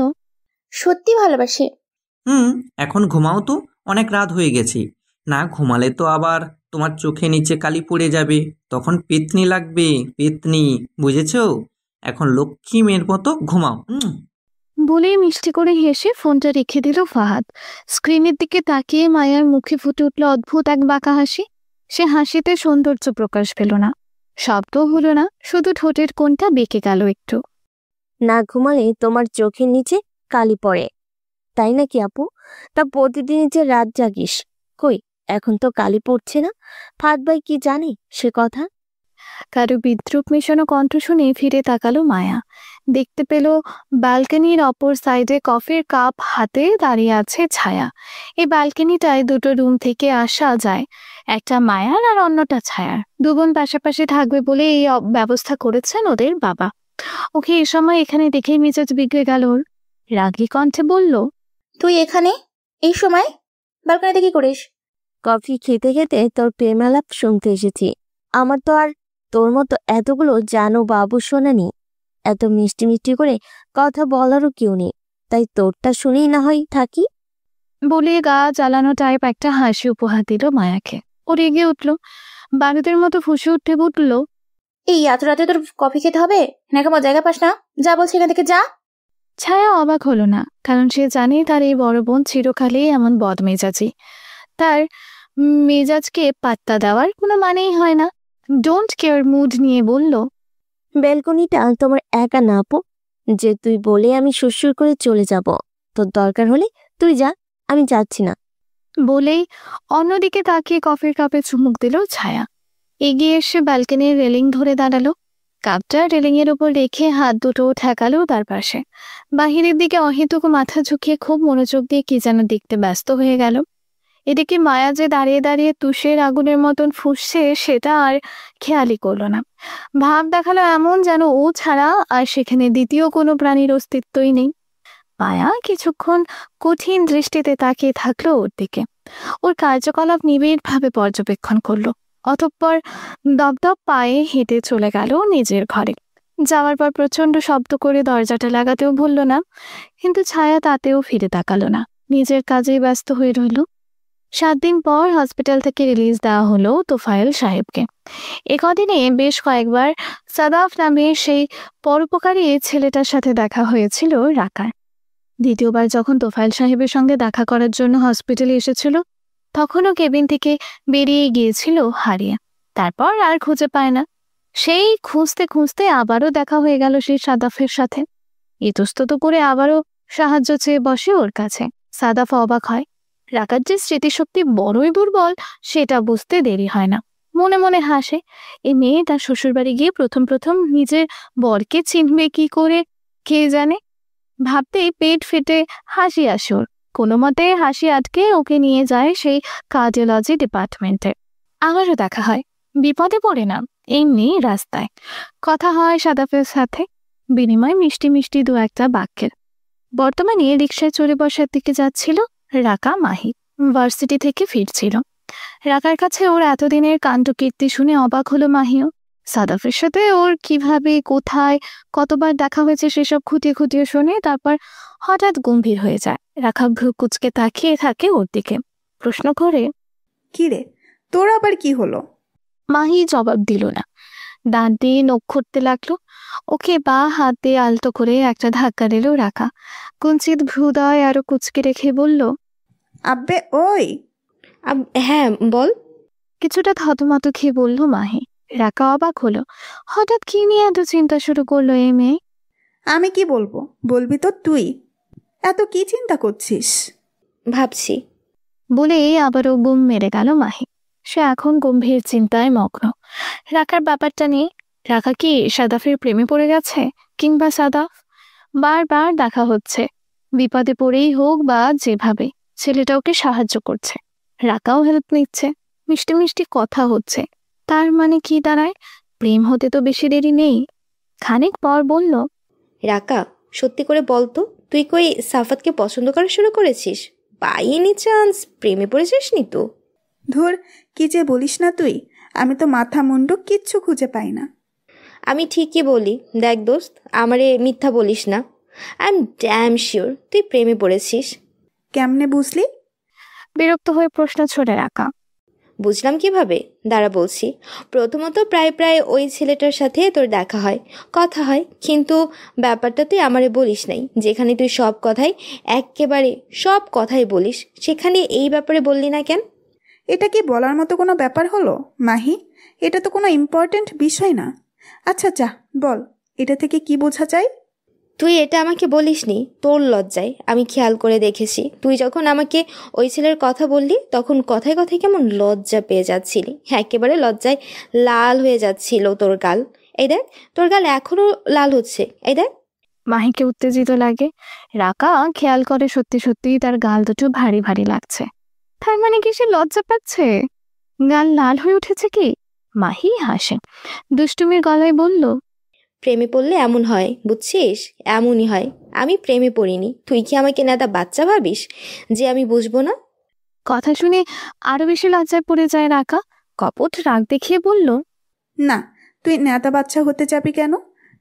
সত্যি ভালোবাসি। এখন ঘুমাও তো, অনেক রাত হয়ে গেছে। না ঘুমালে তো আবার তোমার চোখে নিচে কালি পড়ে যাবে, তখন পেতনি লাগবে, পেতনি, বুঝেছো? এখন লক্ষ্মী মেয়ের মতো ঘুমাও। বলেই মিষ্টি করে হেসে ফোনটা রেখে দিল ফাহাদ। স্ক্রিনের দিকে তাকিয়ে মায়ার মুখে ফুটে উঠল অদ্ভুত এক বাঁকা হাসি। সে হাসিতে সৌন্দর্য প্রকাশ পেল না, শব্দ হলো না, শুধু ঠোঁটের কোণটা বেঁকে গেল একটু। না ঘুমালে তোমার চোখের নিচে কালি পড়ে, তাই নাকি আপু? তা প্রতিদিনই যে রাত জাগিস, কই এখন তো কালি পড়ছে না। ফাহাদ ভাই কি জানে সে কথা? কারো বিদ্রুপ মেশানো কণ্ঠ শুনে ফিরে তাকালো মায়া। দেখতে পেল ব্যালকনির অপর সাইডে কফির কাপ হাতে দাঁড়িয়ে আছে ছায়া। এই ব্যালকনিটায় দুটো রুম থেকে আসা যায়, একটা মায়ার আর অন্যটা ছায়ার। দুবোন পাশাপাশি থাকবে বলে এই ব্যবস্থা করেছেন ওদের বাবা। ওকে এই সময় এখানে দেখেই মেজাজ বিগড়ে গেল ওর। রাগী কণ্ঠে বলল, তুই এখানে এই সময় ব্যালকনিতে কি করিস? কফি খেতে খেতে তোর প্রেমালাপ শুনতে এসেছি। আমার তো আর তোর মতো এতগুলো জানো বাবু শোনানি, এত মিষ্টি মিষ্টি করে কথা বলারও কেউ নেই, তাই তোরটা শুনেই না হয় থাকি। বলে গা জ্বালানো টাইপ একটা হাসি উপহার দিল মায়াকে। ও রেগে উঠল। বারুদের মতো ফুঁসে উঠে উঠল, এই এত রাতে তোর কফি খেতে হবে নাকি? আমার জায়গা পাস না? যা বলছি এখান থেকে যা। ছায়া অবাক হলো না, কারণ সে জানে তার এই বড় বোন চিরকালই এমন বদমেজাজি। তার মেজাজকে পাত্তা দেওয়ার কোনো মানেই হয় না। ডোন্ট কেয়ার মুড নিয়ে বলল, ব্যালকনিটা তোমার একা না আপু, যে তুই বলে আমি সুরসুর করে চলে যাব। তোর দরকার হলে তুই যা, আমি যাচ্ছি না। বলেই অন্যদিকে তাকিয়ে কফির কাপে চুমুক দিল ছায়া। এগিয়ে এসে ব্যালকনির রেলিং ধরে দাঁড়ালো। কাপটা রেলিং এর উপর রেখে হাত দুটো ঠেকালো তার পাশে। বাহিরের দিকে অহেতুক মাথা ঝুঁকিয়ে খুব মনোযোগ দিয়ে কি যেন দেখতে ব্যস্ত হয়ে গেল। এদিকে মায়া যে দাঁড়িয়ে দাঁড়িয়ে তুষের আগুনের মতন ফুঁসছে সেটা আর খেয়ালই করলো না। ভাব দেখালো এমন যেন ও ছাড়া আর সেখানে দ্বিতীয় কোনো প্রাণীর অস্তিত্বই নেই। মায়া কিছুক্ষণ কঠিন দৃষ্টিতে তাকিয়ে থাকলো ওর দিকে। ওর কার্যকলাপ নিবিড়ভাবে পর্যবেক্ষণ করলো। অতঃপর দপদপ পায়ে হেঁটে চলে গেল নিজের ঘরে। যাওয়ার পর প্রচন্ড শব্দ করে দরজাটা লাগাতেও ভুলল না, কিন্তু ছায়া তাতেও ফিরে তাকালো না, নিজের কাজেই ব্যস্ত হয়ে রইল। 7 দিন পর হসপিটাল থেকে রিলিজ দেওয়া হলো তোফায়েল সাহেবকে। একদিনে বেশ কয়েকবার সাদাফ নামে সেই পরোপকারী ছেলেটার সাথে দেখা হয়েছিল রাকার। দ্বিতীয়বার যখন তোফায়েল সাহেবের সঙ্গে দেখা করার জন্য হসপিটালে এসেছিল, তখনও কেবিন থেকে বেরিয়ে গিয়েছিল হারিয়ে। তারপর আর খুঁজে পায় না। সেই খুঁজতে খুঁজতে আবারও দেখা হয়ে গেল সেই সাদাফের সাথে। ইতস্তত করে আবারও সাহায্য চেয়ে বসে ওর কাছে। সাদাফ অবাক হয়। রাকার যে স্মৃতিশক্তি বড়ই দুর্বল সেটা বুঝতে দেরি হয় না। মনে মনে হাসে, এই মেয়ে তার শ্বশুরবাড়ি গিয়ে প্রথম প্রথম নিজের বরকে চিনবে কি করে কে জানে। ভাবতেই পেট ফেটে হাসি আসে ওর। কোনো মতে হাসি আটকে ওকে নিয়ে যায় সেই কার্ডিওলজি ডিপার্টমেন্টে। আবারও দেখা হয়, বিপদে পড়ে না, এমনি রাস্তায় কথা হয় সাদাফের সাথে, বিনিময় মিষ্টি মিষ্টি দু একটা বাক্যের। বর্তমানে রিকশায় চড়ে বসার দিকে যাচ্ছিল রাকা মাহি। ভার্সিটি থেকে ফিরছিল। রাকার কাছে ওর এতদিনের কাণ্ডকীর্তি শুনে অবাক হলো মাহিও। সাদাফের সাথে ওর কিভাবে, কোথায়, কতবার দেখা হয়েছে সেসব খুঁটিয়ে খুঁটিয়ে শুনে তারপর হঠাৎ গম্ভীর হয়ে যায়। রাকা ভ্রু কুচকে তাকিয়ে থাকে ওর দিকে, প্রশ্ন করে, কি রে, তোর আবার কি হলো? মাহি জবাব দিল না, দাঁত দিয়ে নখ খুঁড়তে লাগলো। ওকে বা হাত দিয়ে আলতো করে একটা ধাক্কা দিল রাকা। কুঞ্চিত ভ্রুদয় আরো কুচকে রেখে বলল, আব্বে ওই। হ্যাঁ বল। কিছুটা থতমত খেয়ে বলল মাহি। রাকা অবাক হলো, হঠাৎ কি নিয়ে এত চিন্তা শুরু করলো এই মেয়ে। আমি কি বলবো, বলবি তো তুই। এত কি চিন্তা করছিস? ভাবছি। বলে আবারও গুম মেরে গেল মাহি। সে এখন গম্ভীর চিন্তায় মগ্ন। রাকার ব্যাপারটা নিয়ে। রাকা কি সাদাফের প্রেমে পড়ে গেছে? কিংবা সাদাফ? বারবার দেখা হচ্ছে, বিপদে পড়েই হোক বা যেভাবে, ছেলেটা ওকে সাহায্য করছে, রাকাও হেল্প নিচ্ছে, মিষ্টি মিষ্টি কথা হচ্ছে। তার মানে কি দাঁড়ায়? প্রেম হতে তো বেশি দেরি নেই। খানিক পর বলল, রাকা সত্যি করে বলতো, তুই কই সাফাতকে পছন্দ করা শুরু করেছিস? বাই এনি চান্স প্রেমে পড়েছিস নি তো? ধুর, কি যে বলিস না তুই। আমি তো মাথা মুন্ডু কিচ্ছু খুঁজে পাই না। আমি ঠিকই বলি, দেখ দোস্ত, আমারে মিথ্যা বলিস না। আই এম ড্যাম শিওর তুই প্রেমে পড়েছিস। কেমনে বুঝলি? বিরক্ত হয়ে প্রশ্ন ছড়ে রাকা। বুঝলাম কিভাবে, দাঁড়া বলছি। প্রথমত প্রায় প্রায় ওই ছেলেটার সাথে তোর দেখা হয়, কথা হয়, কিন্তু ব্যাপারটা তুই আমারে বলিস নাই। যেখানে তুই সব কথাই, একেবারে সব কথাই বলিস, সেখানে এই ব্যাপারে বললি না কেন? এটা কি বলার মতো কোনো ব্যাপার হলো মাহি? এটা তো কোনো ইম্পর্ট্যান্ট বিষয় না। আচ্ছা যা বল, এটা থেকে কি বোঝা যায়? তুই এটা আমাকে বলিসনি, তোর লজ্জায় আমি খেয়াল করে দেখেছি। তুই যখন আমাকে ওই ছেলের কথা বললি তখন কথায় কথায় কেমন লজ্জা পেয়ে যাচ্ছিলি, একেবারে লজ্জায় লাল হয়ে যাচ্ছিল তোর গাল। এই দেখ, তোর গাল এখনো লাল হচ্ছে, এই দেখ। মাহিকে উত্তেজিত লাগে। রাকা খেয়াল করে সত্যি সত্যিই তার গাল দুটো ভারী ভারী লাগছে। তার মানে কি সে লজ্জা পাচ্ছে? গাল লাল হয়ে উঠেছে কি? মাহি হাসে, দুষ্টুমির গলায় বলল, প্রেমে পড়লে এমন হয়, বুঝছিস? এমনই হয়। আমি প্রেমে পড়িনি, তুই কি আমাকে নেতা বাচ্চা ভাবিস যে আমি বুঝবো না? কথা শুনে আরো বেশি লজ্জায় পড়ে যায় রাকা। কপট রাগ দেখিয়ে বলল, না, তুই নেতা বাচ্চা হতে যাবি কেন?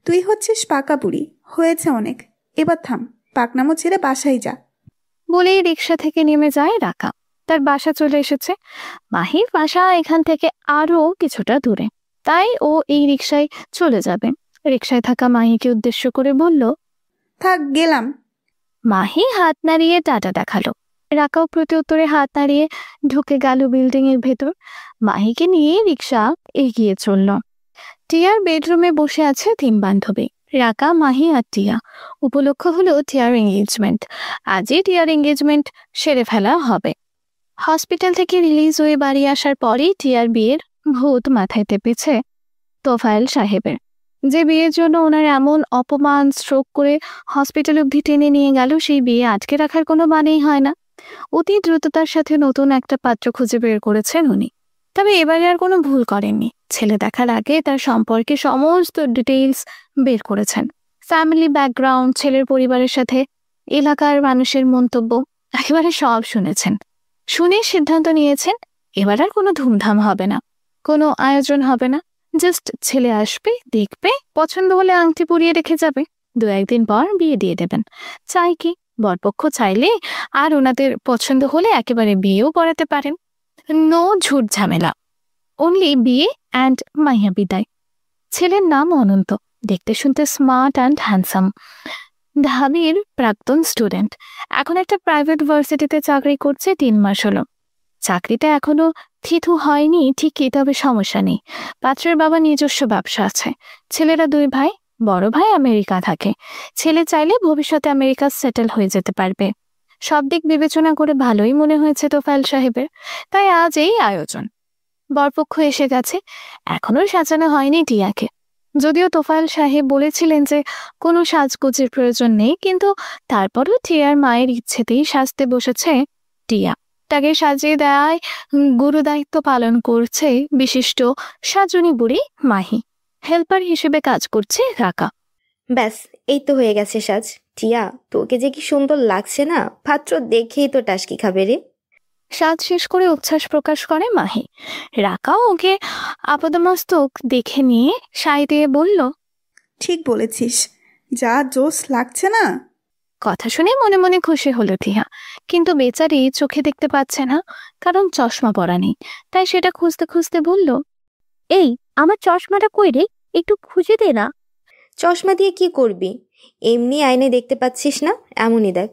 তুই হচ্ছিস পাকা বুড়ি, হয়েছে অনেক। এবার থাম, পাকনামো ছেড়ে বাসায় যা। বলেই রিক্সা থেকে নেমে যায় রাকা। তার বাসা চলে এসেছে। মাহির বাসা এখান থেকে আরো কিছুটা দূরে, তাই ও এই রিকশায় চলে যাবে। রিকশায় থাকা মাহিকে উদ্দেশ্য করে বলল, থাক গেলাম। মাহি হাত নাড়িয়ে টাটা দেখালো। রাকাও প্রতি উত্তরে হাত নাড়িয়ে ঢুকে গেল বিল্ডিং এর ভেতর। মাহিকে নিয়ে রিকশা এগিয়ে চলল। টিয়ার বেডরুমে বসে আছে 3 বান্ধবী, রাকা, মাহি আর টিয়া। উপলক্ষ হলো টিয়ার এঙ্গেজমেন্ট। আজই টিয়ার এঙ্গেজমেন্ট সেরে ফেলা হবে। হসপিটাল থেকে রিলিজ হয়ে বাড়ি আসার পরেই টিয়ার বিয়ের ভূত মাথায় চেপেছে তোফায়েল সাহেবের। যে বিয়ের জন্য ওনার এমন অপমান স্ট্রোক করে হসপিটাল অবধি টেনে নিয়ে গেল, সেই বিয়ে আটকে রাখার কোনো মানেই হয় না। অতি দ্রুততার সাথে নতুন একটা পাত্র খুঁজে বের করেছেন উনি। তবে এবারে আর কোনো ভুল করেননি। ছেলে দেখার আগে তার সম্পর্কে সমস্ত ডিটেইলস বের করেছেন। ফ্যামিলি ব্যাকগ্রাউন্ড, ছেলের পরিবারের সাথে এলাকার মানুষের মন্তব্য, একেবারে সব শুনেছেন। শুনে সিদ্ধান্ত নিয়েছেন এবার আর কোনো ধুমধাম হবে না, কোনো আয়োজন হবে না। জাস্ট ছেলে আসবে, দেখবে, পছন্দ হলে আংটি পরিয়ে রেখে যাবে, 2-1 দিন পর বিয়ে দিয়ে দেবেন। চাই কি, বরপক্ষ চাইলে আর ওনাদের পছন্দ হলে একেবারে বিয়েও করাতে পারেন। নো ঝুট ঝামেলা, অনলি বিয়ে অ্যান্ড মাইয়া বিদায়। ছেলের নাম অনন্ত, দেখতে শুনতে স্মার্ট অ্যান্ড হ্যান্ডসাম, ঢাবির প্রাক্তন স্টুডেন্ট। এখন একটা প্রাইভেট ভার্সিটিতে চাকরি করছে, 3 মাস হলো। চাকরিটা এখনো থিতু হয়নি ঠিকই, তবে সমস্যা নেই। পাত্রের বাবা নিজস্ব ব্যবসা আছে। ছেলেরা 2 ভাই, বড় ভাই আমেরিকা থাকে। ছেলে চাইলে ভবিষ্যতে আমেরিকা সেটেল হয়ে যেতে পারবে। সব দিক বিবেচনা করে ভালোই মনে হয়েছে তোফায়েল সাহেবের, তাই আজ এই আয়োজন। বরপক্ষ এসে গেছে, এখনো সাজানো হয়নি টিয়াকে। যদিও তোফায়েল সাহেব বলেছিলেন যে কোনো সাজগোজের প্রয়োজন নেই, কিন্তু তারপরও টিয়ার মায়ের ইচ্ছেতেই সাজতে বসেছে টিয়া। তাকে সাজিয়ে দেয় গুরু দায়িত্ব পালন করছে বিশিষ্ট সাজনী বুড়ি মাহি। হেল্পার হিসেবে কাজ করছে রাকা। ব্যাস, এই তো হয়ে গেছে সাজ। টিয়া, তোকে যে কি সুন্দর লাগছে না, পাত্র দেখেই তো টাসকি খাবে রে। সাজ শেষ করে উচ্ছ্বাস প্রকাশ করে মাহি। রাকাও ওকে আপাদমস্তক দেখে নিয়ে সাই দিয়ে বলল, ঠিক বলেছিস, যা জোস লাগছে না। কথা শুনে মনে মনে খুশি হলো টিয়া, কিন্তু বেচারি চোখে দেখতে পাচ্ছে না, কারণ চশমা পরা নেই। তাই সেটা খুঁজতে খুঁজতে বলল, এই আমার চশমাটা কই রে, একটু খুঁজে দে না। চশমা দিয়ে কি করবি? এমনি আয়নে দেখতে পাচ্ছিস না, এমনই দেখ।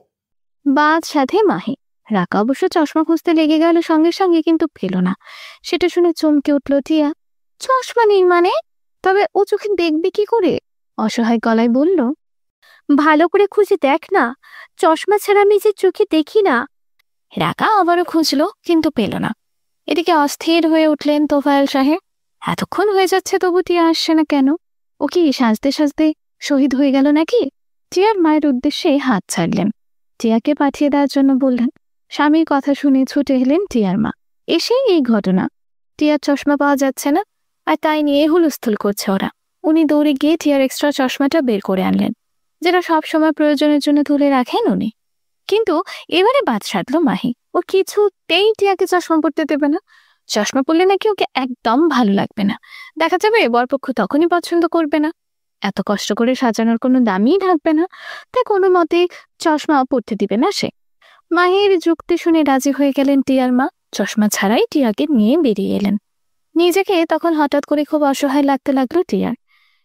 বাদ সাথে মাহি। রাকা অবশ্য চশমা খুঁজতে লেগে গেল সঙ্গে সঙ্গে, কিন্তু পেল না। সেটা শুনে চমকে উঠল টিয়া। চশমা নেই মানে? তবে ও চোখে দেখবে কি করে? অসহায় গলায় বলল, ভালো করে খুঁজে দেখ না, চশমা ছাড়া আমি যে চোখে দেখি না। রাকা আবারও খুঁজলো, কিন্তু পেল না। এদিকে অস্থির হয়ে উঠলেন তোফায়েল সাহেব। এতক্ষণ হয়ে যাচ্ছে তবু টিয়া আসছে না কেন? ও কি সাজতে সাজতে শহীদ হয়ে গেল নাকি? টিয়ার মায়ের উদ্দেশ্যে হাত ছাড়লেন, টিয়াকে পাঠিয়ে দেওয়ার জন্য বললেন। স্বামীর কথা শুনে ছুটে এলেন টিয়ার মা। এসেই এই ঘটনা, টিয়ার চশমা পাওয়া যাচ্ছে না, আর তাই নিয়ে হুলস্থুল করছে ওরা। উনি দৌড়ে গিয়ে টিয়ার এক্সট্রা চশমাটা বের করে আনলেন, যেটা সবসময় প্রয়োজনের জন্য তুলে রাখেন উনি। কিন্তু এবারে বাদ সাধলো মাহি। ও কিছুতেই টিয়াকে চশমা পরতে দেবে না। চশমা পরলে নাকি ওকে একদম ভালো লাগবে না, দেখা যাবে বরপক্ষ তখনই পছন্দ করবে না। এত কষ্ট করে সাজানোর কোনো দামই থাকবে না, তাই কোনো মতে চশমা পরতে দিবে না সে। মাহির যুক্তি শুনে রাজি হয়ে গেলেন টিয়ার মা। চশমা ছাড়াই টিয়াকে নিয়ে বেরিয়ে এলেন। নিজেকে তখন হঠাৎ করে খুব অসহায় লাগতে লাগলো টিয়ার।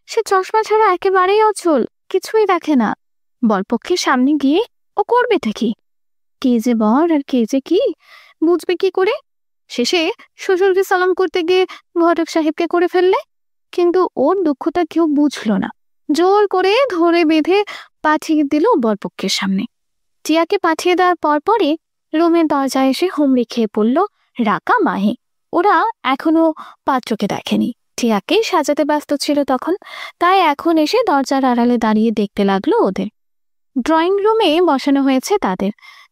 সে চশমা ছাড়া একেবারেই অচল, কিছুই দেখে না। বরপক্ষের সামনে গিয়ে ও করবেটা কি? কে যে বর আর কে যে কি, বুঝবে কি করে? শেষে শ্বশুরকে সালাম করতে গিয়ে ঘটক সাহেবকে করে ফেললে। কিন্তু ওর দুঃখটা কেউ বুঝলো না, জোর করে ধরে বেঁধে পাঠিয়ে দিল বরপক্ষের সামনে। টিয়াকে পাঠিয়ে দেওয়ার পরপরই রুমের দরজায় এসে হুমড়ি খেয়ে পড়ল রাকা, মাহি। ওরা এখনো পাত্রকে দেখেনি, টিয়াকে সাজাতে ব্যস্ত ছিল তখন, তাই এখন এসে দরজার আড়ালে দাঁড়িয়ে দেখতে লাগলো ওদের। ড্রয়িং রুমে বসানো হয়েছে তাদের।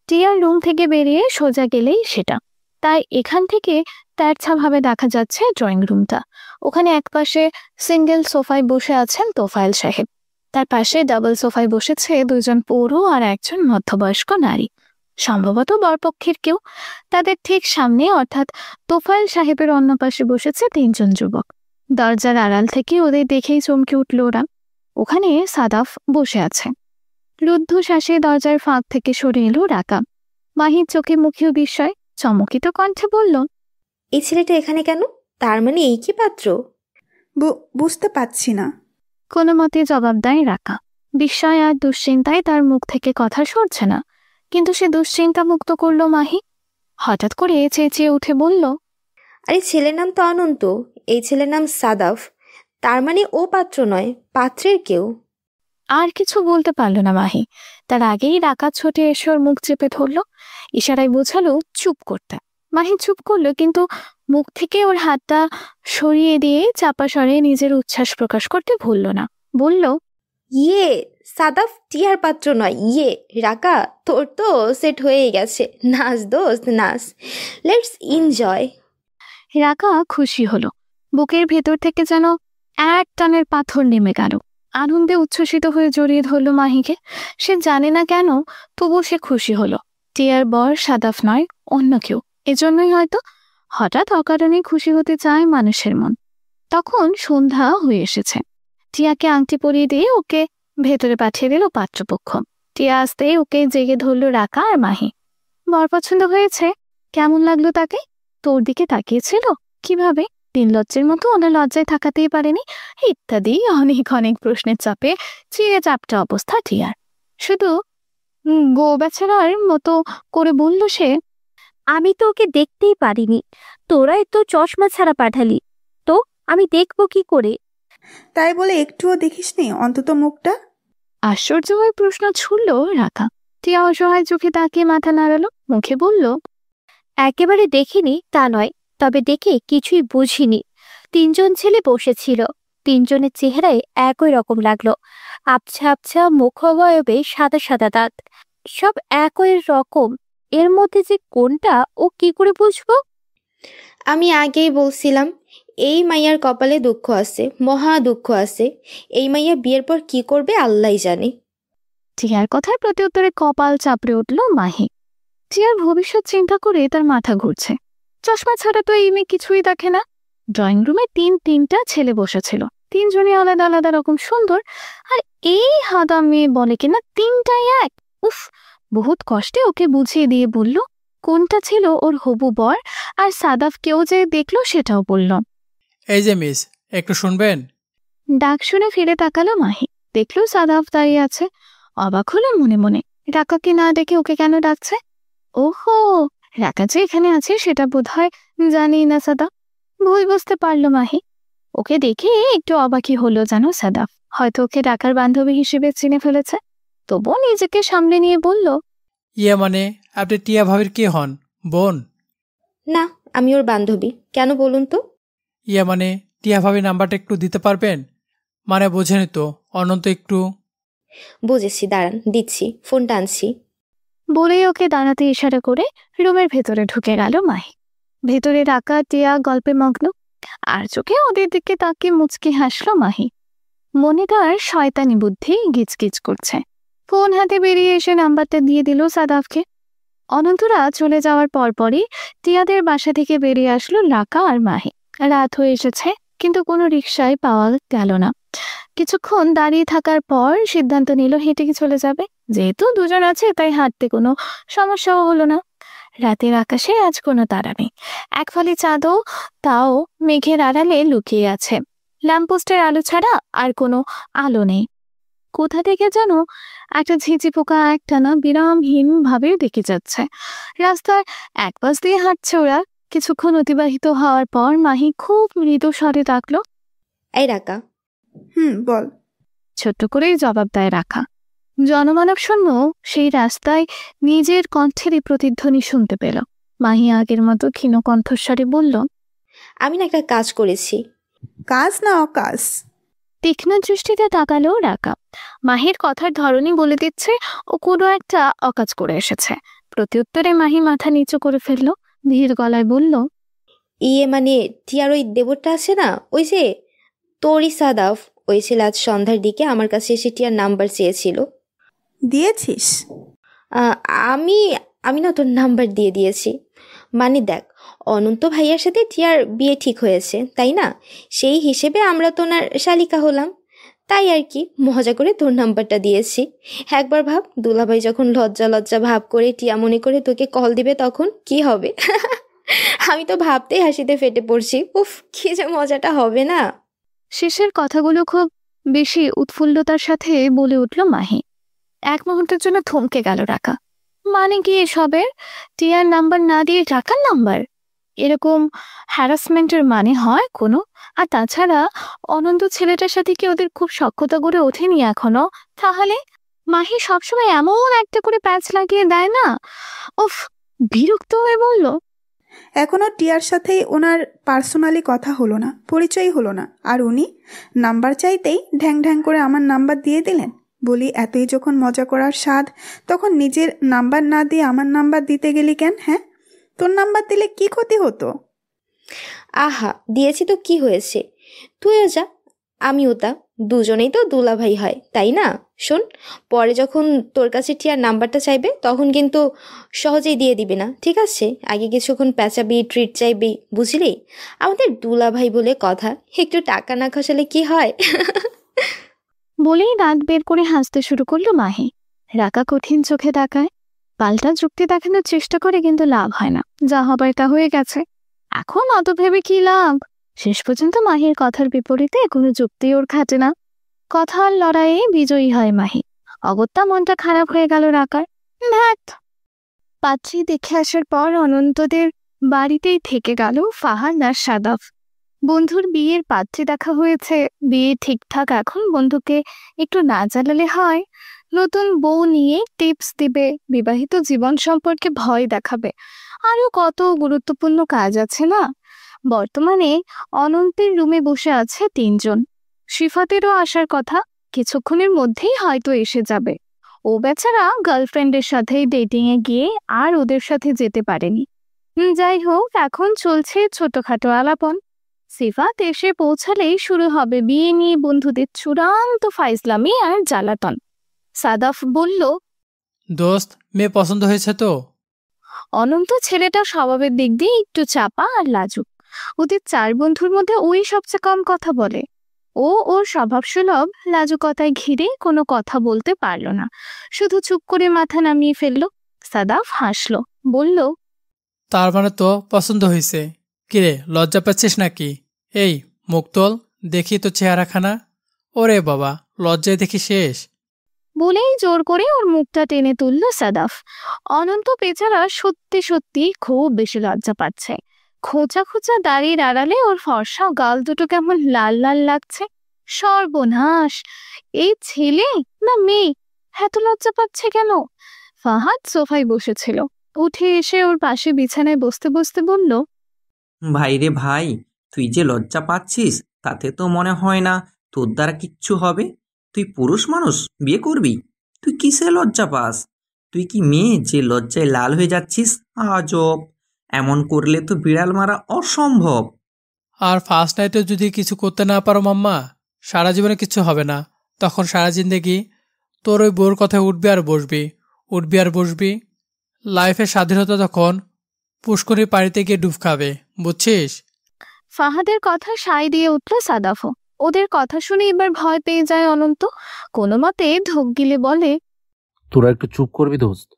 টিয়ার রুম থেকে বেরিয়ে সোজা গেলেই সেটা, তাই এখান থেকে তেরছাভাবে দেখা যাচ্ছে ড্রয়িং রুমটা। ওখানে একপাশে সিঙ্গেল সোফায় বসে আছেন তোফায়েল সাহেব, তার পাশে ডাবল সোফায় বসেছে 2 জন পৌর আর 1 জন মধ্যবয়স্ক নারী, সম্ভবত বরপক্ষের কেউ। তাদের ঠিক সামনে অর্থাৎ তোফায়েল সাহেবের অন্য পাশে বসেছে 3 জন যুবক। দরজার আড়াল থেকে ওদের দেখেই চমকে উঠল ওরা। ওখানে সাদাফ বসে আছে। রুদ্ধশ্বাসে দরজার ফাঁক থেকে সরে এলো রাকা। মাহির চোখে মুখেও বিস্ময়, চমকিত কণ্ঠে বলল, এই ছেলেটা এখানে কেন? তার মানে এই কি পাত্র? বুঝতে পারছি না। কোনো মতে জবাব দেয় রাকা। বিস্ময় আর দুশ্চিন্তায় তার মুখ থেকে কথা সরছে না, কিন্তু সে দুশ্চিন্তা মুক্ত করলো মাহি। হঠাৎ করে চেঁচিয়ে উঠে বলল, আরে ছেলের নাম তো অনন্ত, এই ছেলের নাম সাদাফ। তার মানে ও পাত্র নয়, পাত্রের কেউ। আর কিছু বলতে পারল না মাহি। তার আগেই রাকা ছোটে এসে ওর মুখ চেপে ধরল, ইশারায় বোঝালো চুপ করতে। মাহি চুপ করলো, কিন্তু মুখ থেকে ওর হাতটা সরিয়ে দিয়ে চাপা স্বরে নিজের উচ্ছ্বাস প্রকাশ করতে ভুলল না। বলল, ইয়ে, সাদাফ টিয়ার পাত্র নয়, ইয়ে রাকা, তোর তো সেট হয়ে গেছে। নাচ দোস্ত নাচ, লেটস এনজয়। রাকা খুশি হলো। বুকের ভেতর থেকে যেন এক টানের পাথর নেমে গেল। আনন্দে উচ্ছ্বসিত হয়ে জড়িয়ে ধরল মাহিকে। সে জানে না কেন, তবু সে খুশি হলো। টিয়ার বর সাদাফ নয়, অন্য কেউ। এজন্যই হয়তো হঠাৎ অকারণে খুশি হতে চায় মানুষের মন। তখন সন্ধ্যা হয়ে এসেছে। টিয়াকে আংটি পরিয়ে দিয়ে ওকে ভেতরে পাঠিয়ে দিল পাত্রপক্ষ। টিয়া আসতে ওকে জেগে ধরল রাকা আর মাহি। বর পছন্দ হয়েছে? কেমন লাগলো তাকে? তোর দিকে তাকিয়েছিল কিভাবে? তিনলজ্জের মতো ওনার লজ্জায় থাকাতেই পারেনি, ইত্যাদি অনেক অনেক প্রশ্নের চাপে চিড়ে চাপটা অবস্থা টিয়ার। শুধু গো বেচারার মতো করে বলল সে, আমি তো ওকে দেখতেই পারিনি, তোরাই তো চশমা ছাড়া পাঠালি, তো আমি দেখবো কি করে? তাই বলে একটুও দেখিসনি অন্তত মুখটা? আশ্চর্যময় প্রশ্ন ছুড়ল রাকা। টিয়া অসহায় চোখে তাকিয়ে মাথা নাড়ালো, মুখে বলল, একেবারে দেখিনি তা নয়, তবে দেখে কিছুই বুঝিনি। তিনজন ছেলে বসেছিল, তিনজনের চেহারায় একই রকম লাগলো। আবছা আবছা মুখাবয়বে সাদা সাদা দাঁত, সব একই রকম। এর মধ্যে যে কোনটা ও কি করে বুঝবো? আমি আগেই বলছিলাম, এই মাইয়ার কপালে দুঃখ আছে, মহা দুঃখ আছে। এই মাইয়া বিয়ের পর কি করবে আল্লাহই জানে। টিয়ার কথার প্রতি উত্তরে কপাল চাপড়ে উঠল মাহি। টিয়ার ভবিষ্যৎ চিন্তা করে তার মাথা ঘুরছে। চশমা ছাড়া তো এই মেয়ে কিছুই দেখে না। ড্রয়িং রুমে তিনটা ছেলে বসেছিল, তিনজনই আলাদা আলাদা রকম সুন্দর। আর এই হাদা মেয়ে বলে কিনা তিনটাই এক। উফ! বহুত কষ্টে ওকে বুঝিয়ে দিয়ে বলল কোনটা ছিল ওর হবু বর, আর সাদাফ কেউ যে দেখলো সেটাও বলল। এই যে মিস, একটু শুনবেন? ডাক শুনে ফিরে তাকালো মাহি। দেখলো সাদাফ দাঁড়িয়ে আছে। অবাক হলো মনে মনে, রাকাকে না দেখে ওকে কেন ডাকছে। ওহো, রাকা যে এখানে আছে সেটা বোধহয় জানি না সাদাফ। ভুল বুঝতে পারলো মাহি। ওকে দেখে একটু অবাকই হলো জানো সাদাফ। হয়তো ওকে ডাকার বান্ধবী হিসেবে চিনে ফেলেছে। তবুও নিজেকে সামলে নিয়ে বলল, ইয়ে মানে আপনি টিয়া ভাবির কে হন? বোন? না, আমি ওর বান্ধবী। কেন বলুন তো? ইয়ে মানে টিয়া ভাবির নাম্বারটা একটু দিতে পারবেন? মানে বোঝেনি তো, অনন্ত একটু। বুঝেছি, দাঁড়ান দিচ্ছি, ফোনটা আনছি। বলেই ওকে দাঁড়াতে ইশারা করে রুমের ভেতরে ঢুকে গেল মাহি। ভেতরে রাকা টিয়া গল্পে মগ্ন, আর চোখে ওদের দিকে তাকিয়ে মুচকি হাসলো মাহি। মনে তার শয়তানি বুদ্ধি গিজগিজ করছে। ফোন হাতে বেরিয়ে এসে নাম্বারটা দিয়ে দিল সাদাফকে। অনন্তরা চলে যাওয়ার পরপরই টিয়াদের বাসা থেকে বেরিয়ে আসলো রাকা আর মাহি। রাত হয়ে এসেছে, কিন্তু কোনো রিকশায় পাওয়া গেল না। কিছুক্ষণ দাঁড়িয়ে থাকার পর সিদ্ধান্ত নিল হেঁটে চলে যাবে। যেহেতু দুজন আছে তাই হাঁটতে কোনো সমস্যাও হলো না। রাতের আকাশে আজ কোনো তারা নেই। এক ফালি চাঁদও তাও মেঘের আড়ালে লুকিয়ে আছে। ল্যাম্পপোস্টের আলো ছাড়া আর কোনো আলো নেই। কোথা থেকে যেন একটা ঝিঁঝি পোকা একটানা বিরামহীন ভাবে দেখে যাচ্ছে। রাস্তার এক পাশ দিয়ে হাঁটছে ওরা। কিছুক্ষণ অতিবাহিত হওয়ার পর মাহি খুব মৃদু স্বরে ডাকলো, এই রাকা। বল। ছোট্ট করেই জবাব দেয় রাখা। জনমানব শূন্য সেই রাস্তায় নিজের কণ্ঠেরই প্রতিধ্বনি শুনতে পেল। মাহি আগের মতো ক্ষীণ কণ্ঠস্বরে বলল, আমি না একটা কাজ করেছি। কাজ না অকাজ? তীক্ষ্ণ দৃষ্টিতে তাকালো রাকা। মাহির কথার ধরনই বলে দিচ্ছে ও কোনো একটা অকাজ করে এসেছে। প্রত্যুত্তরে মাহি মাথা নিচু করে ফেলল, ধীর গলায় বলল, ইয়ে মানে টিয়ার ওই দেবরটা আছে না, ওই যে তোরই সাদাফ, ওই ছেলে আজ সন্ধ্যার দিকে আমার কাছে এসে টিয়ার নাম্বার চেয়েছিল। দিয়েছিস? আমি আমি না তোর নাম্বার দিয়ে দিয়েছি। মানে দেখ, অনন্ত ভাইয়ার সাথে টিয়ার বিয়ে ঠিক হয়েছে, তাই না? সেই হিসেবে আমরা তো ওনার শালিকা হলাম। তাই আর কি মজা করে তোর নাম্বারটা দিয়েছি। একবার ভাব, দুলাভাই যখন লজ্জা লজ্জা ভাব করে টিয়া মনে করে তোকে কল দিবে তখন কি হবে। আমি তো ভাবতেই হাসিতে ফেটে পড়ছি। উফ, কি যে মজাটা হবে না। শেষের কথাগুলো খুব বেশি উৎফুল্লতার সাথে বলে উঠল মাহি। এক মুহূর্তের জন্য থমকে গেল রাকা। মানে কি এসবের? টিয়ার নাম্বার না দিয়ে রাকার নাম্বার? এরকম হ্যারাসমেন্টের মানে হয় কোনো? আর তাছাড়া অনন্ত ছেলেটার সাথে কি ওদের খুব সখ্যতা গড়ে ওঠেনি এখনো? তাহলে মাহি সবসময় এমন একটা করে প্যাচ লাগিয়ে দেয় না? উফ, বিরক্ত হয়ে বলল, এখনও টিয়ার সাথেই ওনার পার্সোনালি কথা হলো না, পরিচয় হলো না, আর উনি নাম্বার চাইতেই ঢ্যাং ঢ্যাং করে আমার নাম্বার দিয়ে দিলেন। বলি, এতই যখন মজা করার স্বাদ, তখন নিজের নাম্বার না দিয়ে আমার নাম্বার দিতে গেলি কেন? হ্যাঁ, তোর নাম্বার দিলে কি ক্ষতি হতো? আহা, দিয়েছি তো কি হয়েছে? তুইও যা, আমিও তা, দুজনেই তো দুলাভাই হয়, তাই না? শোন, পরে যখন তোর কাছে টিয়ার নাম্বারটা চাইবে তখন কিন্তু সহজেই দিয়ে দিবি না, ঠিক আছে? আগে কিছুক্ষণ পেঁচাবি, ট্রিট চাইবি, বুঝলি? আমাদের দুলাভাই বলে কথা, একটু টাকা না খসালে কি হয়? বলেই দাঁত বের করে হাসতে শুরু করলো মাহি। রাকা কঠিন চোখে তাকায়, পাল্টা যুক্তি দেখানোর চেষ্টা করে, কিন্তু লাভ হয় না। যা হবার তা হয়ে গেছে, এখন অত ভেবে কি লাভ? শেষ পর্যন্ত মাহির কথার বিপরীতে কোনো যুক্তি ওর খাটে না। কথার লড়াইয়ে বিজয়ী হয় মাহি। অগত্যা মনটা খারাপ হয়ে গেল রাকার। ধ্যাত, পাত্রী দেখে আসার পর অনন্তদের বাড়িতেই থেকে গেল ফাহাদ আর সাদাফ। বন্ধুর বিয়ের পাত্রী দেখা হয়েছে, বিয়ে ঠিকঠাক। এখন বন্ধুকে একটু না জ্বালালে হয়। নতুন বউ নিয়ে টিপস দিবে, বিবাহিত জীবন সম্পর্কে ভয় দেখাবে, আরো কত গুরুত্বপূর্ণ কাজ আছে না? বর্তমানে অনন্তের রুমে বসে আছে 3 জন। শিফাতেরও আসার কথা, কিছুক্ষণের মধ্যেই হয়তো এসে যাবে। ও বেচারা গার্লফ্রেন্ডের সাথে ডেটিং এ গিয়ে আর ওদের সাথে যেতে পারেনি। যাই হোক, এখন চলছে ছোটখাটো আলাপন। সিফাত এসে পৌঁছালেই শুরু হবে বিয়ে নিয়ে বন্ধুদের চূড়ান্ত ফাইজলামি আর জ্বালাতন। সাদাফ বলল, দোস্ত, মেয়ে পছন্দ হয়েছে তো? অনন্ত ছেলেটা স্বভাবের দিক দিয়ে একটু চাপা আর লাজুক। ওদের 4 বন্ধুর মধ্যে ওই সবচেয়ে কম কথা বলে। ও ওর স্বভাবসুলভ লাজুকতায় ঘিরে কোনো কথা বলতে পারল না, শুধু চুপ করে মাথা নামিয়ে ফেলল। সাদাফ হাসল, বলল, তার মানে তো পছন্দ হয়েছে। কিরে, লজ্জা পাচ্ছিস নাকি? এই মুখ তোল, দেখি তো চেহারাখানা। ওরে বাবা, লজ্জায় দেখি শেষ। বলেই জোর করে ওর মুখটা টেনে তুলল সাদাফ। অনন্ত বেচারা সত্যি সত্যি খুব বেশি লজ্জা পাচ্ছে। খোঁচা খোঁচা দাড়ির আড়ালে ওর ফর্সা গাল দুটো কেমন লাল লাল লাগছে। সর্বনাশ, এই ছেলে না মেয়ে, এত লজ্জা পাচ্ছে কেন? ফাহাদ সোফায় বসেছিল, উঠে এসে ওর পাশে বিছানায় বসতে বসতে বলল, ভাই রে ভাই, তুই যে লজ্জা পাচ্ছিস তাতে তো মনে হয় না তোর দ্বারা কিচ্ছু হবে। তুই পুরুষ মানুষ, বিয়ে করবি, তুই কিসে লজ্জা পাস? তুই কি মেয়ে যে লজ্জায় লাল হয়ে যাচ্ছিস? আজব, এমন করলে তো বিড়াল মারা অসম্ভব। আর ফার্স্ট নাইটে যদি কিছু করতে না পারো মাম্মা, সারা জীবনে কিছু হবে না। তখন সারা জিন্দেগি তোর ওই বউর কথায় উঠবি আর বসবি, উঠবি আর বসবি। লাইফের স্বাধীনতা তখন পুষ্করির পানিতে গিয়ে ডুব খাবে, বুঝছিস? ফাহাদের কথা সায় দিয়ে উঠল সাদাফও। ওদের কথা শুনে এবার ভয় পেয়ে যায় অনন্ত। কোনো মতে ঢোক গিলে বলে, তোরা একটু চুপ করবি দোস্ত,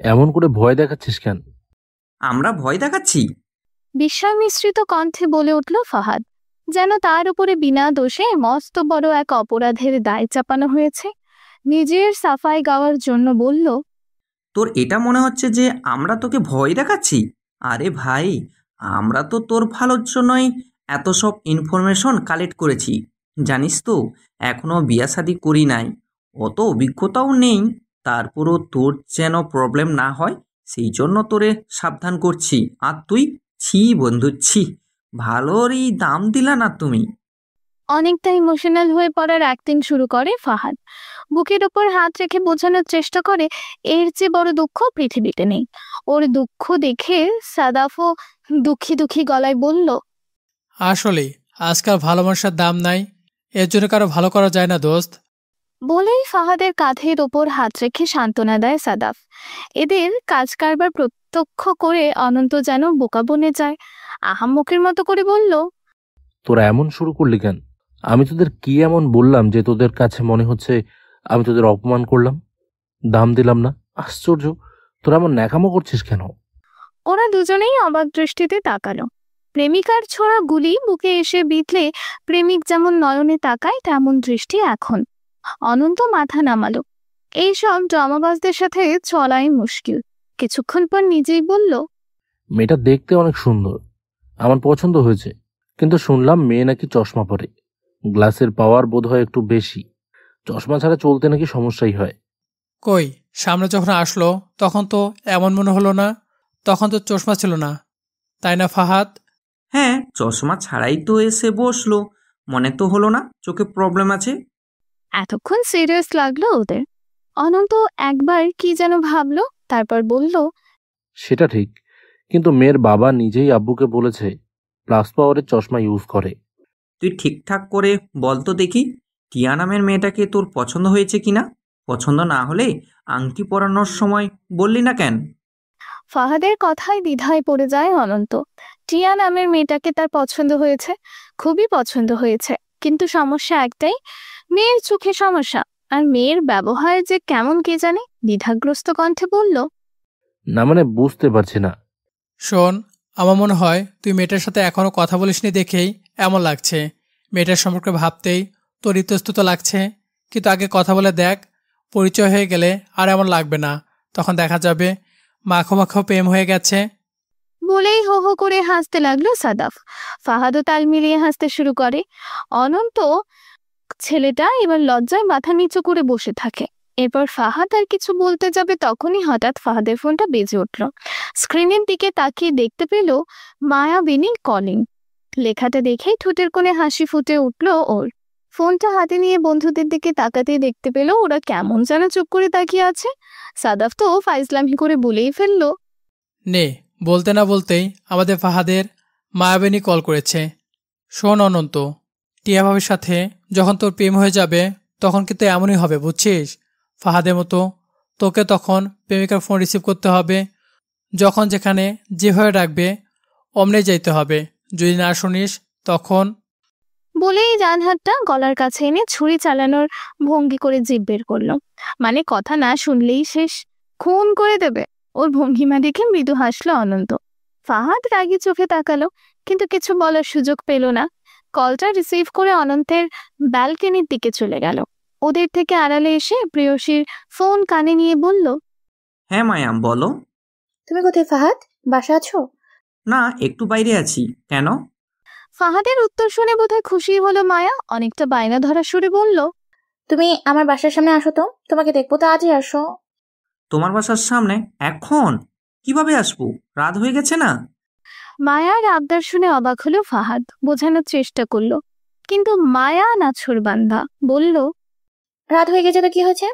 এমন করে ভয় দেখাচ্ছিস কেন? আমরা ভয় দেখাচ্ছি? বিস্ময় মিশ্রিত কণ্ঠে বলে উঠল ফাহাদ, যেন তার উপরে বিনা দোষে মস্ত বড় এক অপরাধের দায় চাপানো হয়েছে। নিজের সাফাই গাওয়ার জন্য বলল, তোর এটা মনে হচ্ছে যে আমরা তোকে ভয় দেখাচ্ছি? আরে ভাই, আমরা তো তোর ভালোর জন্যই এত সব ইনফরমেশন কালেক্ট করেছি। জানিস তো, এখনও বিয়া শাদি করি নাই, অত অভিজ্ঞতাও নেই। তারপরও তোর যেন প্রবলেম না হয় সেই জন্য তোরে সাবধান করছি। আর তুই, ছি বন্ধু ছি, ভালোরই দাম দিলা না তুমি। অনেকটা ইমোশনাল হয়ে পড়ার অ্যাক্টিং শুরু করে ফাহাদ। বুকের ওপর হাত রেখে বোঝানোর চেষ্টা করে এর চেয়ে বড় দুঃখ পৃথিবীতে নেই। ওর দুঃখ দেখে সাদাফও দুঃখী দুঃখী গলায় বলল, আসলে আজকাল ভালো মানুষের দাম নাই, এর জন্য কারো ভালো করা যায় না দোস্ত। বলেই ফাহাদের কাঁধের ওপর হাত রেখে সান্ত্বনা দেয় সাদাফ। এদের কাজ কারবার প্রত্যক্ষ করে অনন্ত যেন বোকা বনে যায়। আহাম্মকের মতো করে বলল, তোরা এমন শুরু করলি কেন? আমি তোদের কি এমন বললাম যে তোদের কাছে মনে হচ্ছে আমি তোদের অপমান করলাম, দাম দিলাম না? আশ্চর্য, তোরা এমন ন্যাকামো করছিস কেন? ওরা দুজনেই অবাক দৃষ্টিতে তাকালো। প্রেমিকার ছোড়া গুলি বুকে এসে বিঁধলে প্রেমিক যেমন নয়নে তাকায় তেমন দৃষ্টি এখন। অনন্ত মাথা নামালো। এইসব ড্রামাবাজদের সাথে চলাই মুশকিল। কিছুক্ষণ পর নিজেই বলল, মেয়েটা দেখতে অনেক সুন্দর, আমার পছন্দ হয়েছে, কিন্তু শুনলাম মেয়ে নাকি চশমা পরে। গ্লাসের পাওয়ার বোধ হয় একটু বেশি, চশমা ছাড়া চলতে নাকি সমস্যাই হয়। কই, সামনে যখন আসলো তখন তো এমন মনে হলো না, তখন তো চশমা ছিল না, তাই না ফাহাদ? হ্যাঁ, চশমা ছাড়াই তো এসে বসলো, মনে তো হলো না চোখে প্রবলেম আছে। এতক্ষণ সিরিয়াস লাগলো ওদের। অনন্ত একবার কি যেন ভাবলো, তারপর বলল, সেটা ঠিক, কিন্তু মেয়ের বাবা নিজেই আব্বুকে বলেছে প্লাস পাওয়ারের চশমা ইউজ করে। তুই ঠিকঠাক করে বল তো দেখি, টিয়া নামের মেয়েটাকে তোর পছন্দ হয়েছে কিনা? পছন্দ না হলে আংটি পরানোর সময় বললি না কেন? ফাহাদের কথায় দ্বিধায় পড়ে যায় অনন্ত। টিয়া নামের মেয়েটাকে তার পছন্দ হয়েছে, খুবই পছন্দ হয়েছে, কিন্তু সমস্যা একটাই, মেয়ের চোখে সমস্যা। আর মেয়ের ব্যবহার যে কেমন কে জানে। দ্বিধাগ্রস্ত কণ্ঠে বলল, না মানে বুঝতে পারছি না। শোন, আমার মনে হয় তুই মেয়েটার সাথে এখনো কথা বলিসনি দেখেই এমন লাগছে। মেয়েটার সম্পর্কে ভাবতেই তোর ইতস্তত লাগছে, কিন্তু আগে কথা বলে দেখ, পরিচয় হয়ে গেলে আর এমন লাগবে না। তখন দেখা যাবে মাখো মাখো প্রেম হয়ে গেছে। বলেই হো হো করে হাসতে লাগলো সাদাফ। ফাহাদও তাল মিলিয়ে হাসতে শুরু করে। অনন্ত ছেলেটা এবার লজ্জায় মাথা নিচু করে বসে থাকে। এরপর ফাহাদ আর কিছু বলতে যাবে, তখনই হঠাৎ ফাহাদের ফোনটা বেজে উঠল। স্ক্রিনের দিকে তাকিয়ে দেখতে পেল মায়াবিনী কলিং। লেখাটা দেখেই ঠোঁটের কোণে হাসি ফুটে উঠল ওর। ফোনটা হাতে নিয়ে বন্ধুদের দিকে তাকাতেই দেখতে পেল ওরা কেমন যেন চুপ করে তাকিয়ে আছে। সাদাফ তো ফাইজলামি করে বলেই ফেলল, নে, বলতে না বলতেই আমাদের ফাহাদের মায়াবিনী কল করেছে। শোন অনন্ত, টিয়া ভাবির সাথে যখন তোর প্রেম হয়ে যাবে তখন কিন্তু এমনই হবে, বুঝছিস? ফাহাদের মতো তোকে তখন প্রেমিকার ফোন রিসিভ করতে হবে, যখন যেখানে যেভাবে ডাকবে অমনে যাইতে হবে। যদি না শুনিস তখন। বলেই ডান হাতটা গলার কাছে এনে ছুরি চালানোর ভঙ্গি করে জিভ বের করলো। মানে কথা না শুনলেই শেষ, খুন করে দেবে। ওর ভঙ্গিমা দেখে মৃদু হাসলো অনন্ত। ফাহাদ রাগী চোখে তাকালো, কিন্তু কিছু বলার সুযোগ পেল না। কলটা রিসিভ করে অনন্তের ব্যালকনির দিকে চলে গেল। ওদের থেকে আড়ালে এসে প্রেয়সীর ফোন কানে নিয়ে বলল, হ্যাঁ মায়া, বলো। তুমি কোথায় ফাহাদ? বাসা আছো? না, একটু বাইরে আছি। কেন? ফাহাদের উত্তর শুনে বোধহয় খুশি হলো মায়া। অনেকটা বায়না ধরা সুরে বলল, তুমি আমার বাসার সামনে আসো তো, তোমাকে দেখবো তো, আজই আসো। তোমার বাসার সামনে এখন কিভাবে আসবো? রাত হয়ে গেছে না? মায়ার আবদার শুনে অবাক হলো ফাহাদ। বোঝানোর চেষ্টা করলো, কিন্তু মায়া নাছোড়বান্দা বলল, রাত হয়ে গেছে তো কি হয়েছে?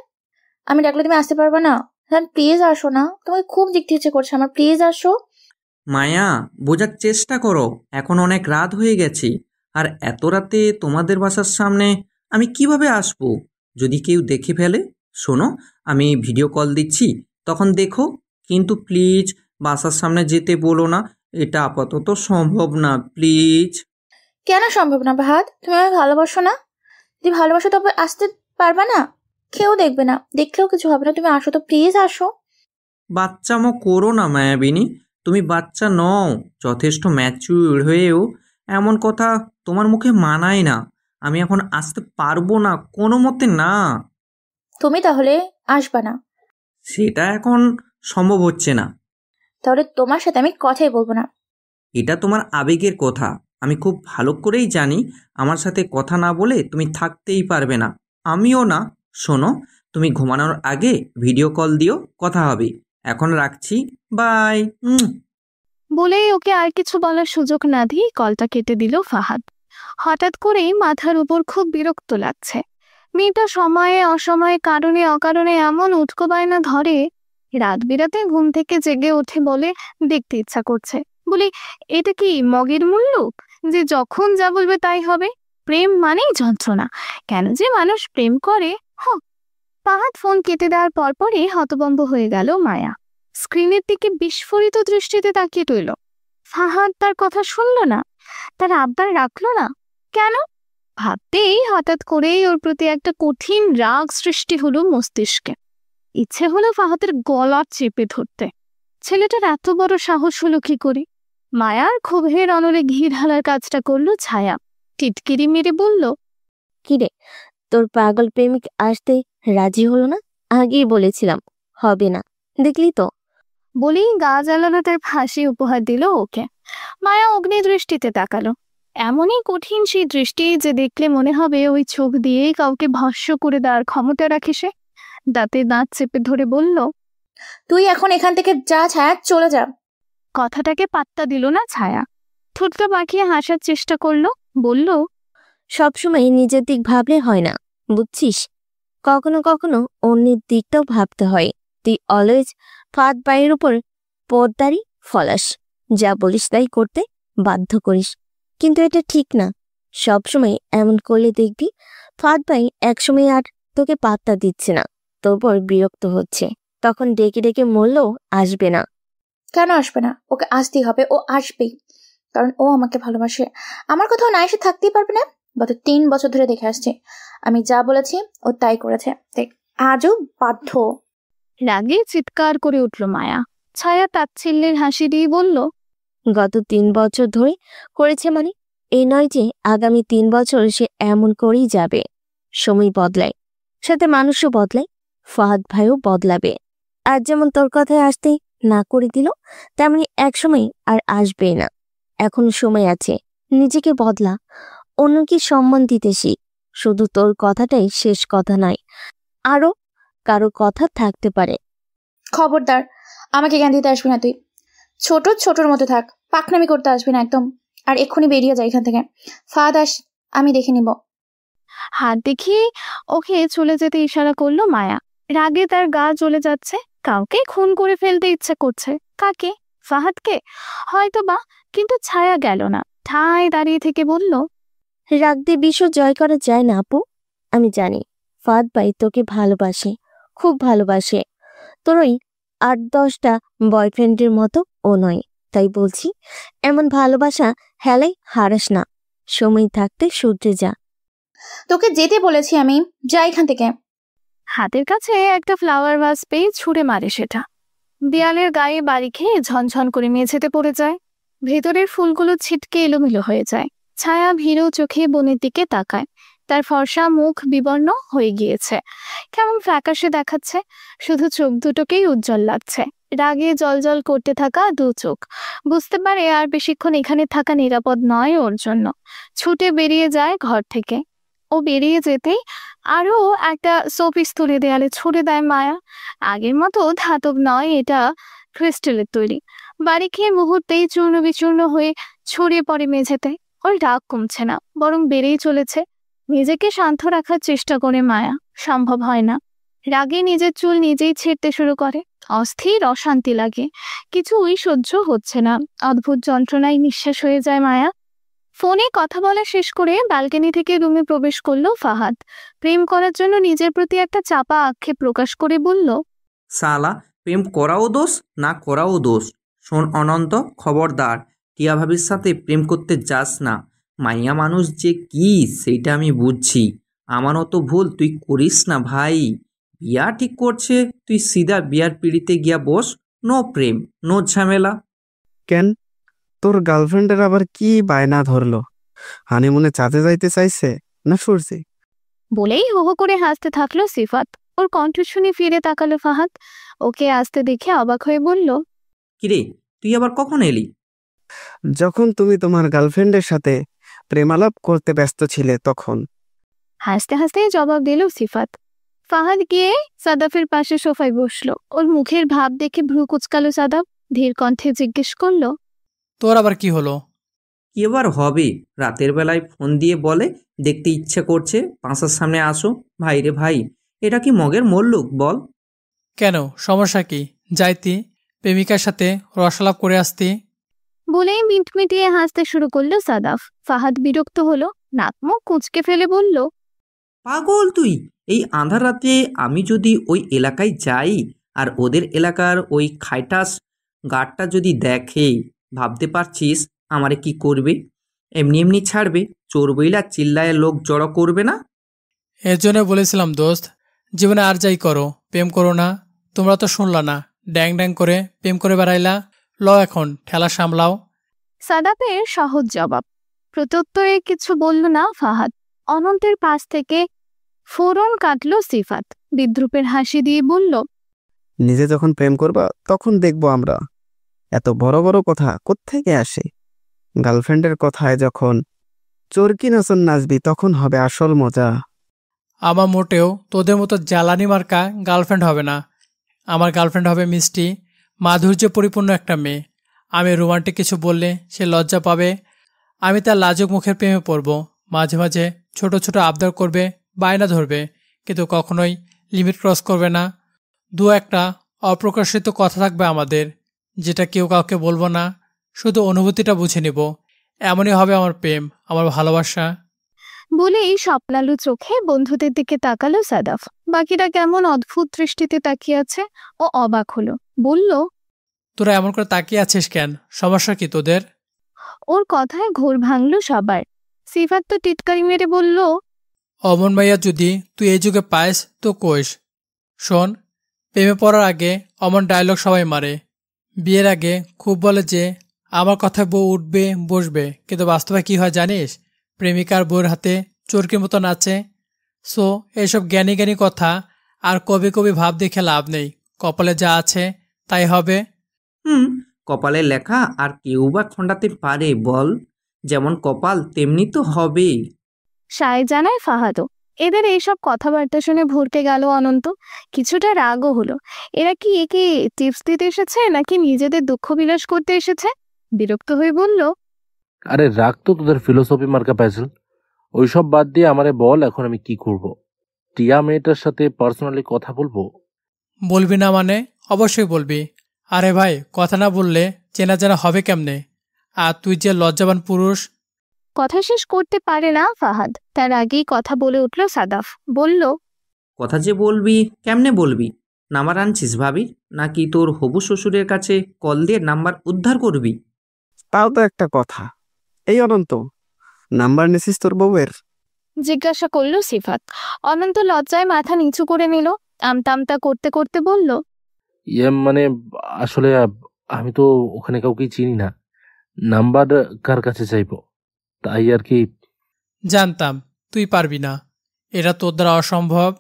আমি ডাকলে তুমি আসতে পারবে না? হ্যাঁ প্লিজ আসো না, তোমাকে খুব দেখতে ইচ্ছে করছে আমার, প্লিজ আসো। মায়া, বোঝার চেষ্টা করো, এখন অনেক রাত হয়ে গেছে। আর এত রাতে তোমাদের বাসার সামনে আমি কিভাবে আসবো? যদি কেউ দেখে ফেলে? শোনো, আমি ভিডিও কল দিচ্ছি, তখন দেখো। কিন্তু প্লিজ বাসার সামনে যেতে বলো না, এটা আপাতত সম্ভব না, প্লিজ। কেন সম্ভব না ফাহাদ? তুমি আমাকে ভালোবাসো না? যদি ভালোবাসো তবে আসতে পারবা না? কেউ দেখবে না, দেখলেও কিছু হবে না, তুমি আসো তো, প্লিজ আসো। বাচ্চামো করো না মায়াবিনী, তুমি বাচ্চা নও, যথেষ্ট ম্যাচিউর হয়েও এমন কথা তোমার মুখে মানায় না। আমি এখন আসতে পারবো না, কোনো মতে না। তুমি তাহলে আসবা না? সেটা এখন সম্ভব হচ্ছে না। তাহলে তোমার সাথে আমি কথাই বলবো না। এটা তোমার আবেগের কথা, আমি খুব ভালো করেই জানি। আমার সাথে কথা না বলে তুমি থাকতেই পারবে না, আমিও না। শোনো, তুমি ঘুমানোর আগে ভিডিও কল দিও, কথা হবে। এখন রাখছি, বাই। বলেই ওকে আর কিছু বলার সুযোগ না দিয়ে কলটা কেটে দিল ফাহাদ। হঠাৎ করেই মাথার উপর খুব বিরক্ত লাগছে। মেয়েটা সময়ে অসময়ে কারণে অকারণে এমন উটকো বায়না ধরে। রাত বিরাতে ঘুম থেকে জেগে ওঠে বলে দেখতে ইচ্ছা করছে। বলি, এটা কি মগের মুল্লুক যে যখন যা বলবে তাই হবে? প্রেম মানেই যন্ত্রণা, কেন যে মানুষ প্রেম করে। ফাহাদ ফোন কেটে দেওয়ার পরপরই হতভম্ব হয়ে গেল মায়া। স্ক্রিনের দিকে বিস্ফোরিত দৃষ্টিতে তাকিয়ে রইল। ফাহাদ তার কথা শুনল না, তার আবদার রাখলো না। কেন? ভাবতেই হঠাৎ করেই ওর প্রতি একটা কঠিন রাগ সৃষ্টি হলো মস্তিষ্কে। ইচ্ছে হলো ফাহাদের গলা চেপে ধরতে। ছেলেটার এত বড় সাহস হলো কি করে? মায়ার ক্ষোভের অনলে ঘি ঢালার কাজটা করলো ছায়া। টিটকিরি মেরে বলল, কিরে, তোর পাগল প্রেমিক আসতে রাজি হলো না? আগেই বলেছিলাম হবে না, দেখলি তো। বলেই গা জ্বালানো তার ফাঁসি উপহার দিল ওকে। মায়া অগ্নি দৃষ্টিতে তাকালো। এমনই কঠিন সেই দৃষ্টি যে দেখলে মনে হবে ওই চোখ দিয়ে কাউকে ভস্ম করে দেওয়ার ক্ষমতা রাখে সে। দাঁতে দাঁত চেপে ধরে বলল, তুই এখন এখান থেকে যা ছায়া, চলে যা। কথাটাকে পাত্তা দিল না ছায়া। ঠোঁটটা বাঁকিয়ে হাসার চেষ্টা করলো, বলল, সবসময় নিজের দিক ভাবলে হয় না, বুঝছিস? কখনো কখনো অন্যের দিকটাও ভাবতে হয়। তুই অলওয়েজ ফাঁদ বাইয়ের উপর পর্দারি ফলাস, যা বলিস তাই করতে বাধ্য করিস। কিন্তু এটা ঠিক না। সবসময় এমন করলে দেখবি ফাঁদ বাই একসময় আর তোকে পাত্তা দিচ্ছে না, তোর পর বিরক্ত হচ্ছে, তখন ডেকে ডেকে মরলেও আসবে না। কেন আসবে না? ওকে আসতেই হবে, ও আসবেই, কারণ ও আমাকে ভালোবাসে। আমার কোথাও না এসে থাকতেই পারবে না। গত 3 বছর ধরে দেখে আসছে, আমি যা বলেছি ও তাই করেছে। দেখ, আজও বাধ্য। রাগে চিৎকার করে উঠল মায়া। ছায়া তাচ্ছিল্যের হাসি দিয়ে বলল, গত 3 বছর ধরে করেছে মানে এই নয় যে আগামী 3 বছর সে এমন করেই যাবে। সময় বদলায়, সাথে মানুষও বদলায়, ফাহাদ ভাইও বদলাবে। আর যেমন তোর কথায় আসতে না করে দিল, তেমনি একসময় আর আসবে না। এখন সময় আছে, নিজেকে বদলা, অন্যকে সম্মান দিতে শিখ। শুধু তোর কথাটাই শেষ কথা নয়, আরো কারো কথা থাকতে পারে। খবরদার, আমাকে জ্ঞান দিতে আসবি না তুই। ছোটর মতো থাক, পাকনামি করতে আসবি না একদম। আর এক্ষুনি বেরিয়ে যায় এখান থেকে। ফাহাদ আস, আমি দেখে নিব। হাত দেখিয়ে ওকে চলে যেতে ইশারা করলো মায়া। রাগে তার গা জ্বলে যাচ্ছে। কাউকে খুন করে ফেলতে ইচ্ছে করছে। কাকে? ফাহাদকে হয়তো বা। কিন্তু ছায়া গেল না, ঠায় দাঁড়িয়ে থেকে বলল, রাগ দিয়ে বিশ্ব জয় করা যায় না আপু। আমি জানি ফাহাদ ভাই তোকে ভালোবাসে, খুব ভালোবাসে। তোর ওই 8-10টা বয়ফ্রেন্ডের মতো ও নয়। তাই বলছি, এমন ভালোবাসা হেলাই হারাস না। সময় থাকতে সূর্যে যা। তোকে যেতে বলেছি আমি, যা এখান থেকে। হাতের কাছে একটা ফ্লাওয়ার ভাস পেয়ে ছুঁড়ে মারে সেটা। দেয়ালের গায়ে বাড়ি খেয়ে ঝনঝন করে মেঝেতে পড়ে যায়। ভেতরের ফুলগুলো ছিটকে এলোমেলো হয়ে যায়। ছায়া ভীরু চোখে বোনের দিকে তাকায়। তার ফর্সা মুখ বিবর্ণ হয়ে গিয়েছে, কেমন ফ্যাকাশে দেখাচ্ছে। শুধু চোখ দুটোকেই উজ্জ্বল লাগছে। রাগে জলজল করতে থাকা 2 চোখ। বুঝতে পারে আর বেশিক্ষণ এখানে থাকা নিরাপদ নয় ওর জন্য। ছুটে বেরিয়ে যায় ঘর থেকে। ও বেরিয়ে যেতেই আরো একটা শোপিস তুলে দেয়ালে ছুড়ে দেয় মায়া। আগের মতো ধাতব নয়, এটা ক্রিস্টালের তৈরি। বাড়ি খেয়ে মুহূর্তেই চূর্ণ বিচূর্ণ হয়ে ছড়িয়ে পড়ে মেঝেতে। ওর রাগ কমছে না, বরং বেড়েই চলেছে। নিজেকে শান্ত রাখার চেষ্টা করে মায়া, সম্ভব হয় না। রাগে নিজের চুল নিজেই ছিঁড়তে শুরু করে। অস্থির অশান্তি লাগে, কিছুই সহ্য হচ্ছে না। অদ্ভুত যন্ত্রণায় নিঃশ্বাস হয়ে যায় মায়া। ফোনে কথা বলা শেষ করে ব্যালকনি থেকে রুমে প্রবেশ করলো ফাহাদ। প্রেম করার জন্য নিজের প্রতি একটা চাপা আক্ষেপ প্রকাশ করে বলল, সালা, প্রেম করাও দোষ, না করাও দোষ। শোন অনন্ত, খবরদার টিয়া ভাবির সাথে প্রেম করতে যাস না। মাইয়া মানুষ যে কি সেইটা আমি বুঝছি। আমার অত ভুল তুই করিস না ভাই। বিয়া ঠিক করছে, তুই সিধা বিয়ার পিড়িতে গিয়া বস। নো প্রেম, নো ঝামেলা। কেন, তোর গার্লফ্রেন্ডের আবার কি বায়না ধরলো? হানিমুনে চাঁদে যাইতে চাইছে না সরছে? বলেই হো হো করে হাসতে থাকলো সিফাত। ওর কণ্ঠ শুনে ফিরে তাকালো ফাহাদ। ওকে আসতে দেখে অবাক হয়ে বলল, কিরে, তুই আবার কখন এলি? যখন তুমি তোমার গার্লফ্রেন্ডের সাথে প্রেমালাপ করতে ব্যস্ত ছিলে তখন। হাসতে হাসতে জবাব দিল সিফাত। ফাহাদ গিয়ে সাদাফের পাশে সোফায় বসলো। ওর মুখের ভাব দেখে ভ্রু কুচকালো সাদাফ। ধীর কণ্ঠে জিজ্ঞেস করলো, তোর আবার কি হলো? কি এবার হবে? রাতের বেলায় ফোন দিয়ে বলে দেখতে ইচ্ছে করছে, পাঁচার সামনে আসো। ভাই রে ভাই, এটা কি মগের মল্লুক বল? কেন, সমস্যা কি? যাইতি, প্রেমিকার সাথে রসালাপ করে আসতি। বলেই মিটমিটিয়ে হাসতে শুরু করলো সাদাফ। ফাহাদ বিরক্ত হলো, নাক মুখ কুঁচকে ফেলে বলল, পাগল তুই! এই আঁধার রাতে আমি যদি ওই এলাকায় যাই আর ওদের এলাকার ওই খাইটাস গার্ডটা যদি দেখে, ভাবতে পারছিস আমারে কি করবে? এমনি এমনি ছাড়বে? চোর বইলা চিল্লায় লোক জড়ো করবে না? এর জন্য বলেছিলাম দোস্ত, জীবনে আর যাই করো প্রেম করো না। তোমরা তো শুনলা না, ড্যাং ড্যাং করে প্রেম করে বেড়াইলা। ল এখন ঠেলা সামলাও। সাদাফের সহজ জবাব। প্রত্যুত্তরে কিছু বলল না ফাহাদ। অনন্তের পাশ থেকে ফোরন কাটল সিফাত। বিদ্রুপের হাসি দিয়ে বলল, নিজে যখন প্রেম করবা তখন দেখবো আমরা। এত বড় বড় কথা কোত্থেকে আসে? গার্লফ্রেন্ডের কথায় যখন চরকি নাচন নাচবি তখন হবে আসল মজা। আমার মোটেও তোদের মতো জ্বালানি মার্কা গার্লফ্রেন্ড হবে না। আমার গার্লফ্রেন্ড হবে মিষ্টি, মাধুর্য পরিপূর্ণ একটা মেয়ে। আমি রোমান্টিক কিছু বললে সে লজ্জা পাবে। আমি তার লাজুক মুখের প্রেমে পড়ব। মাঝে মাঝে ছোট ছোট আবদার করবে, বায়না ধরবে, কিন্তু কখনোই লিমিট ক্রস করবে না। দু একটা অপ্রকাশিত কথা থাকবে আমাদের, যেটা কেউ কাউকে বলবো না, শুধু অনুভূতিটা বুঝে নিব। এমনই হবে আমার প্রেম, আমার ভালোবাসা। বলেই স্বপ্নালু চোখে বন্ধুদের দিকে তাকালো সাদাফ। বাকিরা কেমন অদ্ভুত দৃষ্টিতে তাকিয়ে আছে। ও অবাক হলো, বলল, তোরা এমন করে তাকিয়ে আছিস কেন? সমস্যা কি তোদের? ওর কথায় ঘোর ভাঙল সবার। সিফাত তো টিটকারি মেরে বলল, অমন মাইয়া যদি তুই এই যুগে পাইস তো কইস। শোন, প্রেমে পড়ার আগে অমন ডায়লগ সবাই মারে। বিয়ের আগে খুব বলে যে আমার কথায় বউ উঠবে বসবে, কিন্তু বাস্তবে কি হয় জানিস? প্রেমিকার বউয়ের হাতে চোরকির মতো নাচে। সো এইসব জ্ঞানী জ্ঞানী কথা আর কবি কবি ভাব দেখে লাভ নেই। কপালে যা আছে তাই হবে। কপালে লেখা আর কেউ বা খণ্ডাতে পারে বল? যেমন কপাল তেমনি তো হবে। সায় জানায় ফাহাদও। এদের এইসব কথাবার্তা শুনে ভরকে গেল অনন্ত। কিছুটা রাগও হলো। এরা কি একে টিপস দিতে এসেছে নাকি নিজেদের দুঃখ বিলাস করতে এসেছে? বিরক্ত হয়ে বলল, আরে রাগ তো তোদের ফিলোসফি মার্কা পাইছিল। ওইসব বাদ দিয়ে আমারে বল এখন আমি কি করব? টিয়া মেয়েটার সাথে পার্সোনালি কথা বলবো। বলবি না মানে? অবশ্যই বলবি। আরে ভাই, কথা না বললে চেনা জানা হবে কেমনে? আর তুই যে লজ্জাবান পুরুষ। কথা শেষ করতে পারে না ফাহাদ, তার আগেই কথা বলে উঠল সাদাফ। বলল, কথা যে বলবি কেমনে বলবি? নাম্বার আনছিস ভাবি, নাকি তোর হবু শ্বশুরের কাছে কল দিয়ে নাম্বার উদ্ধার করবি? তাও তো একটা কথা। এই অনন্ত, নাম্বার নিছিস তোর বউয়ের? জিজ্ঞাসা করল সিফাত। অনন্ত লজ্জায় মাথা নিচু করে নিল। আমতা আমতা করতে করতে বলল, মানে আসলে আমি তো ওখানে কাউকে চিনি না, নাম্বার কার কাছে চাইবো, তাই আর কি। জানতাম তুই পারবি না, এটা তোর দ্বারা অসম্ভব।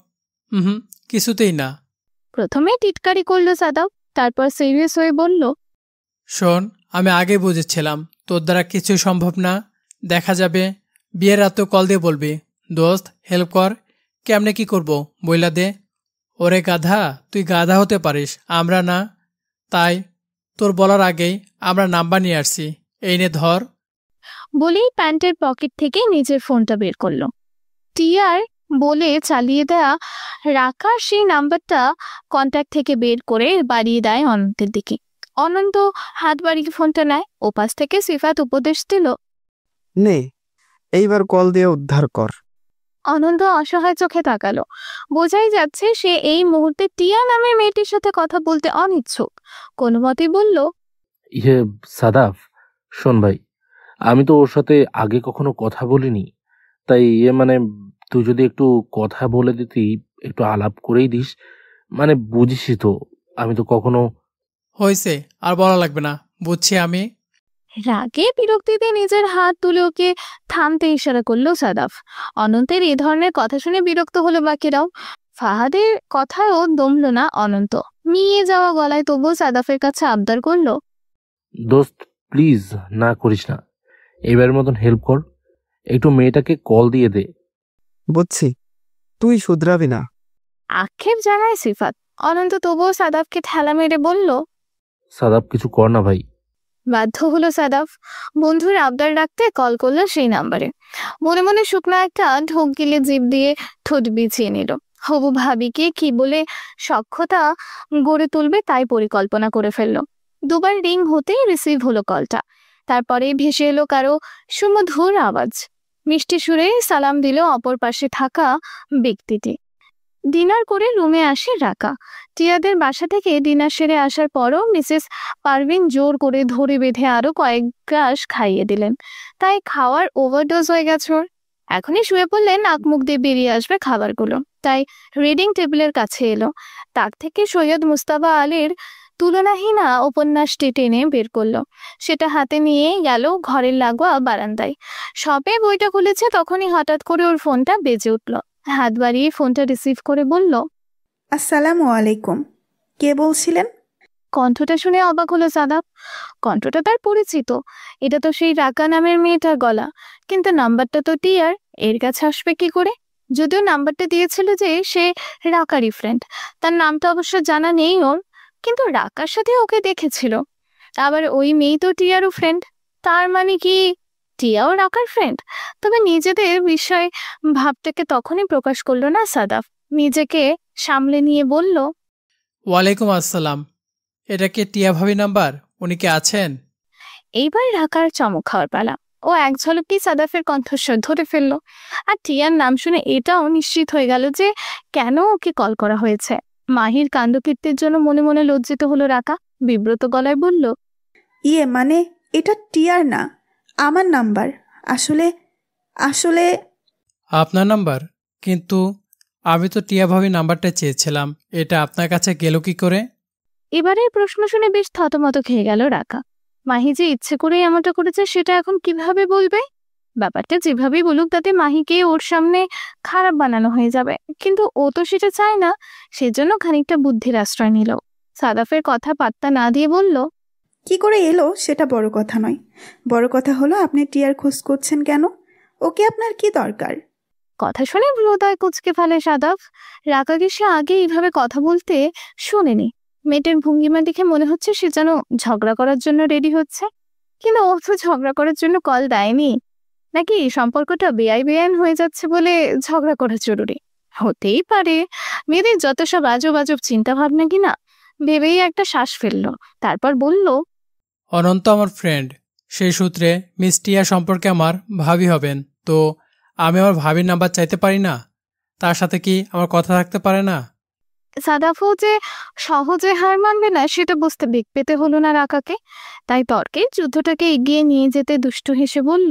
কিছুতেই না। প্রথমে টিটকারি করলো সাদাব, তারপর সিরিয়াস হয়ে বলল, শোন, আমি আগে বুঝেছিলাম তোর দ্বারা কিছুই সম্ভব না। দেখা যাবে বিয়ের রাতেও কল দিয়ে বলবি, দোস্ত হেল্প কর। কেমনে কি করব বইলা দে। ওরে গাধা, তুই গাধা হতে পারিস, আমরা না। তাই তোর বলার আগেই আমরা নাম্বার নিয়ে আসছি, এই নে ধর। বলেই প্যান্টের পকেট থেকে নিজের ফোনটা বের করলো। টিয়ার বলে চালিয়ে দেয়া রাখার সেই নাম্বারটা কন্ট্যাক্ট থেকে বের করে বাড়িয়ে দেয় অনন্তের দিকে। অনন্ত হাত বাড়িয়ে ফোনটা নেয়। ওপাশ থেকে সিফাত উপদেশ দিল, নে এইবার কল দিয়ে উদ্ধার কর। অনন্ত অসহায় চোখে তাকালো। বোঝাই যাচ্ছে সে এই মুহূর্তে টিয়া নামের মেয়েটির সাথে কথা বলতে অনিচ্ছুক। কোনো মতেই বলল, সাদাফ, শোন ভাই, আমি তো ওর সাথে আগে কখনো কথা বলিনি, তাই মানে তুই যদি একটু কথা বলে দিতি, একটু আলাপ করেই দিস, মানে বুঝিসই তো আমি তো কখনো। হয়েছে, আর বলা লাগবে না, বুঝছি আমি। রাগে বিরক্তিতে নিজের হাত তুলে ওকে থামতে ইশারা করলো সাদাফ। অনন্তের এই ধরনের কথা শুনে বিরক্ত হলো বাকিরাও। ফাহাদের কথায়ও দমল না অনন্ত। মিয়ে যাওয়া গলায় তবুও সাদাফের কাছে আবদার করলো, দোস্ত প্লিজ না করিস না, এবারের মতন হেল্প কর, একটু মেয়েটাকে কল দিয়ে দে। বুঝছি, তুই শুধরাবি না। আক্ষেপ জানায় সিফাত। অনন্ত তবুও সাদাফকে ঠেলা মেরে বলল, সাদাফ কিছু কর না ভাই। বাধ্য হলো সাদাফ। বন্ধুর আবদার রাখতে কল করলো সেই নাম্বারে। মনে মনে শুকনো একটা ঢোক গিলে জিভ দিয়ে ঠোঁট বিছিয়ে নিল। হবু ভাবিকে কি বলে সখ্যতা গড়ে তুলবে তাই পরিকল্পনা করে ফেললো। দুবার রিং হতেই রিসিভ হলো কলটা। তারপরে ভেসে এলো কারো সুমধুর আওয়াজ। মিষ্টি সুরে সালাম দিল অপর পাশে থাকা ব্যক্তিটি। ডিনার করে রুমে আসে রাকা। টিয়াদের বাসা থেকে ডিনার সেরে আসার পরও মিসেস পারভিন জোর করে ধরে বেঁধে আরো কয়েক গ্রাস খাইয়ে দিলেন, তাই খাওয়ার ওভারডোজ হয়ে গেছে ওর। এখনই শুয়ে পড়লেন, নাক মুখ দিয়ে বেরিয়ে আসবে খাবারগুলো, তাই রিডিং টেবিলের কাছে এলো। তার থেকে সৈয়দ মুস্তাফা আলীর তুলনাহীনা উপন্যাসটি টেনে বের করলো। সেটা হাতে নিয়ে গেল ঘরের লাগোয়া বারান্দায়। সবে বইটা খুলেছে, তখনই হঠাৎ করে ওর ফোনটা বেজে উঠল। হাত বাড়িয়ে ফোনটা রিসিভ করে বলল, আসসালামু আলাইকুম। কে বলছিলেন? কণ্ঠটা শুনে অবাক হলো সাদাব। কণ্ঠটা তার পরিচিত, এটা তো সেই রাকা নামের মেয়েটার গলা, কিন্তু নাম্বারটা তো টিয়ার, এর কাছে আসবে কি করে? যদিও নাম্বারটা দিয়েছিল যে সে রাকারই ফ্রেন্ড, তার নামটা অবশ্য জানা নেই ওর, কিন্তু রাকার সাথে ওকে দেখেছিল। আবার ওই মেয়ে তো টিয়ারও ফ্রেন্ড, তার মানে কি টিয়াও রাকার ফ্রেন্ড? তবে নিজেদের বিষয় ভাবটাকে তখনই প্রকাশ করলো না সাদাব, নিজেকে সামলে নিয়ে বলল, ওয়ালাইকুম আসসালাম। এটা কি টিয়া ভাবি নাম্বার? উনি কি আছেন? এইবার রাকার চমক খাওয়ার পালা। ও এক ঝলকেই সাদাফের কণ্ঠস্বর ধরে ফেললো, আর টিয়ার নাম শুনে এটাও নিশ্চিত হয়ে গেল যে কেন ওকে কল করা হয়েছে। মাহির কাণ্ডকীর্তির জন্য মনে মনে লজ্জিত হলো রাকা, বিব্রত গলায় বলল, মানে এটা টিয়ার না, আমার নাম্বার। আসলে আসলে আপনার নাম্বার? কিন্তু আমি তো টিয়া ভাবি নাম্বারটা চেয়েছিলাম, এটা আপনার কাছে গেল কি করে? এবারের প্রশ্ন শুনে বেশ থতমত খেয়ে গেল রাকা। মাহি যে ইচ্ছে করেই এমনটা করেছে সেটা এখন কিভাবে বলবে? ব্যাপারটা যেভাবেই বলুক তাতে মাহিকে ওর সামনে খারাপ বানানো হয়ে যাবে, কিন্তু ও তো সেটা চায় না, সেজন্য খানিকটা বুদ্ধির আশ্রয় নিল। সাদাফের কথা পাত্তা না দিয়ে বলল, কি করে এলো সেটা বড় কথা নয়, বড় কথা হলো আপনি টিয়ার খোঁজ করছেন কেন? ওকে আপনার কি দরকার? কথা শুনে হৃদয় কুচকে ফেলে সাদাফ। রাকাকে সে আগে এইভাবে কথা বলতে শোনেনি। মেয়েটার ভঙ্গিমা দেখে মনে হচ্ছে সে যেন ঝগড়া করার জন্য রেডি হচ্ছে, কিন্তু ও তো ঝগড়া করার জন্য কল দেয়নি। নাকি সম্পর্কটা বেআইন হয়ে যাচ্ছে বলে ঝগড়া করা জরুরি? হতেই পারে। মেয়েদের যত সব আজব আজব চিন্তা ভাবনা কিনা, ভেবেই একটা শ্বাস ফেললো, তারপর বলল, অনন্ত আমার ফ্রেন্ড, সেই সূত্রে মিস টিয়া সম্পর্কে আমার ভাবি হবেন, তো আমি আমার ভাবির নাম্বার চাইতে পারি না? তার সাথে কি আমার কথা থাকতে পারে না? সাদাফও যে সহজে হার মানবে না সেটা বুঝতে বেগ পেতে হলো না রাকাকে, তাই তর্কে যুদ্ধটাকে এগিয়ে নিয়ে যেতে দুষ্টু হেসে বলল,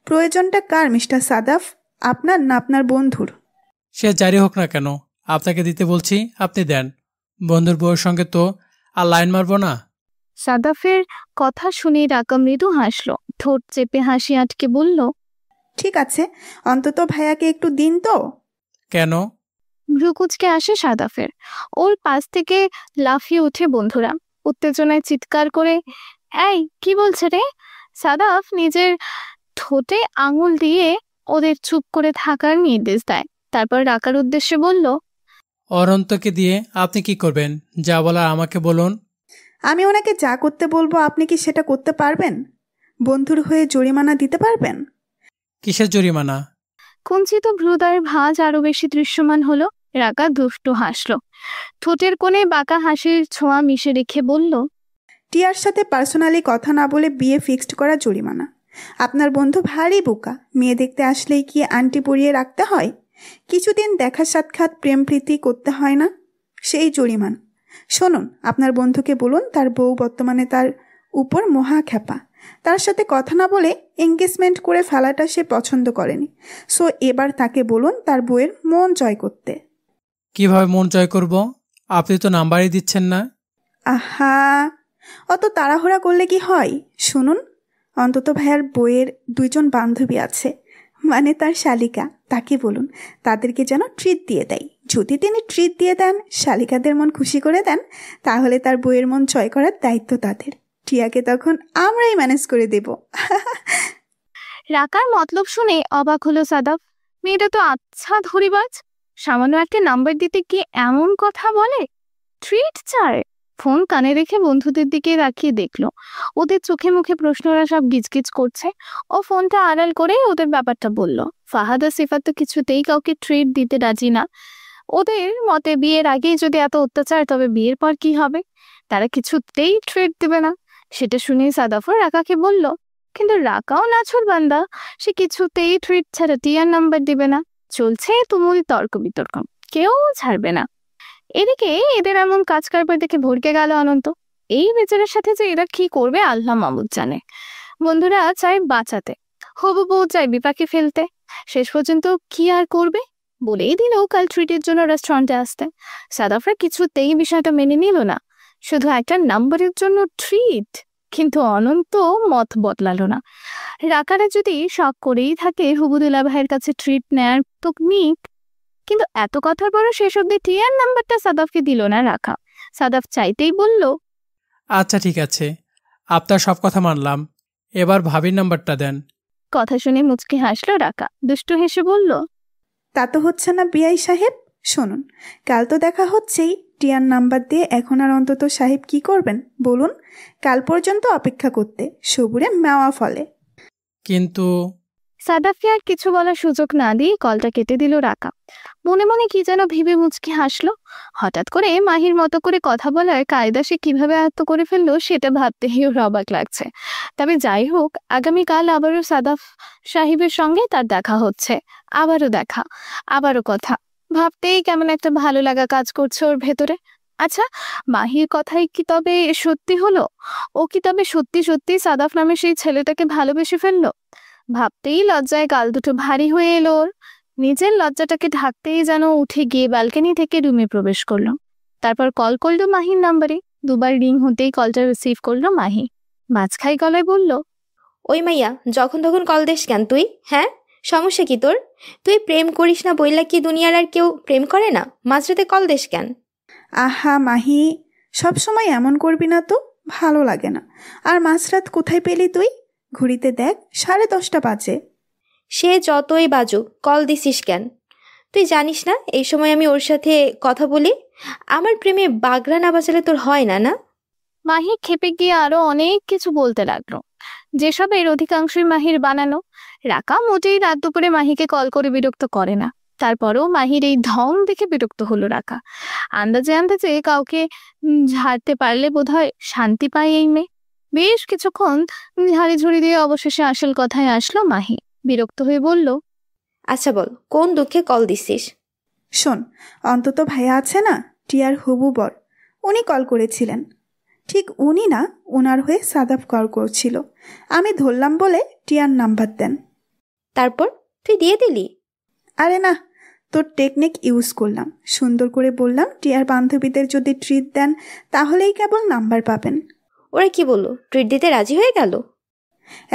প্রয়োজনটা কার মিস্টার সাদাফ, আপনার না আপনার বন্ধুর? সে জারি হোক না কেন, আপনাকে দিতে বলছি, আপনি দেন। বন্ধুর বউয়ের সঙ্গে তো আর লাইন মারবো না। সাদাফের কথা শুনে রাকা মৃদু হাসলো, ঠোঁট চেপে হাসি আটকে বলল, ঠিক আছে, অন্তত ভাইয়াকে একটু দিন তো। কেন? ভ্রুকুচকে আসে সাদাফের। ওর পাশ থেকে লাফিয়ে উঠে বন্ধুরা, উত্তেজনায় চিৎকার করে, এই কি বলছে রে? সাদাফ নিজের ঠোঁটে আঙুল দিয়ে ওদের চুপ করে থাকার নির্দেশ দেয়, তারপর রাকার উদ্দেশ্যে বলল, অনন্তকে দিয়ে আপনি কি করবেন? যা বলার আমাকে বলুন। আমি ওনাকে যা করতে বলবো আপনি কি সেটা করতে পারবেন? বন্ধুর হয়ে জরিমানা দিতে পারবেন? কিসের জরিমানা? কুঞ্চিত ভ্রুদয়ের ভাঁজ আরো বেশি দৃশ্যমান হলো। রাকা দুষ্টু হাসলো, ঠোঁটের কোণে বাঁকা হাসির ছোঁয়া মিশে রেখে বলল, টিয়ার সাথে পার্সোনালি কথা না বলে বিয়ে ফিক্সড করা জরিমানা। আপনার বন্ধু ভারী বোকা, মেয়ে দেখতে আসলেই কি আন্টি পরিয়ে রাখতে হয়? কিছুদিন দেখা সাক্ষাৎ প্রেম প্রীতি করতে হয় না, সেই জরিমানা। শুনুন, আপনার বন্ধুকে বলুন তার বউ বর্তমানে তার উপর মহা খ্যাপা, তার সাথে কথা না বলে এঙ্গেজমেন্ট করে ফেলাটা সে পছন্দ করেনি। সো এবার তাকে বলুন তার বউয়ের মন জয় করতে। কিভাবে মন জয় করব? আপনি তো নাম্বারই দিচ্ছেন না। আহা, অত তাড়াহুড়া করলে কি হয়? শুনুন, অন্তত ভাইয়ার বইয়ের 2জন বান্ধবী আছে, মানে তার শালিকা, তাকে বলুন তাদেরকে যেন ট্রিট দিয়ে দেয়। যদি তিনি ট্রিট দিয়ে দেন, শালিকাদের মন খুশি করে দেন, তাহলে তার বইয়ের মন জয় করার দায়িত্ব তাদের। টিয়াকে তখন আমরাই ম্যানেজ করে দেব। রাকার মতলব শুনে অবাক হলো সাদাফ। মেয়েটা তো আচ্ছা ধরিবাজ, সামান্য একটা নাম্বার দিতে কি এমন কথা বলে? ট্রিট চায়? ফোন কানে রেখে বন্ধুদের দিকে রাখিয়ে দেখলো ওদের চোখে মুখে প্রশ্নরা সব গিজগিজ করছে। ও ফোনটা আড়াল করে ওদের ব্যাপারটা বলল। ফাহাদ আর সিফাত তো কিছুতেই কাউকে ট্রিট দিতে রাজি না। ওদের মতে বিয়ের আগেই যদি এত অত্যাচার, তবে বিয়ের পর কি হবে? তারা কিছুতেই ট্রিট দেবে না। সেটা শুনেই সাদাফর রাকাকে বলল, কিন্তু রাকাও নাছর বান্দা, সে কিছুতেই ট্রিট ছাড়া টিয়ার নাম্বার দিবে না। চলছে তুমুল তর্ক বিতর্ক। কেউ ছাড়বে না। এদিকে এদের এমন কাজ কারবার দেখে ভড়কে গেল অনন্ত। এই বেচারের সাথে যে এরা কি করবে আল্লাহ মাহমুদ জানে। বন্ধুরা চায় বাঁচাতে, হবু বউ চায় বিপাকে ফেলতে। শেষ পর্যন্ত কি আর করবে, বলেই দিল কাল ট্রিটের জন্য রেস্টুরেন্টে আসতে। সাদাফরা কিছুতেই বিষয়টা মেনে নিল না, শুধু একটা নাম্বারের জন্য ট্রিট। কিন্তু অনন্ত মত বদলালো না। রাকারা যদি শখ করেই থাকে হুবুদুল্লাহ ভাইয়ের কাছে ট্রিট নেয়ার তো নিক, কিন্তু এত কথার পরও শেষ অব্দি টিয়ার নাম্বারটা সাদাফকে দিল না রাখা। সাদাফ চাইতেই বলল, আচ্ছা ঠিক আছে, আপনার সব কথা মানলাম, এবার ভাবির নাম্বারটা দেন। কথা শুনে মুচকি হাসলো রাকা, দুষ্টু হেসে বলল, তা তো হচ্ছে না বিআই সাহেব। শুনুন, কাল তো দেখা হচ্ছেই, টিয়ার নাম্বার দিয়ে এখন আর অন্তত সাহেব কি করবেন বলুন? কাল পর্যন্ত অপেক্ষা করতে সবুরে মেওয়া ফলে। কিন্তু সাদাফকে আর কিছু বলার সুযোগ না দিয়ে কলটা কেটে দিল রাকা। মনে মনে কি যেন ভেবে মুচকি হাসলো। হঠাৎ করে মাহির মতো করে কথা বলার কায়দা সে কিভাবে আয়ত্ত করে ফেললো সেটা ভাবতেই ওর অবাক লাগছে। তবে যাই হোক, আগামীকাল আবারও সাদাফ সাহেবের সঙ্গে তার দেখা হচ্ছে। আবারও দেখা, আবারও কথা, ভাবতেই কেমন একটা ভালো লাগা কাজ করছে ওর ভেতরে। আচ্ছা, মাহির কথাই কি তবে সত্যি হলো? ও কি তবে সত্যি সত্যি সাদাফ নামে সেই ছেলেটাকে ভালোবেসে ফেললো? ভাবতেই লজ্জায় গাল দুটো ভারী হয়ে এলো ওর। নিজের লজ্জাটাকে ঢাকতেই যেন উঠে গিয়ে ব্যালকনি থেকে রুমে প্রবেশ করলো। তারপর কল করলো মাহির নাম্বারে। দুবার রিং হতেই কলটা রিসিভ করলো মাহি। মাঝখাই গলায় বলল, ওই মাইয়া, যখন তখন কল দিস কেন তুই? হ্যাঁ, সমস্যা কি তোর? তুই প্রেম করিস না বইলা কি দুনিয়ার আর কেউ প্রেম করে না? মাঝরাতে কল দিস কেন? আহা মাহি, সব সময় এমন করবি না তো, ভালো লাগে না। আর মাঝরাত কোথায় পেলি তুই? ঘড়িতে দেখ 10:30 বাজে। সে যতই বাজুক, কল দিছিস কেন? তুই জানিস না এই সময় আমি ওর সাথে কথা বলি? আমার প্রেমে বাগড়া না বাজালে তোর হয় না না? মাহি খেপে গিয়ে আরো অনেক কিছু বলতে লাগলো, যেসব এর অধিকাংশই মাহির বানানো। রাকা মোটেই রাত দুপুরে মাহিকে কল করে বিরক্ত করে না। তারপরেও মাহির এই ঢং দেখে বিরক্ত হলো রাকা। আন্দাজে আন্দাজে কাউকে ঝাড়তে পারলে বোধহয় শান্তি পায় এই মেয়ে। বেশ কিছুক্ষণ ঝাড়ি ঝুড়ি দিয়ে অবশেষে আসল কথায় আসলো মাহি। বিরক্ত হয়ে বলল, আচ্ছা বল, কোন দুঃখে কল দিছিস? শোন, অন্তত ভাইয়া আছে না, টিয়ার হবু বর, উনি কল করেছিলেন। ঠিক উনি না, ওনার হয়ে সাদাফ কল করছিল। আমি ধরলাম বলে টিয়ার নাম্বার দেন। তারপর তুই দিয়ে দিলি? আরে না, তোর টেকনিক ইউজ করলাম। সুন্দর করে বললাম, টিয়ার বান্ধবীদের যদি ট্রিট দেন তাহলেই কেবল নাম্বার পাবেন। ওরা কি বললো? ট্রিট দিতে রাজি হয়ে গেল?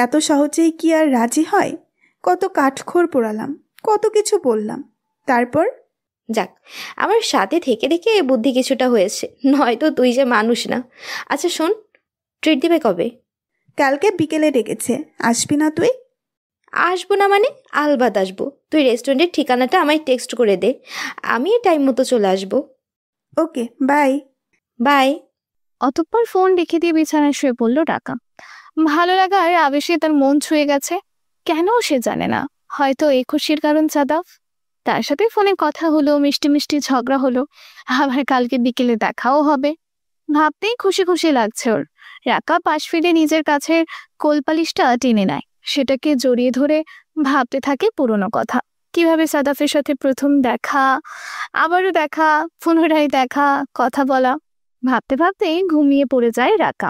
এত সহজেই কি আর রাজি হয়? কত কাঠখড় পোড়ালাম, কত কিছু বললাম। তারপর যাক, আমার সাথে থেকে দেখে বুদ্ধি কিছুটা হয়েছে, নয়তো তুই যে মানুষ না। আচ্ছা শোন, ট্রিট দিবে কবে? কালকে বিকেলে ডেকেছে, আসবি না তুই? আসবো না মানে? আলবাদ আসবো। তুই রেস্টুরেন্টের ঠিকানাটা আমায় টেক্সট করে দে, আমি টাইম মতো চলে আসবো। ওকে, বাই। বাই। অতঃপর ফোন রেখে দিয়ে বিছানায় শুয়ে পড়লো রাকা। ভালো লাগার আবেশে তার মন ছুঁয়ে গেছে, কেন সে জানে না। হয়তো এই খুশির কারণ সাদাফ। তার সাথে ফোনে কথা হলো, মিষ্টি মিষ্টি ঝগড়া হলো, আবার কালকে বিকেলে দেখাও হবে। ভাবতেই খুশি খুশি লাগছে ওর। রাকা পাশ ফিরে নিজের কাছের কোলপালিশটা টেনে নেয়, সেটাকে জড়িয়ে ধরে ভাবতে থাকে পুরনো কথা। কিভাবে সাদাফের সাথে প্রথম দেখা, আবারও দেখা, পুনরায় দেখা, কথা বলা। ভাবতে ভাবতে ঘুমিয়ে পড়ে যায় রাকা।